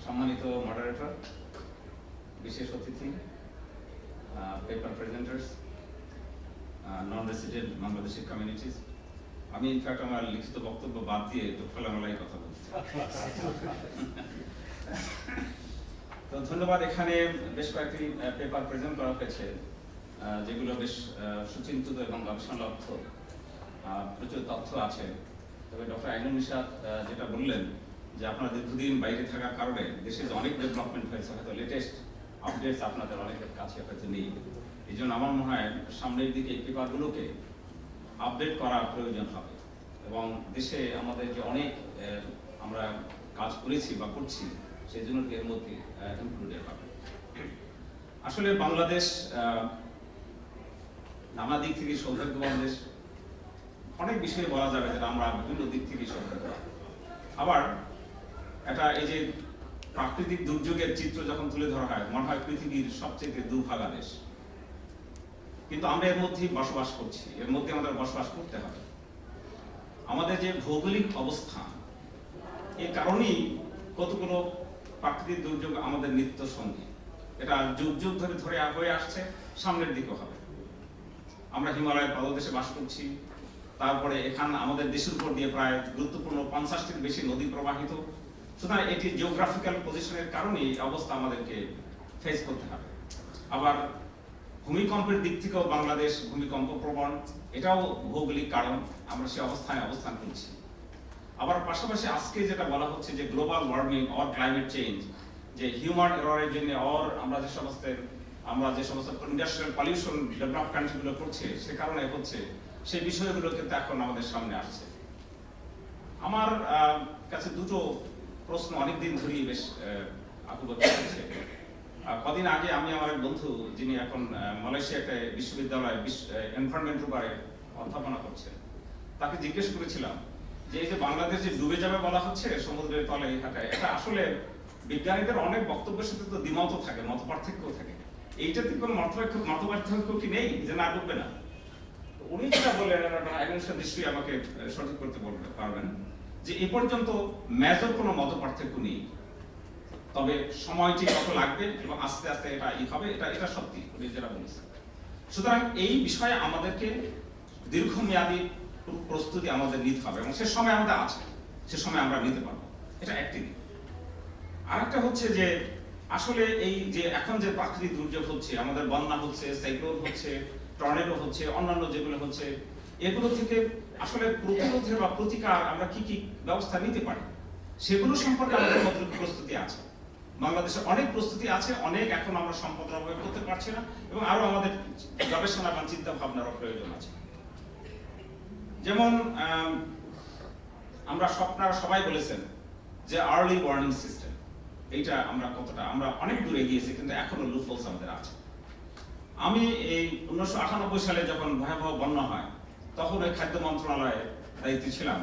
সম্মানিত মডারেটর, বিশেষ অতিথি, paper presenters, non resident Bangladeshi communities, আমি ইনফ্যাক্ট আমার লিখিত বক্তব্য বাদ দিয়ে একটু খোলামেলাই কথা বলছি। তো ধন্যবাদ। এখানে বেশ কয়েকটি পেপার প্রেজেন্ট করা হয়েছে যেগুলো বেশ সুচিন্তিত এবং গবেষণালব্ধ, প্রচুর তথ্য আছে। তবে ডক্টর আইনুল নিশাত যেটা বললেন যে আপনারা দীর্ঘদিন বাইরে থাকার কারণে দেশে যে অনেক ডেভেলপমেন্ট হয়েছে, হয়তো লেটেস্ট আপডেটস আপনাদের অনেকের কাছে হয়তো নেই। এই জন্য আমার মনে হয় সামনের দিকে এই পেপারগুলোকে আপডেট করা প্রয়োজন হবে এবং দেশে আমাদের যে অনেক আমরা কাজ করেছি বা করছি সেই জন্য এর মধ্যে ইনক্লুডেড হবে। আসলে বাংলাদেশ নানা দিক থেকে সৌভাগ্যবান দেশ। অনেক বিষয়ে বলা যাবে যেটা আমরা বিভিন্ন দিক থেকে সৌভাগ্য। আবার এটা এই যে প্রাকৃতিক দুর্যোগের চিত্র যখন তুলে ধরা হয়, মনে হয় পৃথিবীর সবচেয়ে দুর্ভাগা দেশ। কিন্তু আমরা এর মধ্যেই বসবাস করছি, এর মধ্যে আমাদের বসবাস করতে হবে। আমাদের যে ভৌগোলিক অবস্থান, এই কারণেই কতগুলো প্রাকৃতিক দুর্যোগ আমাদের নিত্য সঙ্গী। এটা যুগ যুগ ধরে হয়ে আসছে, সামনের দিকে হবে। আমরা হিমালয়ের পাদদেশে বাস করছি, তারপরে এখানে আমাদের দেশের উপর দিয়ে প্রায় গুরুত্বপূর্ণ 50টির বেশি নদী প্রবাহিত। সুতরাং এটি জিওগ্রাফিক্যাল পজিশনের কারণে এই অবস্থা আমাদেরকে ফেস করতে হবে। আবার ভূমিকম্পের দিক থেকেও বাংলাদেশ ভূমিকম্প প্রবণ, এটাও ভৌগোলিক কারণ, আমরা সে অবস্থায় অবস্থান করছি। আবার পাশাপাশি আজকে যেটা বলা হচ্ছে যে global warming or climate change, যে হিউম্যান এররের জন্য অর আমরা যে সমস্ত ইন্ডাস্ট্রিয়াল পলিউশন ডেভেলপ কান্ট্রিগুলো করছে সে কারণে হচ্ছে, সেই বিষয়গুলো কিন্তু এখন আমাদের সামনে আসছে। আমার কাছে দুটো প্রশ্ন অনেকদিন ধরেই বেশ আকুবত হচ্ছে। কদিন আগে আমি আমার এক বন্ধু, যিনি এখন মালয়েশিয়া একটা বিশ্ববিদ্যালয়ে এনভায়রনমেন্টের উপরে অধ্যাপনা করছেন, তাকে জিজ্ঞেস করেছিলাম যে এই যে বাংলাদেশ যে ডুবে যাবে বলা হচ্ছে সমুদ্রের তলে হাঁটায়, এটা আসলে বিজ্ঞানীদের অনেক বক্তব্যের সাথে তো দ্বিমত থাকে, মত পার্থক্য থাকে, এইটাতে কোনো মত পার্থক্য কি নেই যে না ডুববে না? উনি যেটা বললেন, নিশ্চয়ই আমাকে সঠিক করতে পারবেন, যে এ পর্যন্ত মেজর কোনো মত পার্থক্য নেই, তবে সময়টি কত লাগবে এবং আস্তে আস্তে এটা হবে, এটা সত্যি উনি যেটা বলেছেন। সুতরাং এই বিষয়ে আমাদেরকে দীর্ঘমেয়াদী প্রস্তুতি আমাদের নিতে হবে এবং সে সময় আমাদের আছে, সে সময় আমরা নিতে পারবো। এটা একটি দিক। আরেকটা হচ্ছে যে আসলে এই যে এখন যে প্রাকৃতিক দুর্যোগ হচ্ছে, আমাদের বন্যা হচ্ছে, সাইক্লোন হচ্ছে, টর্নেডো হচ্ছে, অন্যান্য যেগুলো হচ্ছে, এগুলো থেকে আসলে প্রতিরোধের বা প্রতিকার আমরা কি কি ব্যবস্থা নিতে পারি সেগুলো সম্পর্কে আমাদের কতটুকু প্রস্তুতি আছে। বাংলাদেশে অনেক প্রস্তুতি আছে, অনেক এখন আমরা সম্পদের অভাবে করতে পারছি না এবং আরো আমাদের গবেষণা বা চিন্তা ভাবনারও প্রয়োজন আছে। যেমন আপনারা সবাই বলেছেন যে আর্লি ওয়ার্নিং সিস্টেম, এইটা আমরা আমরা অনেক দূরে এগিয়েছি, কিন্তু এখনো লুপহোলস আমাদের আছে। আমি এই 1998 সালে যখন ভয়াবহ বন্যা হয় তখন ওই খাদ্য মন্ত্রণালয়ের দায়িত্বে ছিলাম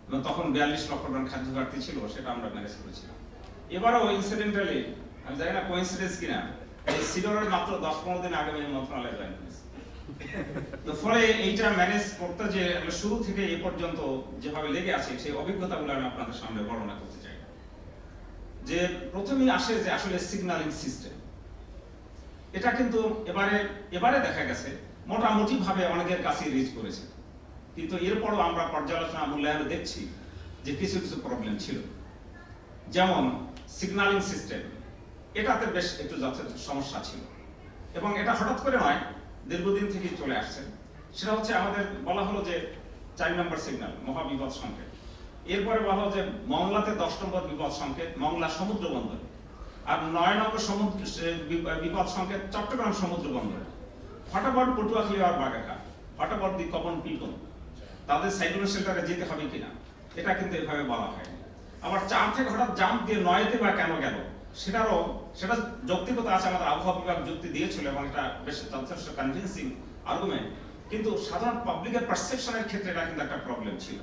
এবং তখন 42 লক্ষ টন খাদ্য ঘাটতি ছিল, সেটা আমরা ম্যানেজ করেছিলাম। এবারও ইনসিডেন্টালি, আমি জানি না কোইন্সিডেন্স কিনা, এই সিডরের মাত্র 10-15 দিন আগে আমি মন্ত্রণালয়ে জয়েন করেছি। তো ফলে এইটা ম্যানেজ করতে যে শুরু থেকে এ পর্যন্ত যেভাবে লেগে আছে সেই অভিজ্ঞতাগুলো আমি আপনাদের সামনে বর্ণনা করতে চাই। যে প্রথমেই আসে যে আসলে সিগন্যালিং সিস্টেম, এটা কিন্তু এবারে দেখা গেছে মোটামুটি ভাবে অনেকের কাছে রিচ করেছে, কিন্তু এরপরও আমরা পর্যালোচনা মূল্যায়নে দেখছি যে কিছু কিছু প্রবলেম ছিল। যেমন সিগন্যালিং সিস্টেম, এটাতে বেশ একটু যথেষ্ট সমস্যা ছিল এবং এটা হঠাৎ করে নয়, দীর্ঘদিন থেকে চলে আসছে। সেটা হচ্ছে আমাদের বলা হলো যে 4 নম্বর সিগন্যাল মহাবিপদ সংকেত, এরপরে বলা হলো যে মংলাতে 10 নম্বর বিপদ সংকেত মংলা সমুদ্র বন্দরে, আর 9 নম্বর বিপদ সংকেত চট্টগ্রাম সমুদ্র বন্দরে। হঠাৎ পটুয়াখালী আর বাগেরহাট, হঠাৎ দি কমন পিপল, তাদের সাইক্লোন শেল্টারে যেতে হবে কিনা, এটা কিন্তু এভাবে বলা হয়। আবার 4 থেকে হঠাৎ জাম্প দিয়ে 9-তে বা কেন গেল সেটা যৌক্তিকতা আছে, আমাদের আবহাওয়া বিভাগ যুক্তি দিয়েছিল এবং এটা বেশ যথেষ্ট কনভিন্সিং আর্গুমেন্ট, কিন্তু সাধারণ পাবলিকের পারসেপশনের ক্ষেত্রে এটা কিন্তু একটা প্রবলেম ছিল।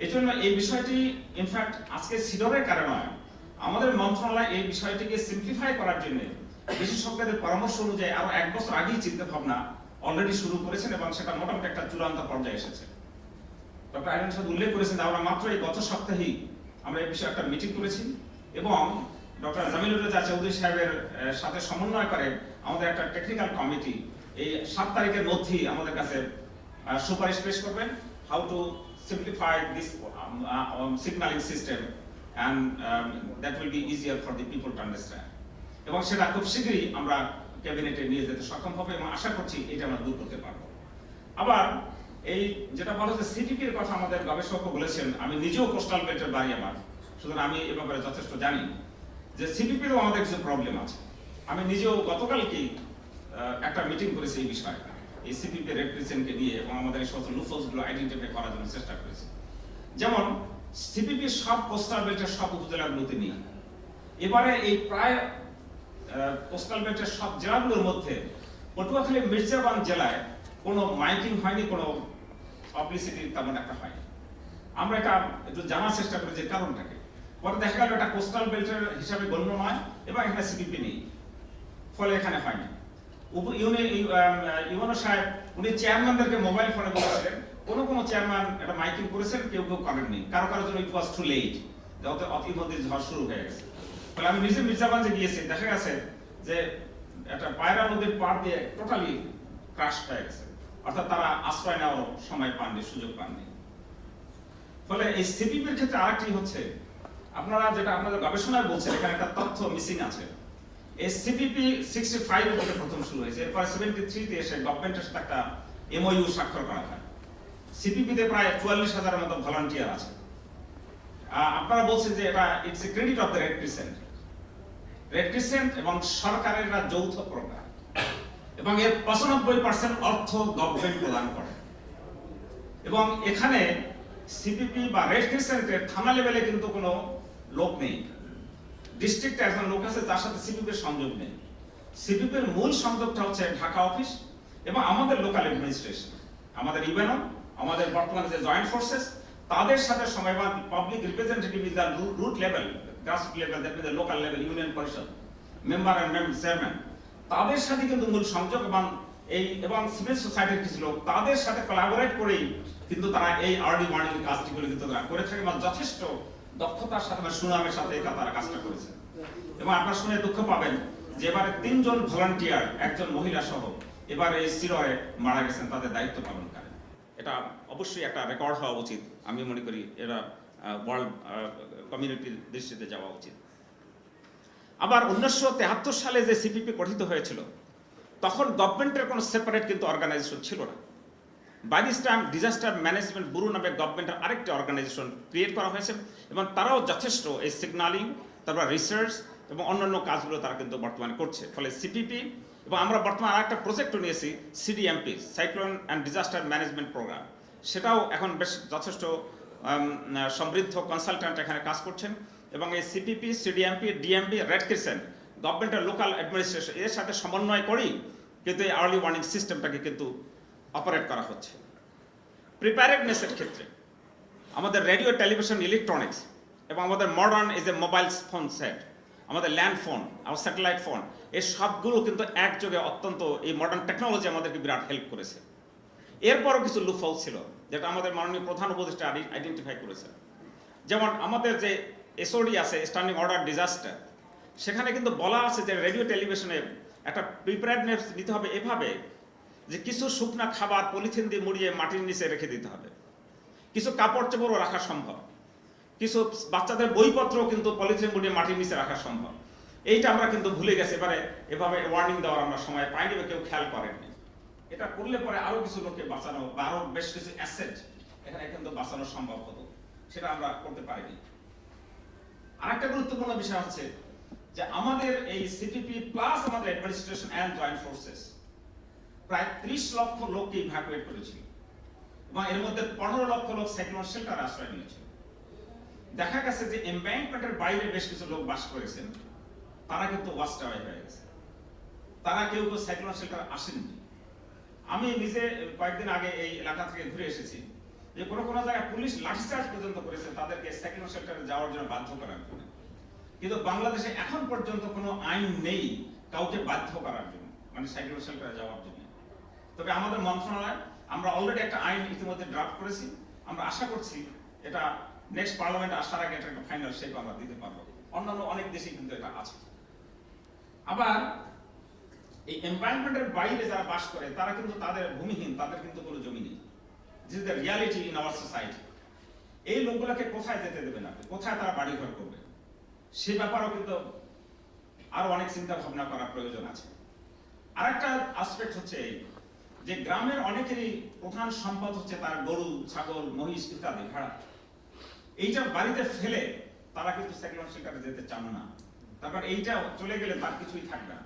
এজন্য এই বিষয়টি ইনফ্যাক্ট আজকে সিডরের কারণে আমাদের মন্ত্রণালয় এই বিষয়টিকে সিম্পলিফাই করার জন্য বিশেষজ্ঞদের পরামর্শ অনুযায়ী আরো 1 বছর আগেই চিন্তা ভাবনা অলরেডি শুরু করেছেন এবং সেটা মোটামুটি একটা চূড়ান্ত পর্যায়ে এসেছে। ডক্টর আইন সাহেব উল্লেখ করেছেন আমরা মাত্র এই গত সপ্তাহেই আমরা এই বিষয়ে একটা মিটিং করেছি এবং ডক্টর জামিলুর রেজা চৌধুরী সাহেবের সাথে সমন্বয় করে আমাদের একটা টেকনিক্যাল কমিটি এই 7 তারিখের মধ্যেই আমাদের কাছে সুপারিশ পেশ করবেন how to simplify this signalling system and that will be easier for the people to understand. এবং সেটা খুব শীঘ্রই আমরা ক্যাবিনেটে নিয়ে যেতে সক্ষম হবে এবং আশা করছি এটা আমরা দূর করতে পারবো। আবার এই যেটা বলা হচ্ছে সিটিপির কথা আমাদের গবেষকও বলেছেন, আমি নিজেও কোস্টাল বেল্টের বাড়ি আমার, সুতরাং আমি এ ব্যাপারে যথেষ্ট জানি যে সিটিপিরও আমাদের কিছু প্রবলেম আছে। আমি নিজেও গতকালকেই একটা মিটিং করেছি এই বিষয়ে, এই সিপিপি রেপ্রেজেন্টকে নিয়ে এবং আমাদের এই সমস্ত লুফলসগুলো আইডেন্টিফাই করার জন্য চেষ্টা করেছি। যেমন সিপিপি সব কোস্টাল বেল্টের সব উপজেলাগুলোতে নেই। এবারে এই প্রায় কোস্টাল বেল্টের সব জেলাগুলোর মধ্যে পটুয়াখালী মির্জাগঞ্জ জেলায় কোনো মাইকিং হয়নি, কোনো পাবলিসিটি তেমন একটা হয়নি। আমরা এটা একটু জানার চেষ্টা করি যে কারণটাকে, পরে দেখা গেল এটা কোস্টাল বেল্টের হিসাবে গণ্য নয় এবং এখানে সিপিপি নেই, ফলে এখানে হয়নি। ইউনো সাহেব উনি চেয়ারম্যানদেরকে মোবাইল ফোনে বলেছিলেন, কোনো চেয়ারম্যান এটা মাইকিং করেছেন, কেউ করেননি, কারো জন্য ইট ওয়াজ টু লেট, ইতিমধ্যে ঝড় শুরু হয়ে গেছে। ফলে আমি নিজে মির্জাগঞ্জে গিয়েছি, দেখা গেছে যে একটা পায়রা নদীর পাড় দিয়ে টোটালি ক্রাশ হয়ে গেছে, অর্থাৎ তারা আশ্রয় নেওয়ার সময় পাননি, সুযোগ পাননি। ফলে এই সিপিপির ক্ষেত্রে আরেকটি হচ্ছে, আপনারা যেটা আপনাদের গবেষণায় বলছেন এখানে একটা তথ্য মিসিং আছে। এই সিপিপি 65 থেকে প্রথম শুরু হয়েছে, এরপরে 73-তে এসে গভর্নমেন্টের সাথে একটা এমওইউ স্বাক্ষর করা হয়। সিপিপিতে প্রায় 44,000-এর মতো ভলান্টিয়ার আছে। আপনারা বলছেন যে এটা it's a credit of the red crescent এবং সরকারের একটা যৌথ প্রোগ্রাম এবং এর 95% অর্থ গভর্নমেন্ট প্রদান করে এবং এখানে সিপিপি বা রেড ক্রিসেন্টের থানা লেভেলে কিন্তু কোনো লোক নেই। ডিস্ট্রিক্টে একজন লোক আছে যার সাথে সিপিপির সংযোগ নেই। সিপিপির মূল সংযোগটা হচ্ছে ঢাকা অফিস এবং আমাদের লোকাল অ্যাডমিনিস্ট্রেশন, আমাদের ইউএনও, আমাদের বর্তমানে যে জয়েন্ট ফোর্সেস, তাদের সাথে সময়বান public representative in the root level, grassroot level, that means local level, union Parishad member and chairman, তাদের সাথে কিন্তু মূল সংযোগ এবং সিভিল সোসাইটির কিছু লোক তাদের সাথে কোলাবোরেট করেই কিন্তু তারা এই আর্লি ওয়ার্নিং কাজগুলো কিন্তু তারা করে থাকে এবং যথেষ্ট দক্ষতার সাথে সুনামের সাথে তারা কাজটা করেছে। এবং আপনারা শুনে দুঃখ পাবেন যে এবারে 3 জন ভলান্টিয়ার, একজন মহিলা সহ এবারে এই সিরয়ে মারা গেছেন তাদের দায়িত্ব পালনকারী। এটা অবশ্যই একটা রেকর্ড হওয়া উচিত। আমি মনে করি এটা ওয়ার্ল্ড কমিউনিটির দৃষ্টিতে যাওয়া উচিত। আবার 1973 সালে যে সিপিপি গঠিত হয়েছিল তখন গভর্নমেন্টের কোনো সেপারেট কিন্তু অর্গানাইজেশন ছিল না। By this time disaster management bureau নামে গভর্নমেন্টের আরেকটি অর্গানাইজেশন ক্রিয়েট করা হয়েছে এবং তারাও যথেষ্ট এই সিগন্যালিং, তারপর রিসার্চ এবং অন্যান্য কাজগুলো তারা কিন্তু বর্তমানে করছে। ফলে সিপিপি এবং আমরা বর্তমানে আরেকটা প্রজেক্টও নিয়েছি, CDMP, cyclone and disaster management programme. সেটাও এখন বেশ যথেষ্ট সমৃদ্ধ কনসালট্যান্ট এখানে কাজ করছেন এবং এই সিপিপি, সিডিএমপি, ডিএমপি, রেড ক্রিসেন্ট, গভর্নমেন্টের লোকাল অ্যাডমিনিস্ট্রেশন এর সাথে সমন্বয় করেই কিন্তু এই আর্লি ওয়ার্নিং সিস্টেমটাকে কিন্তু অপারেট করা হচ্ছে। প্রিপারেডনেসের ক্ষেত্রে আমাদের রেডিও, টেলিভিশন, ইলেকট্রনিক্স এবং আমাদের মডার্ন এই যে মোবাইল ফোন সেট, আমাদের ল্যান্ড ফোন, আমার স্যাটেলাইট ফোন, এই সবগুলো কিন্তু একযোগে অত্যন্ত এই মডার্ন টেকনোলজি আমাদেরকে বিরাট হেল্প করেছে। এরপরও কিছু লুফল ছিল যেটা আমাদের মাননীয় প্রধান উপদেষ্টা আইডেন্টিফাই করেছেন। যেমন আমাদের যে এসওডি আছে, স্ট্যান্ডিং অর্ডার ডিজাস্টার, সেখানে কিন্তু বলা আছে যে রেডিও টেলিভিশনে একটা প্রিপারেডনেস নিতে হবে এভাবে যে কিছু শুকনা খাবার পলিথিন দিয়ে মুড়িয়ে মাটির নিচে রেখে দিতে হবে, কিছু কাপড় চোপড়ও রাখা সম্ভব, কিছু বাচ্চাদের বইপত্রও কিন্তু পলিথিন মুড়িয়ে মাটির নিচে রাখা সম্ভব। এইটা আমরা কিন্তু ভুলে গেছি, এভাবে ওয়ার্নিং দেওয়ার আমরা সময় পাইনি বা কেউ খেয়াল করেননি। এটা করলে পরে আরো কিছু লোককে বাঁচানো বা আরো বেশ কিছু অ্যাসেট এখানে কিন্তু বাঁচানো সম্ভব হতো, সেটা আমরা করতে পারিনি। আরেকটা গুরুত্বপূর্ণ বিষয় হচ্ছে যে আমাদের এই সিপিপি প্লাস আমাদের অ্যাডমিনিস্ট্রেশন অ্যান্ড জয়েন্ট ফোর্সেস প্রায় 30 লক্ষ লোককে ইভ্যাকুয়েট করেছিল এবং এর মধ্যে 15 লক্ষ লোক সাইক্লোন শেল্টারে আশ্রয় নিয়েছিল। দেখা গেছে যে এমব্যাঙ্কমেন্টের বাইরে বেশ কিছু লোক বাস করেছেন, তারা কিন্তু ওয়াস্ট আওয়ে হয়ে গেছে, তারা কেউ সাইক্লোন শেল্টারে আসেননি। আমি নিজে কয়েকদিন আগে এই এলাকা থেকে ঘুরে এসেছি যে কোনো কোনো জায়গায় পুলিশ লাঠিচার্জ পর্যন্ত করেছে তাদেরকে সাইক্লোন শেল্টারে যাওয়ার জন্য বাধ্য করার জন্য, কিন্তু বাংলাদেশে এখন পর্যন্ত কোনো আইন নেই কাউকে বাধ্য করার জন্য, মানে সাইক্লোন শেল্টারে যাওয়ার জন্য। তবে আমাদের মন্ত্রণালয় আমরা অলরেডি একটা আইন ইতিমধ্যে ড্রাফট করেছি, আমরা আশা করছি এটা নেক্সট পার্লামেন্ট আসার আগে একটা ফাইনাল শেপ আমরা দিতে পারবো। অন্যান্য অনেক দেশে কিন্তু এটা আছে। আবার এই এনভায়রনমেন্টের বাইরে যারা বাস করে তারা কিন্তু তাদের ভূমিহীন, তাদের কিন্তু কোনো জমি নেই। This is the reality in our society. এই লোকগুলোকে কোথায় যেতে দেবে না, কোথায় তারা বাড়ি ঘর করবে, সে ব্যাপারেও কিন্তু আরো অনেক চিন্তা ভাবনা করার প্রয়োজন আছে। আরেকটা আসপেক্ট হচ্ছে যে গ্রামের অনেকেরই প্রধান সম্পদ হচ্ছে তার গরু, ছাগল, মহিষ ইত্যাদি ভেড়া। এইটা বাড়িতে ফেলে তারা কিন্তু সাইক্লোন শেল্টারে যেতে চান না, তার কারণ এইটা চলে গেলে তার কিছুই থাকবে না।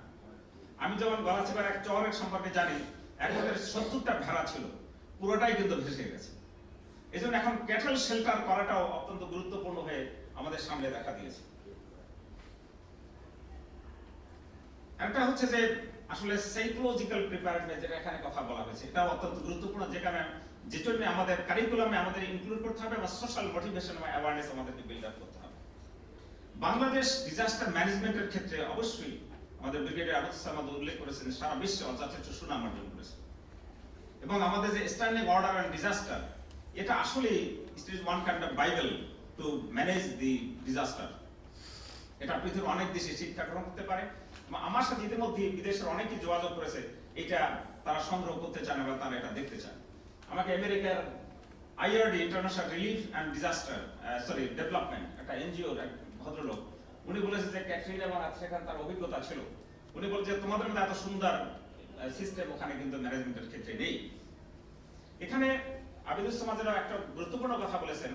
আমি যেমন গলাচিপার এক চরের সম্পর্কে জানি, একবারে 70টা ভেড়া ছিল, পুরোটাই কিন্তু ভেসে গেছে। এই জন্য এখন ক্যাটল শেল্টার করাটাও অত্যন্ত গুরুত্বপূর্ণ হয়ে আমাদের সামনে দেখা দিয়েছে। একটা হচ্ছে যে আসলে সাইকোলজিক্যাল প্রিপারেডনেস, যেটা এখানে কথা বলা হয়েছে, এটা অত্যন্ত গুরুত্বপূর্ণ, যেখানে যে জন্য আমাদের কারিকুলামে আমাদের ইনক্লুড করতে হবে বা সোশ্যাল মোটিভেশন এবং অ্যাওয়ারনেস আমাদেরকে বিল্ড আপ করতে হবে। বাংলাদেশ ডিজাস্টার ম্যানেজমেন্টের ক্ষেত্রে অবশ্যই আমাদের ব্রিগেডিয়ার আবু সামাদ উল্লেখ করেছেন সারা বিশ্বে যথেষ্ট সুনাম অর্জন করেছে এবং আমাদের যে স্ট্যান্ডিং অর্ডার অ্যান্ড ডিজাস্টার, এটা আসলে it is one kind of Bible to manage the disaster. এটা পৃথিবীর অনেক দেশে শিক্ষা গ্রহণ করতে পারে। আমার সাথে ইতিমধ্যে বিদেশের অনেকেই যোগাযোগ করেছে, এটা তারা সংগ্রহ করতে চান বা তারা এটা দেখতে চান। আমাকে আমেরিকার IRD international relief and disaster development একটা এনজিওর এক ভদ্রলোক, উনি বলেছে যে ক্যাটরিনা এবং সেখানে তার অভিজ্ঞতা ছিল, উনি বলছে তোমাদের মধ্যে এত সুন্দর সিস্টেম ওখানে কিন্তু ম্যানেজমেন্টের ক্ষেত্রে নেই। এখানে আবিদুস সমাজেরা একটা গুরুত্বপূর্ণ কথা বলেছেন।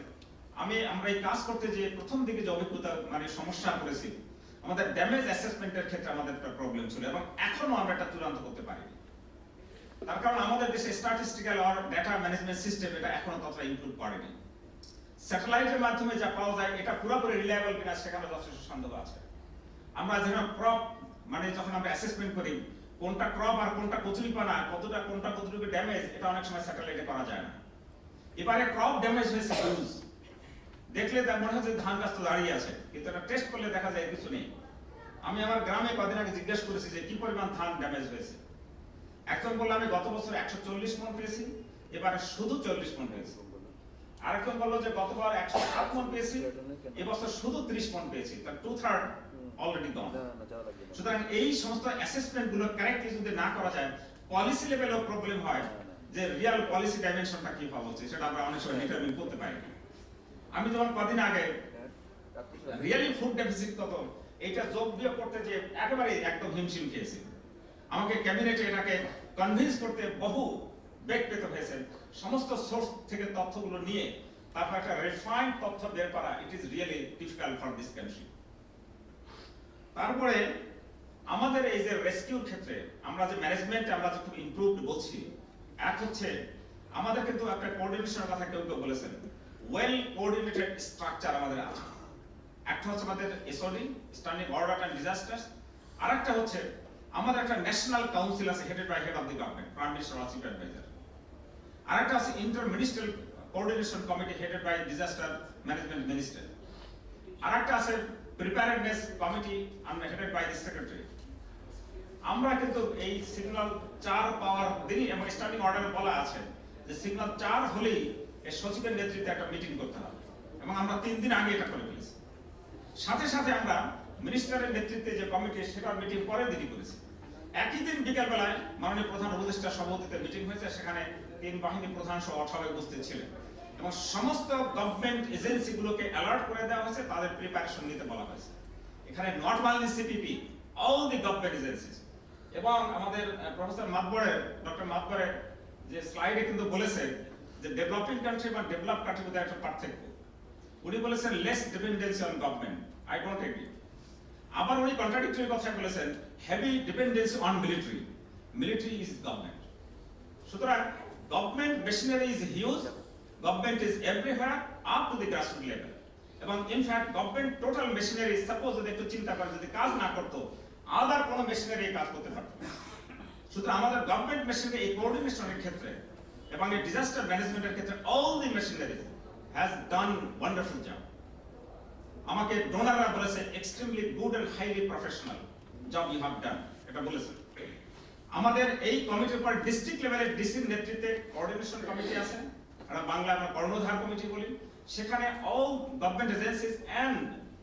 আমরা এই কাজ করতে যে প্রথম দিকে যে অভিজ্ঞতা মানে সমস্যা করেছি, আমাদের ড্যামেজ অ্যাসেসমেন্টের ক্ষেত্রে আমাদের একটা প্রবলেম ছিল এবং এখনো আমরা এটা চূড়ান্ত করতে পারিনি। তার কারণ আমাদের দেশে স্ট্যাটিস্টিক্যাল আর ডেটা ম্যানেজমেন্ট সিস্টেম এটা এখনো ততটা ইনক্লুড করেনি। স্যাটেলাইটের মাধ্যমে যা পাওয়া যায় এটা পুরোপুরি রিলায়েবল কিনা সেখানে যথেষ্ট সন্দেহ আছে। আমরা যেন ক্রপ মানে যখন আমরা অ্যাসেসমেন্ট করি কোনটা ক্রপ আর কোনটা কচুরিপানা, কোনটা কতটুকু ড্যামেজ, এটা অনেক সময় স্যাটেলাইটে করা যায় না। এবারে ক্রপ ড্যামেজ হয়েছে হিউজ, দেখলে মনে হচ্ছে ধান গাছ তো দাঁড়িয়ে আছে, কিন্তু এটা টেস্ট করলে দেখা যায় কিছু নেই। আমি আমার গ্রামে কদিন আগে জিজ্ঞেস করেছি যে কি পরিমাণ ধান ড্যামেজ হয়েছে। একজন বললো আমি গত বছর 140 মণ পেয়েছি, এবারে শুধু 40 মণ পেয়েছি। আরেকজন বললো যে গতবার 107 মণ পেয়েছি, এবছর শুধু 30 মণ পেয়েছি, তার 2/3 অলরেডি গন। সুতরাং এই সমস্ত অ্যাসেসমেন্ট গুলো কারেক্টলি যদি না করা যায়, পলিসি লেভেলেও প্রবলেম হয়, যে রিয়েল পলিসি ডাইমেনশনটা কি হওয়া উচিত সেটা আমরা অনেক সময় ডিটারমিন করতে পারি না। আমি যেমন কদিন আগে রিয়েলি ফুড ডেফিসিট কত এটা যোগ বিয়োগ করতে যে একেবারে একদম হিমশিম খেয়েছি। আমাকে ক্যাবিনেটে এটাকে কনভিন্স করতে বহু বেগ পেতে হয়েছে, সমস্ত সোর্স থেকে তথ্যগুলো নিয়ে তারপর একটা রিফাইন্ড তথ্য বের করা, it is really difficult for this country. তারপরে আমাদের এই যে রেস্কিউর ক্ষেত্রে আমরা যে ম্যানেজমেন্ট আমরা যে খুব ইমপ্রুভড বলছি, এক হচ্ছে আমাদের কিন্তু একটা কোঅর্ডিনেশনের কথা কেউ কেউ বলেছেন, ওয়েল কোঅর্ডিনেটেড স্ট্রাকচার আমাদের আছে। একটা হচ্ছে আমাদের SOD standing order and disasters, আর একটা হচ্ছে আমাদের একটা ন্যাশনাল কাউন্সিল আছে headed by head of the government, prime minister আর চিফ অ্যাডভাইজার। আর একটা আছে inter ministerial coordination committee headed by disaster management minister. আর একটা আছে preparedness committee headed by the secretary. আমরা কিন্তু এই সিগন্যাল 4 পাওয়ার দিনই এবং স্ট্যান্ডিং অর্ডারে বলা আছে যে সিগন্যাল 4 হলেই এই সচিবের নেতৃত্বে একটা মিটিং করতে হবে, এবং আমরা 3 দিন আগে এটা করে ফেলেছি। সাথে সাথে আমরা মিনিস্টারের নেতৃত্বে যে কমিটি সেটার মিটিং পরের দিনই করেছি। একই দিন বিকেল বেলায় মাননীয় প্রধান উপদেষ্টার সভাপতিত্বে মিটিং হয়েছে, সেখানে 3 বাহিনী প্রধান সহ সবাই উপস্থিত ছিলেন, এবং সমস্ত গভর্নমেন্ট এজেন্সিগুলোকে অ্যালার্ট করে দেওয়া হয়েছে, তাদের প্রিপারেশন নিতে বলা হয়েছে। এখানে not only CPP, all the government agencies. এবং আমাদের প্রফেসর মাতবরের ডক্টর মাতবরের যে স্লাইডে কিন্তু বলেছে যে ডেভেলপিং কান্ট্রি বা ডেভেলপ কান্ট্রির মধ্যে একটা পার্থক্য। উনি বলেছেন less dependency on government, I don't agree. আবার উনি কন্ট্রাডিক্টরি কথা বলেছেন heavy dependency on military, military is government. সুতরাং government machinery is huge, government is everywhere up to the grassroot level. এবং in fact government total machinery suppose যদি একটু চিন্তা করে যদি কাজ না করতো, আদার কোনো মেশিনারি কাজ করতে পারতো না। সুতরাং আমাদের গভর্নমেন্ট মেশিনারি এই কোঅর্ডিনেশনের ক্ষেত্রে এবং এই ডিজাস্টার ম্যানেজমেন্টের ক্ষেত্রে all the machinery has done wonderful job. আমাকে ডোনাররা বলেছে extremely good and highly professional job you have done, এটা বলেছেন। আমাদের এই কমিটির পর ডিস্ট্রিক্ট লেভেলের ডিসির নেতৃত্বে কোঅর্ডিনেশন কমিটি আছে, আমরা বাংলা আমরা কর্ণধার কমিটি বলি। সেখানে all government agencies and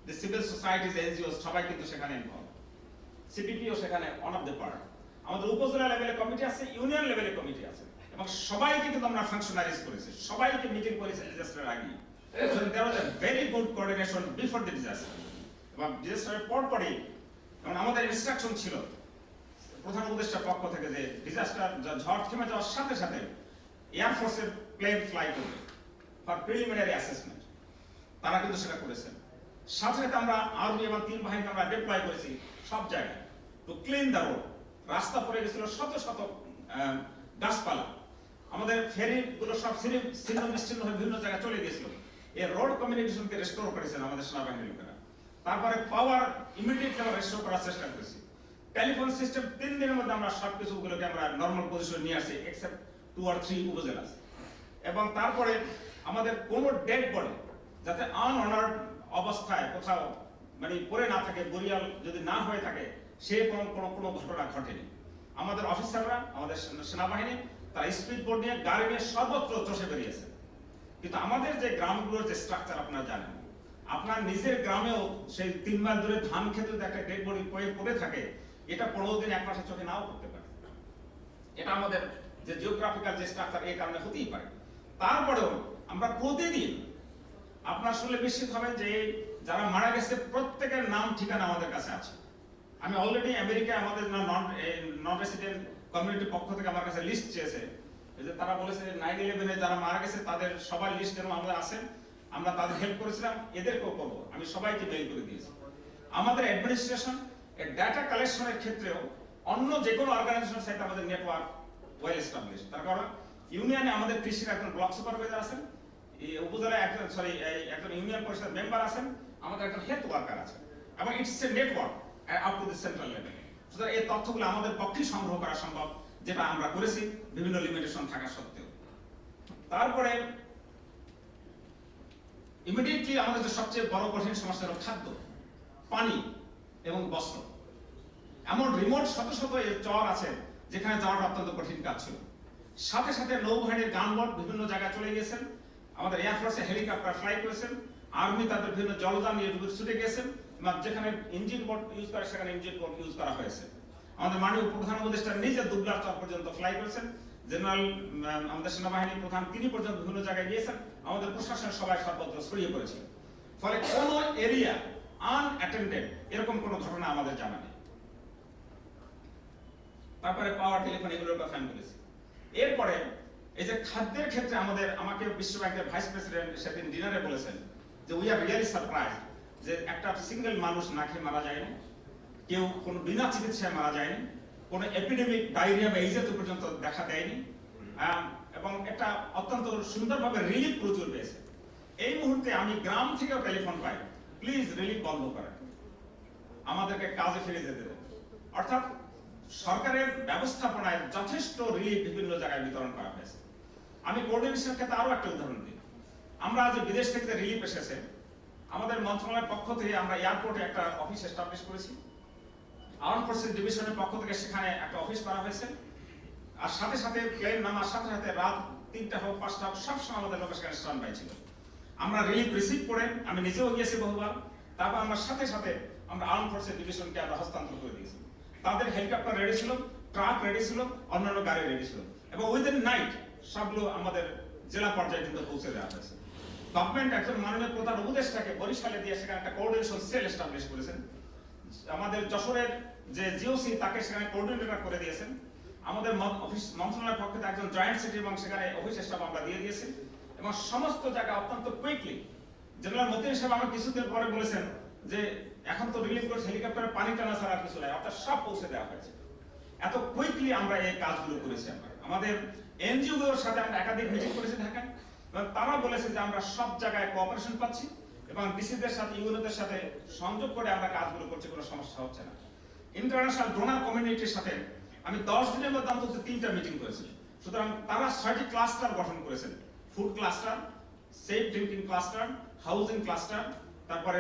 the civil societies NGOs সবাই কিন্তু সেখানে ইনভলভ। সিপিপিও সেখানে ওয়ান অফ দ্য পার্ট। আমাদের উপজেলা লেভেলে কমিটি আছে, ইউনিয়ন লেভেলে কমিটি আছে, এবং সবাইকে কিন্তু আমরা ফাংশনালাইজ করেছি, সবাইকে মিটিং করেছি ডিজাস্টারের আগে। There was a very good coordination before the disaster. এবং ডিজাস্টারের পরপরই এবং আমাদের ইনস্ট্রাকশন ছিল প্রধান উপদেষ্টার পক্ষ থেকে যে ডিজাস্টার ঝড় থেমে যাওয়ার সাথে সাথে এয়ারফোর্সের প্লেন ফ্লাই করবে ফর প্রিলিমিনারি অ্যাসেসমেন্ট। তারা কিন্তু সেটা করেছেন। সাথে সাথে আমরা আর্মি এবং 3 বাহিনীকে আমরা ডিপ্লয় করেছি সব জায়গায় টু ক্লিন দ্য রোড। রাস্তা পড়ে গেছিল শত শত গাছপালা, আমাদের ফেরিগুলো সব ছিন্ন বিচ্ছিন্ন হয়ে বিভিন্ন জায়গায় চলে গিয়েছিল। এই রোড কমিউনিকেশনকে রেস্টোর করেছেন আমাদের সেনাবাহিনীর লোকেরা। তারপরে পাওয়ার ইমিডিয়েটলি আমরা রেস্টোর করার চেষ্টা করেছি। টেলিফোন সিস্টেম 3 দিনের মধ্যে আমরা সব কিছুগুলোকে আমরা নর্মাল পজিশনে নিয়ে আসি এক্সেপ্ট 2 or 3 উপজেলা। এবং তারপরে আমাদের কোনো ডেড বডি যাতে আনঅনার্ড অবস্থায় কোথাও মানে পড়ে না থাকে, বরিয়াল যদি না হয়ে থাকে, সে কোনো ঘটনা ঘটেনি। আমাদের অফিসাররা আমাদের সেনাবাহিনী তারা স্পিড বোর্ড নিয়ে গাড়ি নিয়ে সর্বত্র চষে বেরিয়েছে। কিন্তু আমাদের যে গ্রামগুলোর যে স্ট্রাকচার আপনারা জানেন, আপনার নিজের গ্রামেও সেই 3 মাইল দূরে ধান ক্ষেত্রে একটা ডেড বডি পড়ে থাকে, এটা 15 দিন 1 মাসের চোখে নাও করতে পারে। এটা আমাদের যে জিওগ্রাফিক্যাল যে স্ট্রাকচার এই কারণে হতেই পারে। তারপরেও আমরা প্রতিদিন আপনারা শুনলে নিশ্চিত হবেন যে যারা মারা গেছে প্রত্যেকের নাম ঠিকানা আমাদের কাছে আছে। আমি অলরেডি আমেরিকায় আমাদের নন রেসিডেন্ট কমিউনিটির পক্ষ থেকে আমার কাছে লিস্ট চেয়েছে, যে তারা বলেছে 9/11-এ যারা মারা গেছে তাদের সবার লিস্ট যেন আমাদের আছে, আমরা তাদের হেল্প করেছিলাম, এদেরকেও করবো। আমি সবাইকে মেইল করে দিয়েছি। আমাদের অ্যাডমিনিস্ট্রেশন এর ডাটা কালেকশনের ক্ষেত্রেও অন্য যে কোনো অর্গানাইজেশনের সাথে আমাদের নেটওয়ার্ক ওয়েল এস্টাবলিশ। তার কারণ ইউনিয়নে আমাদের কৃষির একজন ব্লক সুপারভাইজার আছেন, এই উপজেলায় একজন ইউনিয়ন পরিষদ মেম্বার আছেন, আমাদের একজন হেলথ ওয়ার্কার আছে, এবং it's a network up to the central level. সুতরাং এই তথ্যগুলো আমাদের পক্ষেই সংগ্রহ করা সম্ভব, যেটা আমরা করেছি বিভিন্ন লিমিটেশন থাকা সত্ত্বেও। তারপরে ইমিডিয়েটলি আমাদের যে সবচেয়ে বড় কঠিন সমস্যা হলো খাদ্য, পানি এবং বস্ত্র। এমন রিমোট শত শত চর আছে যেখানে যাওয়াটা অত্যন্ত কঠিন কাজ ছিল। সাথে সাথে নৌবাহিনীর গানবোট বিভিন্ন জায়গায় চলে গিয়েছেন, আমাদের এয়ারফোর্সে হেলিকপ্টার ফ্লাই করেছেন, আর্মি তাদের বিভিন্ন জলযান নিয়ে ছুটে গেছেন, এবং যেখানে ইঞ্জিন বোট ইউজ করে সেখানে ইঞ্জিন বোট ইউজ করা হয়েছে। আমাদের মাননীয় প্রধান উপদেষ্টা নিজে দুবলার চর পর্যন্ত ফ্লাই করেছেন, জেনারেল আমাদের সেনাবাহিনী প্রধান তিনি পর্যন্ত বিভিন্ন জায়গায় গিয়েছেন, আমাদের প্রশাসনের সবাই সর্বত্র ছড়িয়ে পড়েছিল। ফলে কোন এরিয়া আনঅ্যাটেন্ডেড এরকম কোনো ঘটনা আমাদের জানা নেই। তারপরে পাওয়ার, টেলিফোন এগুলোর কথা আমি বলেছি। এরপরে এই যে খাদ্যের ক্ষেত্রে আমাকে বিশ্ব ব্যাংকের ভাইস প্রেসিডেন্ট সেদিন ডিনারে বলেছেন যে উই আর রিয়েলি সারপ্রাইজ যে একটা সিঙ্গেল মানুষ না খেয়ে মারা যায়নি, কেউ কোনো বিনা চিকিৎসায় মারা যায়নি, কোনো এপিডেমিক ডায়রিয়া বা এইজেত পর্যন্ত দেখা দেয়নি, এবং একটা অত্যন্ত সুন্দরভাবে রিলিফ প্রচুর পেয়েছে। এই মুহূর্তে আমি গ্রাম থেকেও টেলিফোন পাই, প্লিজ রিলিফ বন্ধ করেন, আমাদেরকে কাজে ফিরে যেতে দেন। অর্থাৎ সরকারের ব্যবস্থাপনায় যথেষ্ট রিলিফ বিভিন্ন জায়গায় বিতরণ করা হয়েছে। আমি কোঅর্ডিনেশনের ক্ষেত্রে আরো একটা উদাহরণ দিই। আমরা যে বিদেশ থেকে রিলিফ এসেছে, আমাদের মন্ত্রণালয়ের পক্ষ থেকে আমরা এয়ারপোর্টে একটা অফিস এস্টাবলিশ করেছি। আর্ম ফোর্সেস ডিভিশনের পক্ষ থেকে সেখানে একটা অফিস করা হয়েছে। আর সাথে সাথে প্লেন নামার সাথে সাথে রাত 3টা হোক 5টা হোক সবসময় আমাদের লোক সেখানে স্ট্যান্ড বাই ছিল। আমরা রিলিফ রিসিভ করে আমি নিজেও গিয়েছি বহুবার। তারপর আমরা সাথে সাথে আমরা আর্ম ফোর্সেস ডিভিশনকে আমরা হস্তান্তর করে দিয়েছি। তাদের হেলিকপ্টার রেডি ছিল, ট্রাক রেডি ছিল, অন্যান্য গাড়ি রেডি ছিল, এবং উইদিন নাইট সবগুলো আমাদের জেলা পর্যায়ে কিন্তু পৌঁছে দেওয়া হয়েছে। গভর্নমেন্ট একজন মাননীয় প্রধান উপদেষ্টাকে বরিশালে দিয়ে সেখানে একটা কোঅর্ডিনেশন সেল এস্টাবলিশ করেছেন। আমাদের যশোরের যে জিওসি তাকে সেখানে কোঅর্ডিনেটর করে দিয়েছেন। আমাদের অফিস মন্ত্রণালয়ের পক্ষ থেকে একজন জয়েন্ট সেক্রেটারি এবং সেখানে অফিস স্টাফ আমরা দিয়ে দিয়েছি, এবং সমস্ত জায়গা অত্যন্ত কুইকলি জেনারেল মন্ত্রী সাহেব আমাকে কিছুদিন পরে বলেছেন যে এখন তো রিলিফ করছে, হেলিকপ্টারে পানি টানা ছাড়া কিছু নাই, অর্থাৎ সব পৌঁছে দেওয়া হয়েছে। এত কুইকলি আমরা এই কাজগুলো করেছি। আমাদের এনজিওগুলোর সাথে আমরা একাধিক মিটিং করেছি ঢাকায়, এবং তারা বলেছে যে আমরা সব জায়গায় কোঅপারেশন পাচ্ছি এবং ডিসিদের সাথে ইউএনওদের সাথে সংযোগ করে আমরা কাজগুলো করছি, কোনো সমস্যা হচ্ছে না। ইন্টারন্যাশনাল ডোনার কমিউনিটির সাথে আমি 10 দিনের মধ্যে অন্তত 3টা মিটিং করেছি। সুতরাং তারা 6টি ক্লাস্টার গঠন করেছেন, food cluster, safe drinking cluster, housing cluster, তারপরে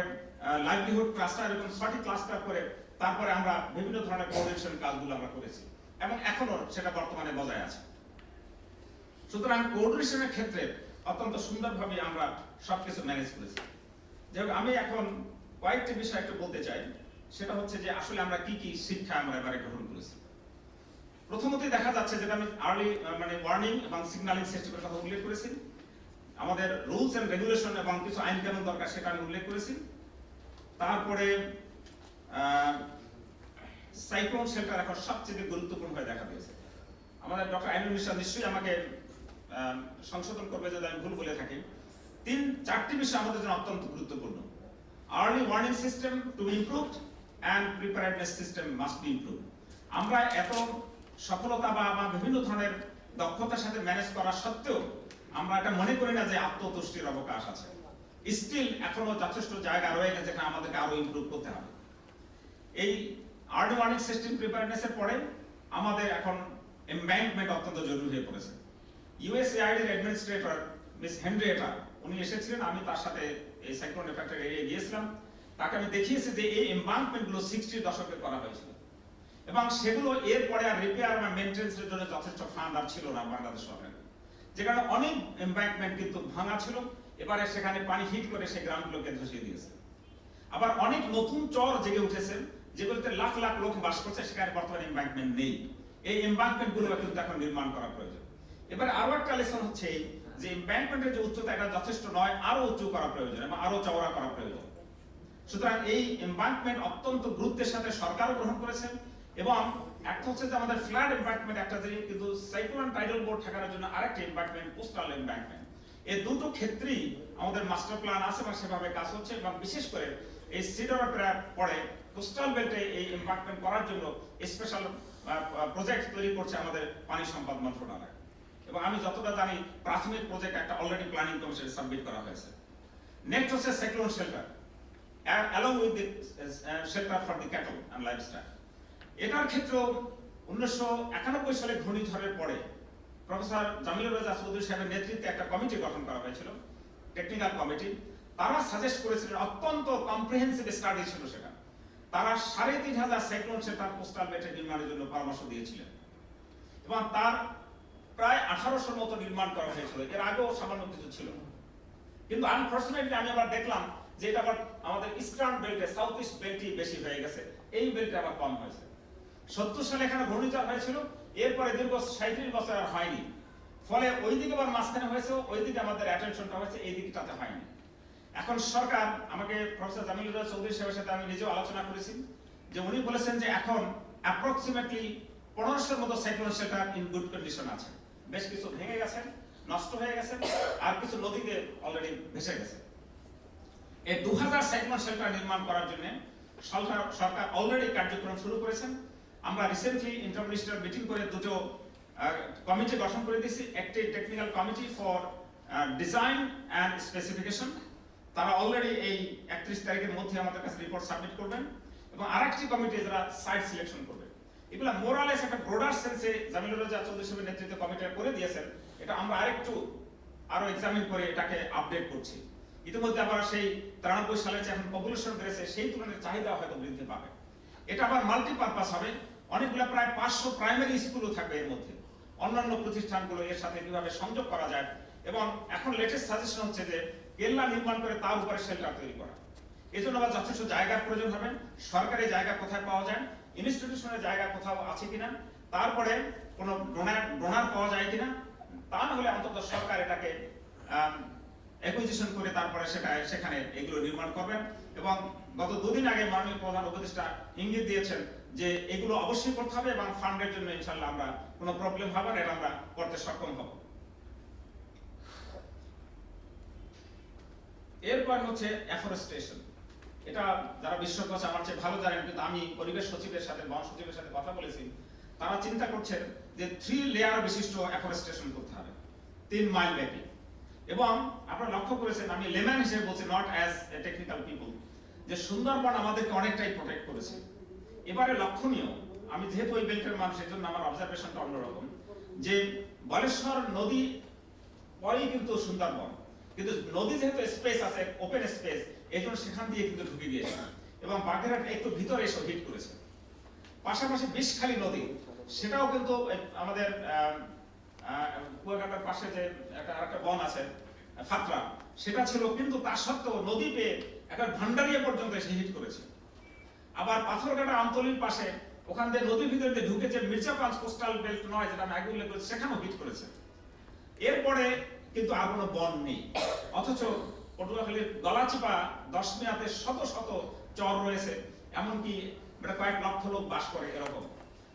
লাইভলিহুড ক্লাস্টার, এবং 6টি ক্লাস্টার করে তারপরে আমরা বিভিন্ন ধরনের কোঅর্ডিনেশন কাজগুলো আমরা করেছি, এবং এখনো সেটা বর্তমানে বজায় আছে। সুতরাং কোঅর্ডিনেশনের ক্ষেত্রে অত্যন্ত সুন্দরভাবে আমরা সবকিছু ম্যানেজ করেছি। যাই হোক, আমি এখন কয়েকটি বিষয় একটু বলতে চাই। সেটা হচ্ছে যে আসলে আমরা কি কি শিক্ষা আমরা এবারে গ্রহণ করেছি। প্রথমতই দেখা যাচ্ছে যেটা আমি আর্লি ওয়ার্নিং এবং সিগন্যালিং সিস্টেমের কথা উল্লেখ করেছি। আমাদের রুলস এন্ড রেগুলেশন এবং কিছু আইন কানুন দরকার সেটা আমি উল্লেখ করেছি। তারপরে সাইক্লোন শেল্টার এখন সবচেয়ে গুরুত্বপূর্ণ হয়ে দেখা দিয়েছে। আমাদের ডক্টর আইনুল ইসলাম নিশ্চয়ই আমাকে সংশোধন করবে যদি আমি ভুল বলে থাকি। 3-4টি বিষয় আমাদের জন্য অত্যন্ত গুরুত্বপূর্ণ। Early warning system to be improved and preparedness system must be improved. আমরা এত সফলতা বা বিভিন্ন ধরনের দক্ষতার সাথে ম্যানেজ করা সত্ত্বেও আমরা এটা মনে করি না যে আত্মতুষ্টির অবকাশ আছে। স্টিল এখনো যথেষ্ট জায়গা রয়ে গেছে যেখানে আমাদেরকে আরো ইমপ্রুভ করতে হবে। এই আর্লি ওয়ার্নিং সিস্টেম প্রিপারেডনেসের পরে আমাদের এখন এমব্যাঙ্কমেন্ট অত্যন্ত জরুরি হয়ে পড়েছে। ইউএসএআইডির অ্যাডমিনিস্ট্রেটর মিস হেনরিয়েটা উনি এসেছিলেন, আমি তার সাথে এই সাইক্লোন এফেক্টেড এরিয়ায় গিয়েছিলাম। তাকে আমি দেখিয়েছি যে এই এমব্যাঙ্কমেন্টগুলো 60 দশকে করা হয়েছিল, এবং সেগুলো এরপরে আর রিপেয়ার বা মেইনটেনেন্সের জন্য যথেষ্ট ফান্ড আর ছিল না বাংলাদেশ সরকারের, যেখানে অনেক এমব্যাঙ্কমেন্ট কিন্তু ভাঙা ছিল। এবারে সেখানে পানি হিট করে সেই গ্রামগুলোকে ধসিয়ে দিয়েছে। আবার অনেক নতুন চর জেগে উঠেছে যেগুলোতে লাখ লাখ লোক বাস করছে, সেখানে বর্তমানে এমব্যাঙ্কমেন্ট নেই। এই এমব্যাঙ্কমেন্টগুলো কিন্তু এখন নির্মাণ করা প্রয়োজন। এবার আরো একটা লেসন হচ্ছে যে এমব্যাঙ্কমেন্টের যে উচ্চতা এটা যথেষ্ট নয়, আরো উঁচু করা প্রয়োজন এবং আরো চওড়া করা প্রয়োজন। সুতরাং এই এমব্যাঙ্কমেন্ট অত্যন্ত গুরুত্বের সাথে সরকারও গ্রহণ করেছে, এবং একটা হচ্ছে যে আমাদের ফ্ল্যাট এমব্যাঙ্কমেন্ট একটা জিনিস, কিন্তু সাইক্লোন টাইডাল বোর্ড ঠেকানোর জন্য আরেকটা এমব্যাঙ্কমেন্ট কোস্টাল এমব্যাঙ্কমেন্ট। এই দুটো ক্ষেত্রেই আমাদের মাস্টার প্ল্যান আছে এবং সেভাবে কাজ হচ্ছে, এবং বিশেষ করে এই সিডারের পরে কোস্টাল বেল্টে এই এমব্যাঙ্কমেন্ট করার জন্য স্পেশাল প্রজেক্ট তৈরি করছে আমাদের পানি সম্পদ মন্ত্রণালয়, এবং আমি যতটা জানি প্রাথমিক প্রজেক্ট একটা অলরেডি প্ল্যানিং কমিশনে সাবমিট করা হয়েছে। নেক্সট হচ্ছে cyclone shelter along with the shelter for the cattle and livestock। এটার ক্ষেত্রেও 1991 সালে ঘূর্ণিঝড়ের পরে প্রফেসর জামিলুর রেজা চৌধুরী সাহেবের নেতৃত্বে একটা কমিটি গঠন করা হয়েছিল, টেকনিক্যাল কমিটি। তারা সাজেস্ট করেছিলেন, অত্যন্ত কম্প্রিহেন্সিভ স্টাডি ছিল সেটা। তারা 3500 সাইক্লোন শেল্টার কোস্টাল বেল্টে নির্মাণের জন্য পরামর্শ দিয়েছিলেন, এবং তার প্রায় 1800 মতো নির্মাণ করা হয়েছিল। এর আগেও সামান্য কিছু ছিল, কিন্তু আনফরচুনেটলি আমি আবার দেখলাম যে এটা আবার আমাদের ইস্টার্ন বেল্টে, সাউথ ইস্ট বেল্টই বেশি হয়ে গেছে, এই বেল্টে আবার কম হয়েছে। 70 সালে এখানে ঘূর্ণিঝড় হয়েছিল, এরপরে দীর্ঘ 37 বছর আর হয়নি। ফলে ওই দিকে আবার মাঝখানে হয়েছে, ওই দিকে আমাদের অ্যাটেনশনটা হয়েছে, এই দিকটাতে হয়নি। এখন সরকার, আমাকে প্রফেসর জামিলুর চৌধুরী সাহেবের সাথে আমি নিজেও আলোচনা করেছি, যে উনি বলেছেন যে এখন অ্যাপ্রক্সিমেটলি 1500-র মতো cyclone shelter in good condition আছে। বেশ কিছু ভেঙে গেছে, নষ্ট হয়ে গেছে, আর কিছু নদীতে অলরেডি ভেসে গেছে। এই 2000 সাইক্লোন শেল্টার নির্মাণ করার জন্য সরকার অলরেডি কার্যক্রম শুরু করেছেন। আমরা রিসেন্টলি ইন্টারমিনিস্টার মিটিং করে দুটো কমিটি গঠন করে দিয়েছি, একটি technical committee for design and specification, তারা অলরেডি এই 31 তারিখের মধ্যে আমাদের কাছে রিপোর্ট সাবমিট করবেন, এবং আরেকটি কমিটি যারা সাইট সিলেকশন করবে। এগুলা মোরালেস একটা ব্রডার সেন্সে জামিলুর রাজা চৌধুরী সাহেবের নেতৃত্বে কমিটি করে দিয়েছেন। এটা আমরা আরো এক্সামিন করে এটাকে আপডেট করছি। ইতিমধ্যে আবার সেই 93 সালে যে এখন পপুলেশন বেড়েছে, সেই তুলনায় চাহিদা হয়তো বৃদ্ধি পাবে। এটা আবার মাল্টিপারপাস হবে, অনেকগুলো প্রায় 500 প্রাইমারি স্কুলও থাকবে এর মধ্যে, অন্যান্য প্রতিষ্ঠানগুলো এর সাথে কিভাবে সংযোগ করা যায়। এবং এখন লেটেস্ট সাজেশন হচ্ছে যে কেল্লা নির্মাণ করে তার উপরে শেল্টার তৈরি করা। এজন্য আবার যথেষ্ট জায়গার প্রয়োজন হবে। সরকারি জায়গা কোথায় পাওয়া যায়, ইনস্টিটিউশনের জায়গা কোথাও আছে কিনা, তারপরে কোনো ডোনার পাওয়া যায় কিনা, তা না হলে অন্তত সরকার এটাকে অ্যাকুইজিশন করে তারপরে সেখানে এগুলো নির্মাণ করবেন। এবং গত 2 দিন আগে মাননীয় প্রধান উপদেষ্টা ইঙ্গিত দিয়েছেন যে এগুলো অবশ্যই করতে হবে, এবং ফান্ডের জন্য ইনশাআল্লাহ আমরা কোনো প্রবলেম হবে না, এটা আমরা করতে সক্ষম হব। এরপর হচ্ছে অ্যাফরেস্টেশন। এটা যারা বিশ্বকোষ আমার চেয়ে ভালো জানেন, কিন্তু আমি পরিবেশ সচিবের সাথে, বন সচিবের সাথে কথা বলেছি, তারা চিন্তা করছেন যে 3 লেয়ার বিশিষ্ট অ্যাফরেস্টেশন করতে হবে 3 মাইল ব্যাপী। এবং আপনারা লক্ষ্য করেছেন, আমি লেম্যান হিসেবে বলছি, not as a technical people, যে সুন্দরবন আমাদেরকে অনেকটাই প্রোটেক্ট করেছে। এবারে লক্ষণীয়, আমি যেহেতু ওই বেল্টের মানুষ, এই জন্য আমার অবজারভেশনটা অন্যরকম, যে বলেশ্বর নদী পরেই কিন্তু সুন্দরবন, কিন্তু নদী যেহেতু স্পেস আছে, ওপেন স্পেস, এই জন্য সেখান দিয়ে কিন্তু ঢুকে গিয়েছে, এবং বাগেরহাট একটু ভিতরে এসে হিট করেছে। পাশাপাশি বিষখালী নদী, সেটাও কিন্তু আমাদের কুয়াকাটার পাশে যে আরেকটা বন আছে ফাতরা, সেটা ছিল, কিন্তু তার সত্ত্বেও নদী পেয়ে একটা ভান্ডারিয়া পর্যন্ত এসে হিট করেছে। আবার পাথরঘাটা আমতলির পাশে, ওখান দিয়ে নদীর ভিতরে দিয়ে ঢুকেছে মির্জাগঞ্জ কোস্টাল বেল্ট নয়, যেটা আমি আগে উল্লেখ করেছি, সেখানেও হিট করেছে। এরপরে কিন্তু আর কোনো বন নেই, অথচ পটুয়াখালীর গলাচিপা 10 মিনাতে শত শত চর রয়েছে, এমনকি কয়েক লক্ষ লোক বাস করে, এরকম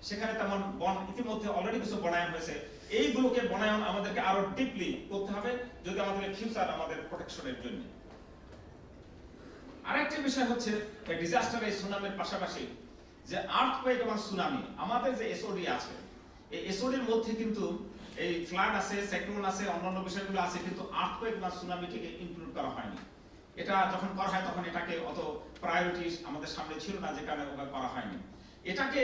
সেখানে তেমন বন ইতিমধ্যে অলরেডি কিছু বনায়ন হয়েছে। এইগুলোকে বনায়ন আমাদেরকে আরো ডিপলি করতে হবে, যদি আমাদের ফিউচার আমাদের প্রোটেকশনের জন্য। আরেকটি বিষয় হচ্ছে ডিজাস্টার, এই সুনামির পাশাপাশি যে আর্থকোয়েক এবং সুনামি, আমাদের যে এসওডি আছে, এই এসওডির মধ্যে কিন্তু এই ফ্লাড আছে, সাইক্লোন আছে, অন্যান্য বিষয়গুলো আছে, কিন্তু আর্থকোয়েক বা সুনামিটিকে ইনক্লুড করা হয়নি। এটা যখন করা হয় তখন এটাকে অত প্রায়োরিটি আমাদের সামনে ছিল না, যে কারণে ওটা করা হয়নি। এটাকে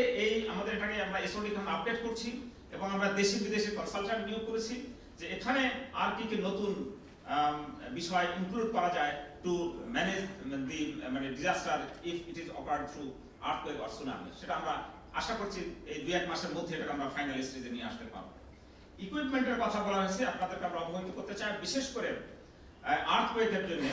আমরা এসওডি এখন আপডেট করছি, এবং আমরা দেশি বিদেশি কনসালটেন্ট নিয়োগ করেছি, যে এখানে আর কি কি নতুন বিষয় ইনক্লুড করা যায় to manage the disaster if it is occurred through earthquake or tsunami. সেটা আমরা আশা করছি এই 2-1 মাসের মধ্যে এটাকে আমরা ফাইনাল স্টেজে নিয়ে আসতে পারবো। ইকুইপমেন্টের কথা বলা হয়েছে, আপনাদেরকে আমরা অবহিত করতে চাই, বিশেষ করে আর্থকোয়েকের জন্য,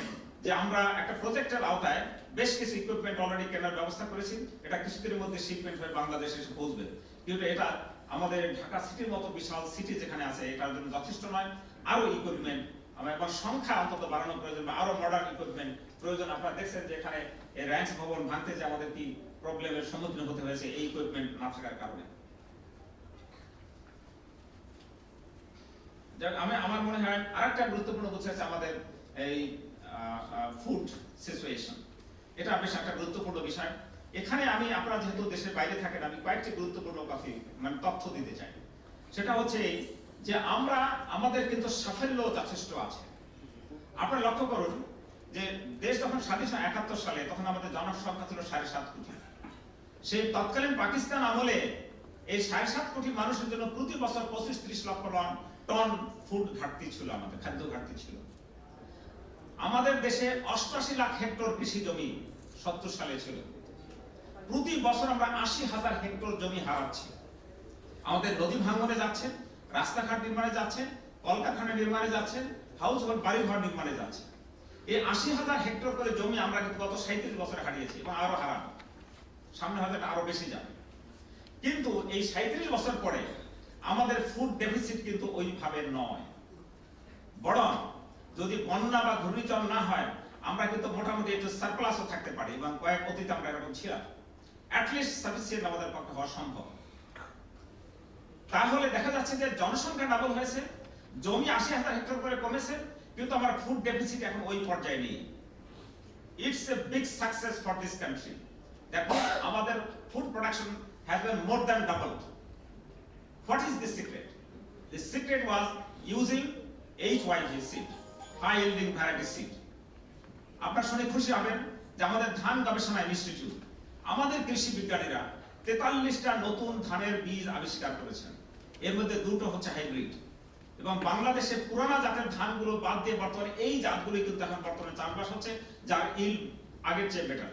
যে আমরা একটা প্রজেক্টের আওতায় বেশ কিছু ইকুইপমেন্ট অলরেডি কেনার ব্যবস্থা করেছি। এটা কিছুদিনের মধ্যে শিপমেন্ট হয়ে বাংলাদেশে এসে পৌঁছবে, কিন্তু এটা আমাদের ঢাকা সিটির মতো বিশাল সিটি যেখানে আছে, এটার জন্য যথেষ্ট নয়। আরো ইকুইপমেন্ট এবং সংখ্যা অন্তত বাড়ানো প্রয়োজন, বা আরো মডার্ন ইকুইপমেন্ট প্রয়োজন। আপনারা দেখছেন যে এখানে এই র্যাঙ্কস ভবন ভাঙতে যে আমাদের কি প্রবলেমের সম্মুখীন হতে হয়েছে এই ইকুইপমেন্ট না থাকার কারণে। আমার মনে হয় আরেকটা গুরুত্বপূর্ণ বিষয় আছে আমাদের এই ফুড সিচুয়েশন। এটা বেশ একটা গুরুত্বপূর্ণ বিষয়। এখানে আপনারা যেহেতু দেশের বাইরে থাকেন, আমি কয়েকটি গুরুত্বপূর্ণ তথ্য দিতে চাই। সেটা হচ্ছে যে আমাদের কিন্তু সাফল্য যথেষ্ট আছে। আপনারা লক্ষ্য করুন যে দেশ যখন স্বাধীন 71 সালে, তখন আমাদের জনসংখ্যা ছিল 7.5 কোটি। সেই তৎকালীন পাকিস্তান আমলে এই 7.5 কোটি মানুষের জন্য প্রতি বছর 25-30 লক্ষ টন ফুড ঘাটতি ছিল, আমাদের খাদ্য ঘাটতি ছিল। আমাদের দেশে 88 লাখ হেক্টর কৃষি জমি 70 সালে ছিল। প্রতি বছর আমরা 80,000 হেক্টর জমি হারাচ্ছি। আমাদের নদী ভাঙনে যাচ্ছে, রাস্তাঘাট নির্মাণে যাচ্ছে, কলকারখানা নির্মাণে যাচ্ছে, হাউস হোল্ড বাড়িঘর নির্মাণে যাচ্ছে। এই 80,000 হেক্টর করে জমি আমরা কিন্তু গত 37 বছরে হারিয়েছি, এবং আরো হারাবো, সামনে হয়তো আরো বেশি যাবে। কিন্তু এই 37 বছর পরে আমাদের ফুড ডেফিসিট কিন্তু ওইভাবে নয়, বরং যদি বন্যা বা ঘূর্ণিঝড় না হয় আমরা কিন্তু মোটামুটি একটু সারপ্লাসও থাকতে পারি, এবং কয়েক অতীতে আমরা এরকম ছিলাম। অ্যাটলিস্ট সাফিসিয়েন্ট আমাদের পক্ষে হওয়া সম্ভব। তাহলে দেখা যাচ্ছে যে জনসংখ্যা ডাবল হয়েছে, জমি 80,000 হেক্টর করে কমেছে, কিন্তু আমার ফুড ডেফিসিট এখন ওই পর্যায়ে নেই। It's a big success for this country that আমাদের food production has been more than doubled. What is the secret? The secret was using HYV seed, high yielding variety seed. আপনারা শুনে খুশি হবেন যে আমাদের ধান গবেষণা ইনস্টিটিউট, আমাদের কৃষি বিজ্ঞানীরা 43টা নতুন ধানের বীজ আবিষ্কার করেছেন। এর মধ্যে 2টো হচ্ছে হাইব্রিড, এবং বাংলাদেশে পুরানা জাতের ধানগুলো বাদ দিয়ে বর্তমানে এই জাতগুলো কিন্তু এখন বর্তমানে চাষবাস হচ্ছে, যার ইল্ড আগের চেয়ে বেটার।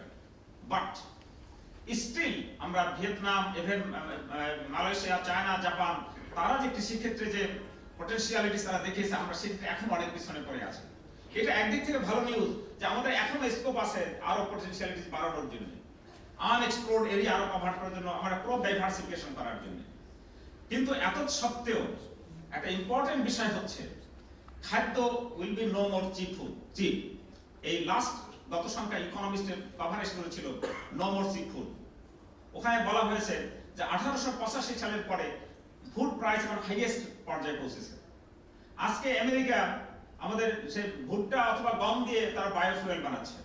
বাট স্টিল আমরা Vietnam, even Malaysia, China, Japan, তারা যে কৃষিক্ষেত্রে যে পটেনশিয়ালিটিস তারা দেখিয়েছে, আমরা সেক্ষেত্রে এখন অনেক পিছনে পড়ে আছি। এটা একদিক থেকে ভালো নিউজ যে আমাদের এখনো স্কোপ আছে আরো পটেনশিয়ালিটিস বাড়ানোর জন্য, আনএক্সপ্লোরড এরিয়া আরো কভার করার জন্য, আমরা ক্রপ ডাইভার্সিফিকেশন করার জন্য। কিন্তু এত সত্ত্বেও একটা ইম্পর্টেন্ট বিষয় হচ্ছে খাদ্য will be no more cheap food. Cheap, এই লাস্ট গত সংখ্যা ইকোনমিস্টের কভারেজ করেছিল নো মোর চিপ ফুড। ওখানে বলা হয়েছে যে 1885 সালের পরে ফুড প্রাইস এখন হাইয়েস্ট পর্যায়ে পৌঁছেছে। আজকে আমেরিকা আমাদের সেই ভুট্টা অথবা গম দিয়ে তারা বায়োফুয়েল বানাচ্ছে।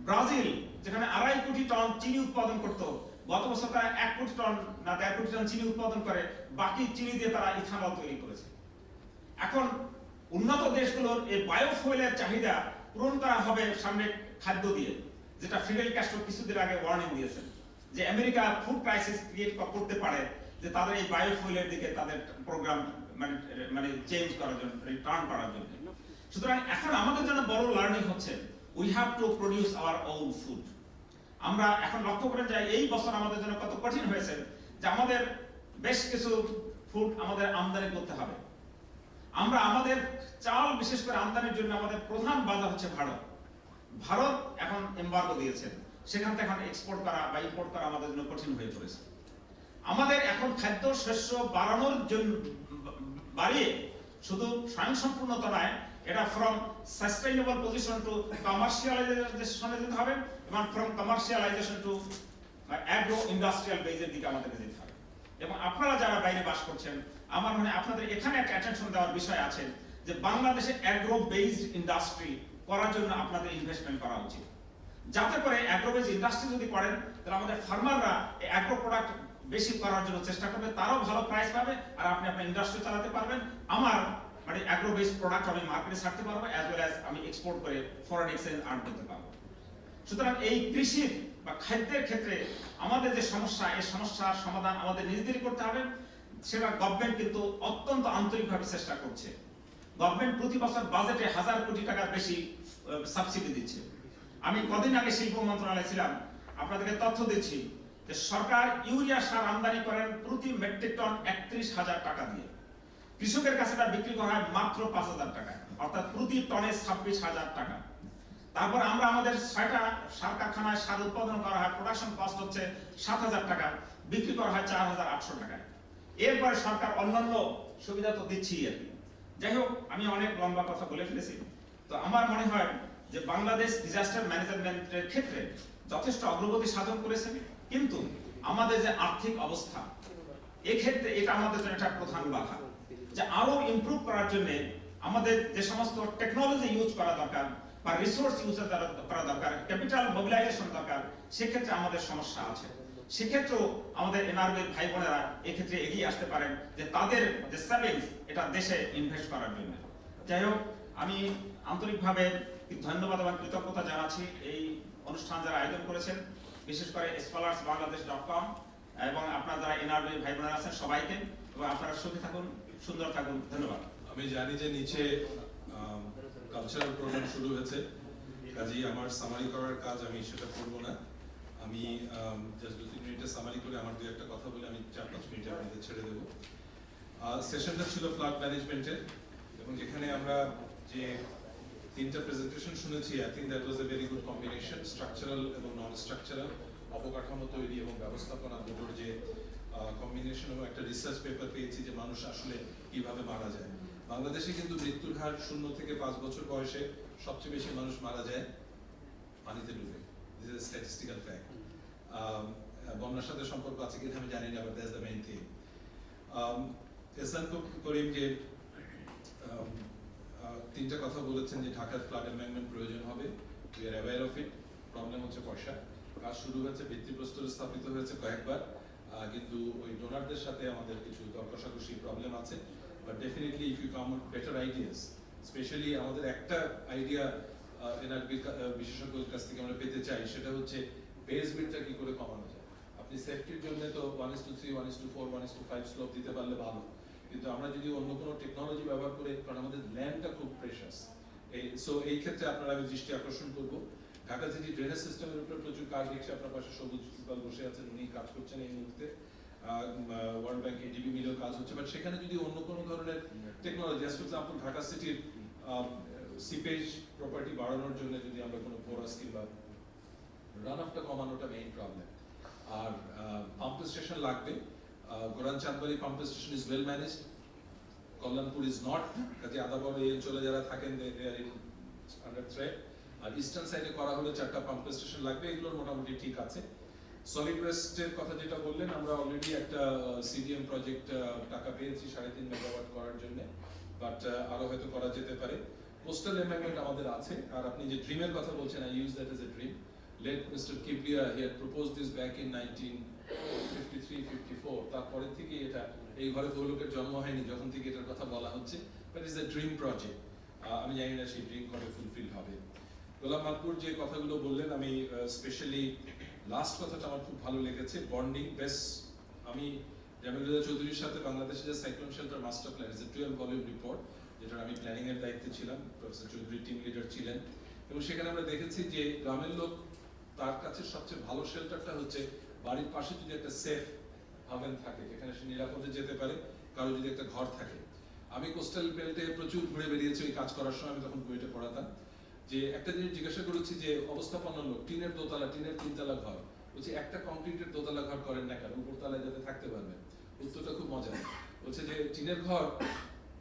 ব্রাজিল যেখানে 2.5 কোটি টন চিনি উৎপাদন করত, গত বছর তারা 1 কোটি টন না 1.5 কোটি টন চিনি উৎপাদন করে, বাকি চিনি দিয়ে তারা ইথানল তৈরি করেছে। এখন উন্নত দেশগুলোর এই বায়োফুয়েলের চাহিদা পূরণ করা হবে সামনে খাদ্য দিয়ে, যেটা ফিডেল ক্যাস্ট্রো কিছুদিন আগে ওয়ার্নিং দিয়েছেন যে আমেরিকা ফুড ক্রাইসিস ক্রিয়েট করতে পারে, যে তাদের এই বায়োফুয়েলের দিকে তাদের প্রোগ্রাম মানে চেঞ্জ করার জন্য, টার্ন করার জন্য। সুতরাং এখন আমাদের জন্য বড় লার্নিং হচ্ছে we have to produce our own food. আমরা এখন লক্ষ্য করে যাই এই বছর আমাদের জন্য কত কঠিন হয়েছে যে আমাদের বেশ কিছু ফুড আমাদের আমদানি করতে হবে। আমরা আমাদের চাল বিশেষ করে আমদানির জন্য আমাদের প্রধান বাজার হচ্ছে ভারত। ভারত এখন এমবার্গো দিয়েছে, সেখান থেকে এখন এক্সপোর্ট করা বা ইম্পোর্ট করা আমাদের জন্য কঠিন হয়ে পড়েছে। আমাদের এখন খাদ্য শস্য বাড়ানোর জন্য বাড়িয়ে শুধু স্বয়ংসম্পূর্ণতা নয়, এটা ফ্রম সাস্টেইনেবল পজিশন টু কমার্শিয়ালাইজেশনে যেতে হবে, এবং from commercialisation to agro industrial বেজের দিকে আমাদেরকে যেতে হবে। এবং আপনারা যারা বাইরে বাস করছেন, আমার মনে হয় আপনাদের এখানে একটা অ্যাটেনশন দেওয়ার বিষয় আছে যে বাংলাদেশে অ্যাগ্রো বেসড ইন্ডাস্ট্রি করার জন্য আপনাদের ইনভেস্টমেন্ট করা উচিত, যাতে করে অ্যাগ্রো বেসড ইন্ডাস্ট্রি যদি করেন তাহলে আমাদের ফার্মাররা এই অ্যাগ্রো প্রোডাক্ট বেশি করার জন্য চেষ্টা করবে, তারাও ভালো প্রাইস পাবে, আর আপনি আপনার ইন্ডাস্ট্রি চালাতে পারবেন। আমার মানে অ্যাগ্রো বেসড প্রোডাক্ট আমি মার্কেটে ছাড়তে পারবো, অ্যাজ ওয়েল অ্যাজ আমি এক্সপোর্ট করে ফরেন এক্সচেঞ্জ আর্ন করতে পারবো। সুতরাং এই কৃষির বা খাদ্যের ক্ষেত্রে আমাদের যে সমস্যা, এই সমস্যার সমাধান আমাদের নিজেদেরই করতে হবে। সেটা গভর্নমেন্ট কিন্তু অত্যন্ত আন্তরিকভাবে চেষ্টা করছে। গভর্নমেন্ট প্রতি বছর বাজেটে 1000 কোটি টাকার বেশি সাবসিডি দিচ্ছে। আমি কদিন আগে শিল্প মন্ত্রণালয়ে ছিলাম, আপনাদেরকে তথ্য দিচ্ছি যে সরকার ইউরিয়া সার আমদানি করেন প্রতি মেট্রিক টন 31,000 টাকা দিয়ে, কৃষকের কাছে তা বিক্রি করা হয় মাত্র 5,000 টাকা, অর্থাৎ প্রতি টনে 26,000 টাকা। তারপর আমরা আমাদের 6টা সার কারখানায় সার উৎপাদন করা হয়, প্রোডাকশন কস্ট হচ্ছে 7,000 টাকা, বিক্রি করা হয় 4,800 টাকায়। এরপরে সরকার অন্যান্য সুবিধা তো দিচ্ছেই আর কি। যাই হোক, আমি অনেক লম্বা কথা বলে ফেলেছি। তো আমার মনে হয় যে বাংলাদেশ ডিজাস্টার ম্যানেজমেন্টের ক্ষেত্রে যথেষ্ট অগ্রগতি সাধন করেছে, কিন্তু আমাদের যে আর্থিক অবস্থা, এক্ষেত্রে এটা আমাদের জন্য একটা প্রধান বাধা। যে আরো ইমপ্রুভ করার জন্য আমাদের যে সমস্ত টেকনোলজি ইউজ করা দরকার বা রিসোর্স ইউজ করা দরকার, ক্যাপিটাল মোবিলাইজেশন দরকার, সেক্ষেত্রে আমাদের সমস্যা আছে। সেক্ষেত্রেও আমাদের এনআরবির ভাই বোনেরা এক্ষেত্রে এগিয়ে আসতে পারেন যে তাদের যে সেভিংস এটা দেশে ইনভেস্ট করার জন্য। যাই হোক, আমি আন্তরিকভাবে ধন্যবাদ এবং কৃতজ্ঞতা জানাচ্ছি এই অনুষ্ঠান যারা আয়োজন করেছেন, বিশেষ করে scholarsbangladesh.com এবং আপনারা যারা এনআরবি ভাই বোনেরা আছেন সবাইকে, এবং আপনারা সুখে থাকুন, সুন্দর থাকুন। ধন্যবাদ। আমি জানি যে নিচে কালচারাল প্রোগ্রাম শুরু হয়েছে, কাজেই আমার সামারি করার কাজ আমি সেটা করব না। আমি জাস্ট 2-3 মিনিটে সামারি করে আমার দুই একটা কথা বলে আমি 4-5 মিনিটে আপনাদের ছেড়ে দেবো। সেশনটা ছিল ফ্লাড ম্যানেজমেন্টের, এবং এখানে আমরা যে 3টা প্রেজেন্টেশন শুনেছি, I think that was a very good combination, structural এবং নন স্ট্রাকচারাল, অবকাঠামো তৈরি এবং ব্যবস্থাপনা দুটোর যে কম্বিনেশন এবং একটা রিসার্চ পেপার পেয়েছি যে মানুষ আসলে কিভাবে মারা যায়। বাংলাদেশে কিন্তু মৃত্যুর হার 0 থেকে 5 বছর বয়সে সবচেয়ে বেশি মানুষ মারা যায় পানিতে ডুবে। This is statistical fact. বন্যার সাথে সম্পর্ক আছে কিনা আমি জানি না, but that's the main thing. Ehsan Karim যে 3টা কথা বলেছেন যে ঢাকার ফ্লাড এমেন্ডমেন্ট প্রয়োজন হবে, we are aware of it. Problem হচ্ছে পয়সা। কাজ শুরু হয়েছে, ভিত্তিপ্রস্তর স্থাপিত হয়েছে কয়েকবার, কিন্তু ওই ডোনারদের সাথে আমাদের কিছু দরকষাকষি প্রবলেম আছে। But definitely if you come with better ideas, specially আমাদের একটা আইডিয়া NRB বিশেষজ্ঞের কাছ থেকে আমরা পেতে চাই, সেটা হচ্ছে বেস বিটটা কি করে কমানো যায়। আপনি সেফটির জন্য তো 1:3, 1:4, 1:5 স্লোপ দিতে পারলে ভালো, কিন্তু আমরা যদি অন্য কোনো টেকনোলজি ব্যবহার করে, কারণ আমাদের ল্যান্ডটা খুব প্রেশাস, এই ক্ষেত্রে আপনারা আমি দৃষ্টি আকর্ষণ করবো। ঢাকা সিটি ড্রেনেজ সিস্টেমের উপর প্রচুর কাজ দেখছে, আপনার পাশে সবুজ ইকবাল বসে আছেন, উনি কাজ করছেন এই মুহূর্তে। ওয়ার্ল্ড ব্যাংক ADB মিলেও কাজ হচ্ছে, বাট সেখানে যদি অন্য কোনো ধরনের টেকনোলজি, ফর এক্সাম্পল ঢাকা সিটির সিপেজ প্রপার্টি বাড়ানোর জন্য যদি আমরা কোনো পোরাস কিংবা রান অফটা কমানোটা মেইন প্রবলেম। আর পাম্প স্টেশন লাগবে। Goran Chandbari pump station is well managed, Kalyanpur is not, কাজে আদাবর এই অঞ্চলে যারা থাকেন they are in under threat. আর ইস্টার্ন সাইডে করা হলে 4টা পাম্প স্টেশন লাগবে, এগুলোর মোটামুটি ঠিক আছে। সলিড ওয়েস্টের কথা যেটা বললেন, আমরা অলরেডি একটা CDM প্রজেক্ট টাকা পেয়েছি 3.5 মেগাওয়াট করার জন্য, বাট আরো হয়তো করা যেতে পারে। কোস্টাল এমেন্ডমেন্ট আমাদের আছে। আর আপনি যে ড্রিমের কথা বলছেন, I use that as a dream. Let Mr. Kiblia here proposed this back in 1953-54, তারপরে থেকে এটা এই ঘরে বহু লোকের জন্ম হয়নি যখন থেকে এটার কথা বলা হচ্ছে, but is a dream project. আমি জানি না সেই ড্রিম কবে ফুলফিল হবে। গোলাম মালপুর যে কথাগুলো বললেন, আমি স্পেশালি লাস্ট কথাটা আমার খুব ভালো লেগেছে, বন্ডিং বেস। আমি জামিলুল্লাহ চৌধুরীর সাথে বাংলাদেশে যে cyclone shelter master plan, is a 12 volume report, যেটা আমি প্ল্যানিং এর দায়িত্বে ছিলাম, প্রফেসর চৌধুরী টিম লিডার ছিলেন, এবং সেখানে আমরা দেখেছি যে গ্রামের লোক তার কাছে সবচেয়ে ভালো শেল্টারটা হচ্ছে বাড়ির পাশে যদি একটা সেফ হাভেন থাকে, যেখানে সে নিরাপদে যেতে পারে, কারো যদি একটা ঘর থাকে। আমি কোস্টাল বেল্টে প্রচুর ঘুরে বেরিয়েছি ওই কাজ করার সময়, আমি তখন বইটা পড়াতাম, যে একটা জিনিস জিজ্ঞাসা করেছি যে অবস্থাপন্ন লোক, টিনের দোতলা, টিনের 3তলা ঘর, বলছি একটা কংক্রিটের দোতলা ঘর করেন না কেন, উপরতলায় যাতে থাকতে পারবেন। উত্তরটা খুব মজা, বলছে যে টিনের ঘর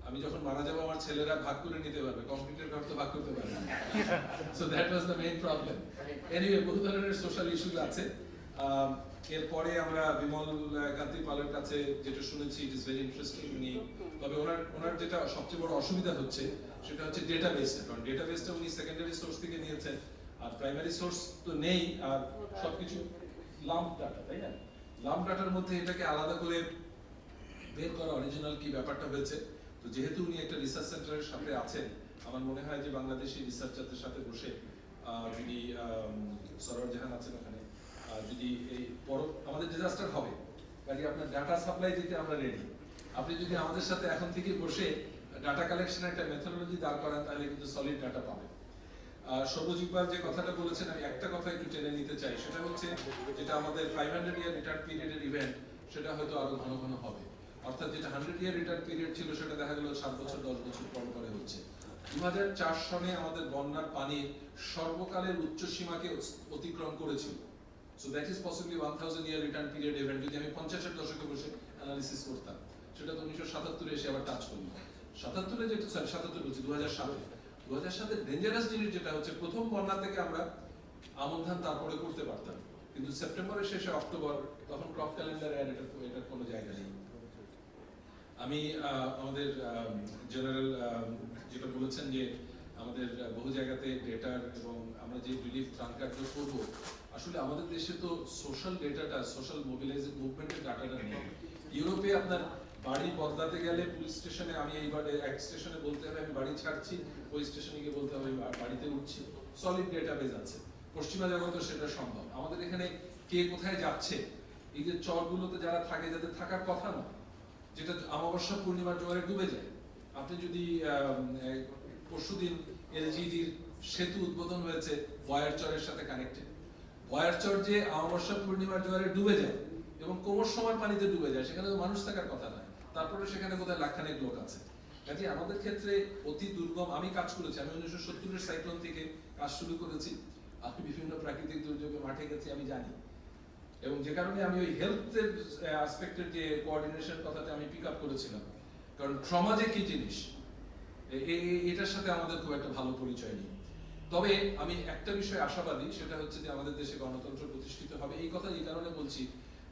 আমি যখন মারা যাবো আমার ছেলেরা ভাগ করে নিতে পারবে, কংক্রিটের ঘর তো ভাগ করতে পারবে না। So that was the main problem. Anyway, বহু ধরনের সোশ্যাল ইস্যুস আছে। এরপরে আমরা বিমল কান্তি পালের কাছে যেটা শুনেছি, ইট ইজ ভেরি ইন্টারেস্টিং। উনি, তবে ওনার যেটা সবচেয়ে বড় অসুবিধা হচ্ছে সেটা হচ্ছে ডেটাবেসটা, কারণ ডেটাবেসটা উনি সেকেন্ডারি সোর্স থেকে নিয়েছেন, আর প্রাইমারি সোর্স তো নেই, আর সবকিছু লাম্প ডাটা, তাই না? লাম্প ডাটার মধ্যে এটাকে আলাদা করে বের করা অরিজিনাল কি ব্যাপারটা হয়েছে। তো যেহেতু উনি একটা রিসার্চ সেন্টারের সাথে আছেন, আমার মনে হয় যে বাংলাদেশি রিসার্চারদের সাথে বসে যদি সরওয়ার জাহান আছেন ওখানে, যদি এই আমাদের ডিজাস্টার হবে, কাজে আপনার ডাটা সাপ্লাই দিতে আমরা রেডি। আপনি যদি আমাদের সাথে এখন থেকে বসে ডাটা কালেকশনের একটা মেথোডোলজি দাঁড় করান, তাহলে কিন্তু সলিড ডাটা পাবেন। সবুজ ইকবাল যে কথাটা বলেছেন, আমি একটা কথা একটু টেনে নিতে চাই, সেটা হচ্ছে যেটা আমাদের 500 ইয়ার রিটার্ন পিরিয়ডের ইভেন্ট, সেটা হয়তো আরো ঘন ঘন হবে। অর্থাৎ যেটা 100 ইয়ার রিটার্ন পিরিয়ড ছিল, সেটা দেখা গেল 7 বছর 10 বছর পর পরে হচ্ছে। 2004 সনে আমাদের বন্যার পানি সর্বকালের উচ্চ সীমাকে অতিক্রম করেছিল। So that is possibly 1000 year return period event যদি আমি 50-এর দশকে বসে অ্যানালিসিস করতাম। সেটা তো 1977-এ এসে আবার টাচ করলো। 77-এ যেটা 77 বলছি 2007-এ ডেঞ্জারাস জিনিস যেটা হচ্ছে, প্রথম বন্যা থেকে আমরা আমন ধান তারপরে করতে পারতাম, কিন্তু সেপ্টেম্বরের শেষে অক্টোবর, তখন ক্রপ ক্যালেন্ডারে আর এটার কোনো জায়গা নেই। আমি আমাদের জেনারেল যেটা বলেছেন যে আমাদের বহু জায়গাতে ডেটার এবং আমরা যে রিলিফ ত্রাণ কার্য করব, আসলে আমাদের দেশে তো সোশ্যাল ডেটাটা, সোশ্যাল মোবিলাইজেশন মুভমেন্টের ডাটাটা নেই। ইউরোপে আপনার বাড়ি বদলাতে গেলে পুলিশ স্টেশনে আমি এইবারে এক স্টেশনে বলতে হবে আমি বাড়ি ছাড়ছি, ওই স্টেশনে গিয়ে বলতে হবে বাড়িতে উঠছি, সলিড ডেটাবেজ আছে। পশ্চিমা জগতে সেটা সম্ভব। আমাদের এখানে কে কোথায় যাচ্ছে, এই যে চরগুলোতে যারা থাকে, যাদের থাকার কথা না, যেটা অমাবস্যা পূর্ণিমার জোয়ারে ডুবে যায়। আপনি যদি পরশুদিন এলজিডির সেতু উদ্বোধন হয়েছে বয়ারচরের সাথে কানেক্টেড, বয়ারচর যে অমাবস্যা পূর্ণিমার জোয়ারে ডুবে যায় এবং কোমর সময় পানিতে ডুবে যায়, সেখানে তো মানুষ থাকার কথা নয়, তারপরে সেখানে কোথায় লাখখানেক লোক আছে। কাজে আমাদের ক্ষেত্রে অতি দুর্গম, আমি কাজ করেছি, আমি 1970-এর সাইক্লোন থেকে কাজ শুরু করেছি, আমি বিভিন্ন প্রাকৃতিক দুর্যোগে মাঠে গেছি, আমি জানি এবং যে কারণে আমি ওই হেলথের অ্যাসপেক্টের যে কোঅর্ডিনেশন কথাটা আমি পিক আপ করেছিলাম, কারণ ট্রমা যে কি জিনিস এটার সাথে আমাদের খুব একটা ভালো পরিচয় নেই। তবে আমি একটা বিষয়ে আশাবাদী, সেটা হচ্ছে যে আমাদের দেশে গণতন্ত্র প্রতিষ্ঠিত হবে। এই কথা এই কারণে বলছি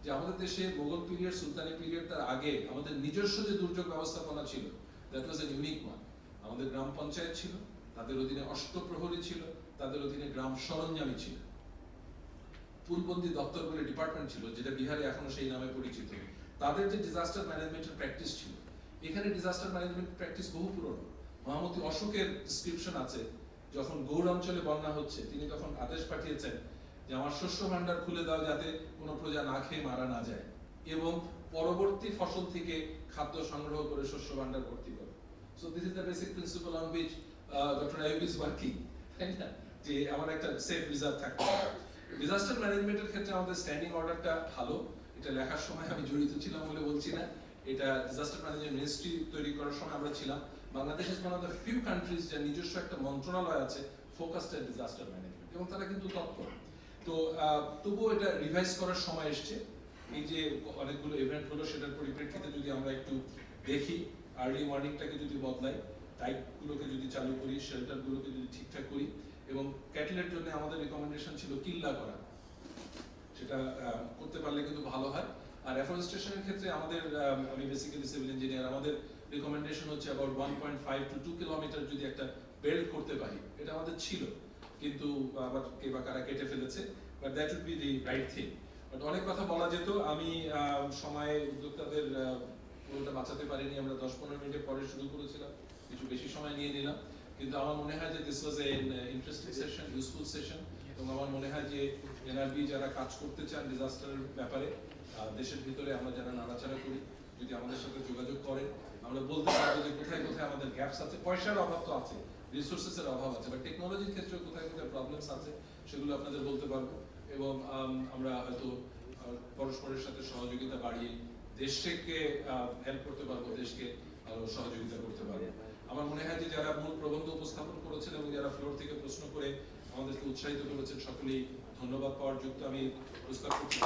যে আমাদের দেশে মোগল পিরিয়ড, সুলতানি পিরিয়ড, তার আগে আমাদের নিজস্ব যে দুর্যোগ ব্যবস্থাপনা ছিল, that was a unique one. আমাদের গ্রাম পঞ্চায়েত ছিল, তাদের অধীনে অষ্টপ্রহরী ছিল, তাদের অধীনে গ্রাম সরঞ্জামী ছিল, পূর্ববন্দী দপ্তর বলে ডিপার্টমেন্ট ছিল, যেটা বিহারে এখনো সেই নামে পরিচিত। তাদের যে ডিজাস্টার ম্যানেজমেন্টের প্র্যাকটিস ছিল, এখানে ডিজাস্টার ম্যানেজমেন্ট প্র্যাকটিস বহু পুরনো। মহামতি অশোকের ডিসক্রিপশন আছে, যখন গৌড় অঞ্চলে বন্যা হচ্ছে তিনি তখন আদেশ পাঠিয়েছেন যে আমার শস্য ভান্ডার খুলে দাও যাতে কোনো প্রজা না খেয়ে মারা না যায়, এবং পরবর্তী ফসল থেকে খাদ্য সংগ্রহ করে শস্য ভান্ডার ভর্তি করো। So this is the basic principal on which doctor Ayub is working, তাই না? যে আমার একটা সেফ রিজার্ভ থাকতে হবে। ডিজাস্টার ম্যানেজমেন্টের ক্ষেত্রে আমাদের স্ট্যান্ডিং অর্ডারটা ভালো। এটা লেখার সময় আমি জড়িত ছিলাম বলে বলছি না, এটা ডিজাস্টার ম্যানেজমেন্ট মিনিস্ট্রি তৈরি করার সময় আমরা ছিলাম। Bangladesh is one of the few countries যার নিজস্ব একটা মন্ত্রণালয় আছে ফোকাসড অন ডিজাস্টার ম্যানেজমেন্ট, এবং তারা কিন্তু তৎপর। তো তবুও এটা রিভাইজ করার সময় এসছে। এই যে অনেকগুলো ইভেন্ট হলো, সেটার পরিপ্রেক্ষিতে যদি আমরা একটু দেখি, আর্লি মর্নিংটাকে যদি বদলাই, টাইপগুলোকে যদি চালু করি, শেল্টারগুলোকে যদি ঠিকঠাক করি, এবং ক্যাটেলের জন্য আমাদের রিকমেন্ডেশন ছিল কিল্লা করা, সেটা করতে পারলে কিন্তু ভালো হয়। আর এফরেস্টেশনের ক্ষেত্রে আমাদের, আমি বেসিক্যালি সিভিল ইঞ্জিনিয়ার, আমাদের রিকমেন্ডেশন হচ্ছে অ্যাবাউট 1.5 to 2 কিলোমিটার যদি একটা বেল্ট করতে পারি। এটা আমাদের ছিল, কিন্তু আবার কে বা কারা কেটে ফেলেছে, but that would be the right thing. But অনেক কথা বলা যেত, আমি সময় উদ্যোক্তাদের পুরোটা বাঁচাতে পারিনি। আমরা 10-15 মিনিটের পরে শুরু করেছিলাম, কিছু বেশি সময় নিয়ে নিলাম, কিন্তু আমার মনে হয় যে this was an interesting session, useful session. এবং আমার মনে হয় যে এনআরবি যারা কাজ করতে চান ডিজাস্টারের ব্যাপারে, দেশের ভিতরে আমরা যারা নাড়াচাড়া করি, যদি আমাদের সাথে যোগাযোগ করে, আমরা বলতে পারবো যে কোথায় কোথায় আমাদের গ্যাপস আছে। পয়সার অভাব তো আছে, রিসোর্সেসের অভাব আছে, বা টেকনোলজির ক্ষেত্রে কোথায় কোথায় প্রবলেমস আছে সেগুলো আপনাদের বলতে পারবো, এবং আমরা হয়তো পরস্পরের সাথে সহযোগিতা বাড়িয়ে দেশকে হেল্প করতে পারবো, দেশকে আরো সহযোগিতা করতে পারবো। আমার মনে হয় যে যারা মূল প্রবন্ধ উপস্থাপন করেছেন এবং যারা ফ্লোর থেকে প্রশ্ন করে আমাদেরকে উৎসাহিত করেছেন, সকলেই ধন্যবাদ পাওয়ার যুক্ত। আমি প্রস্তাব করছি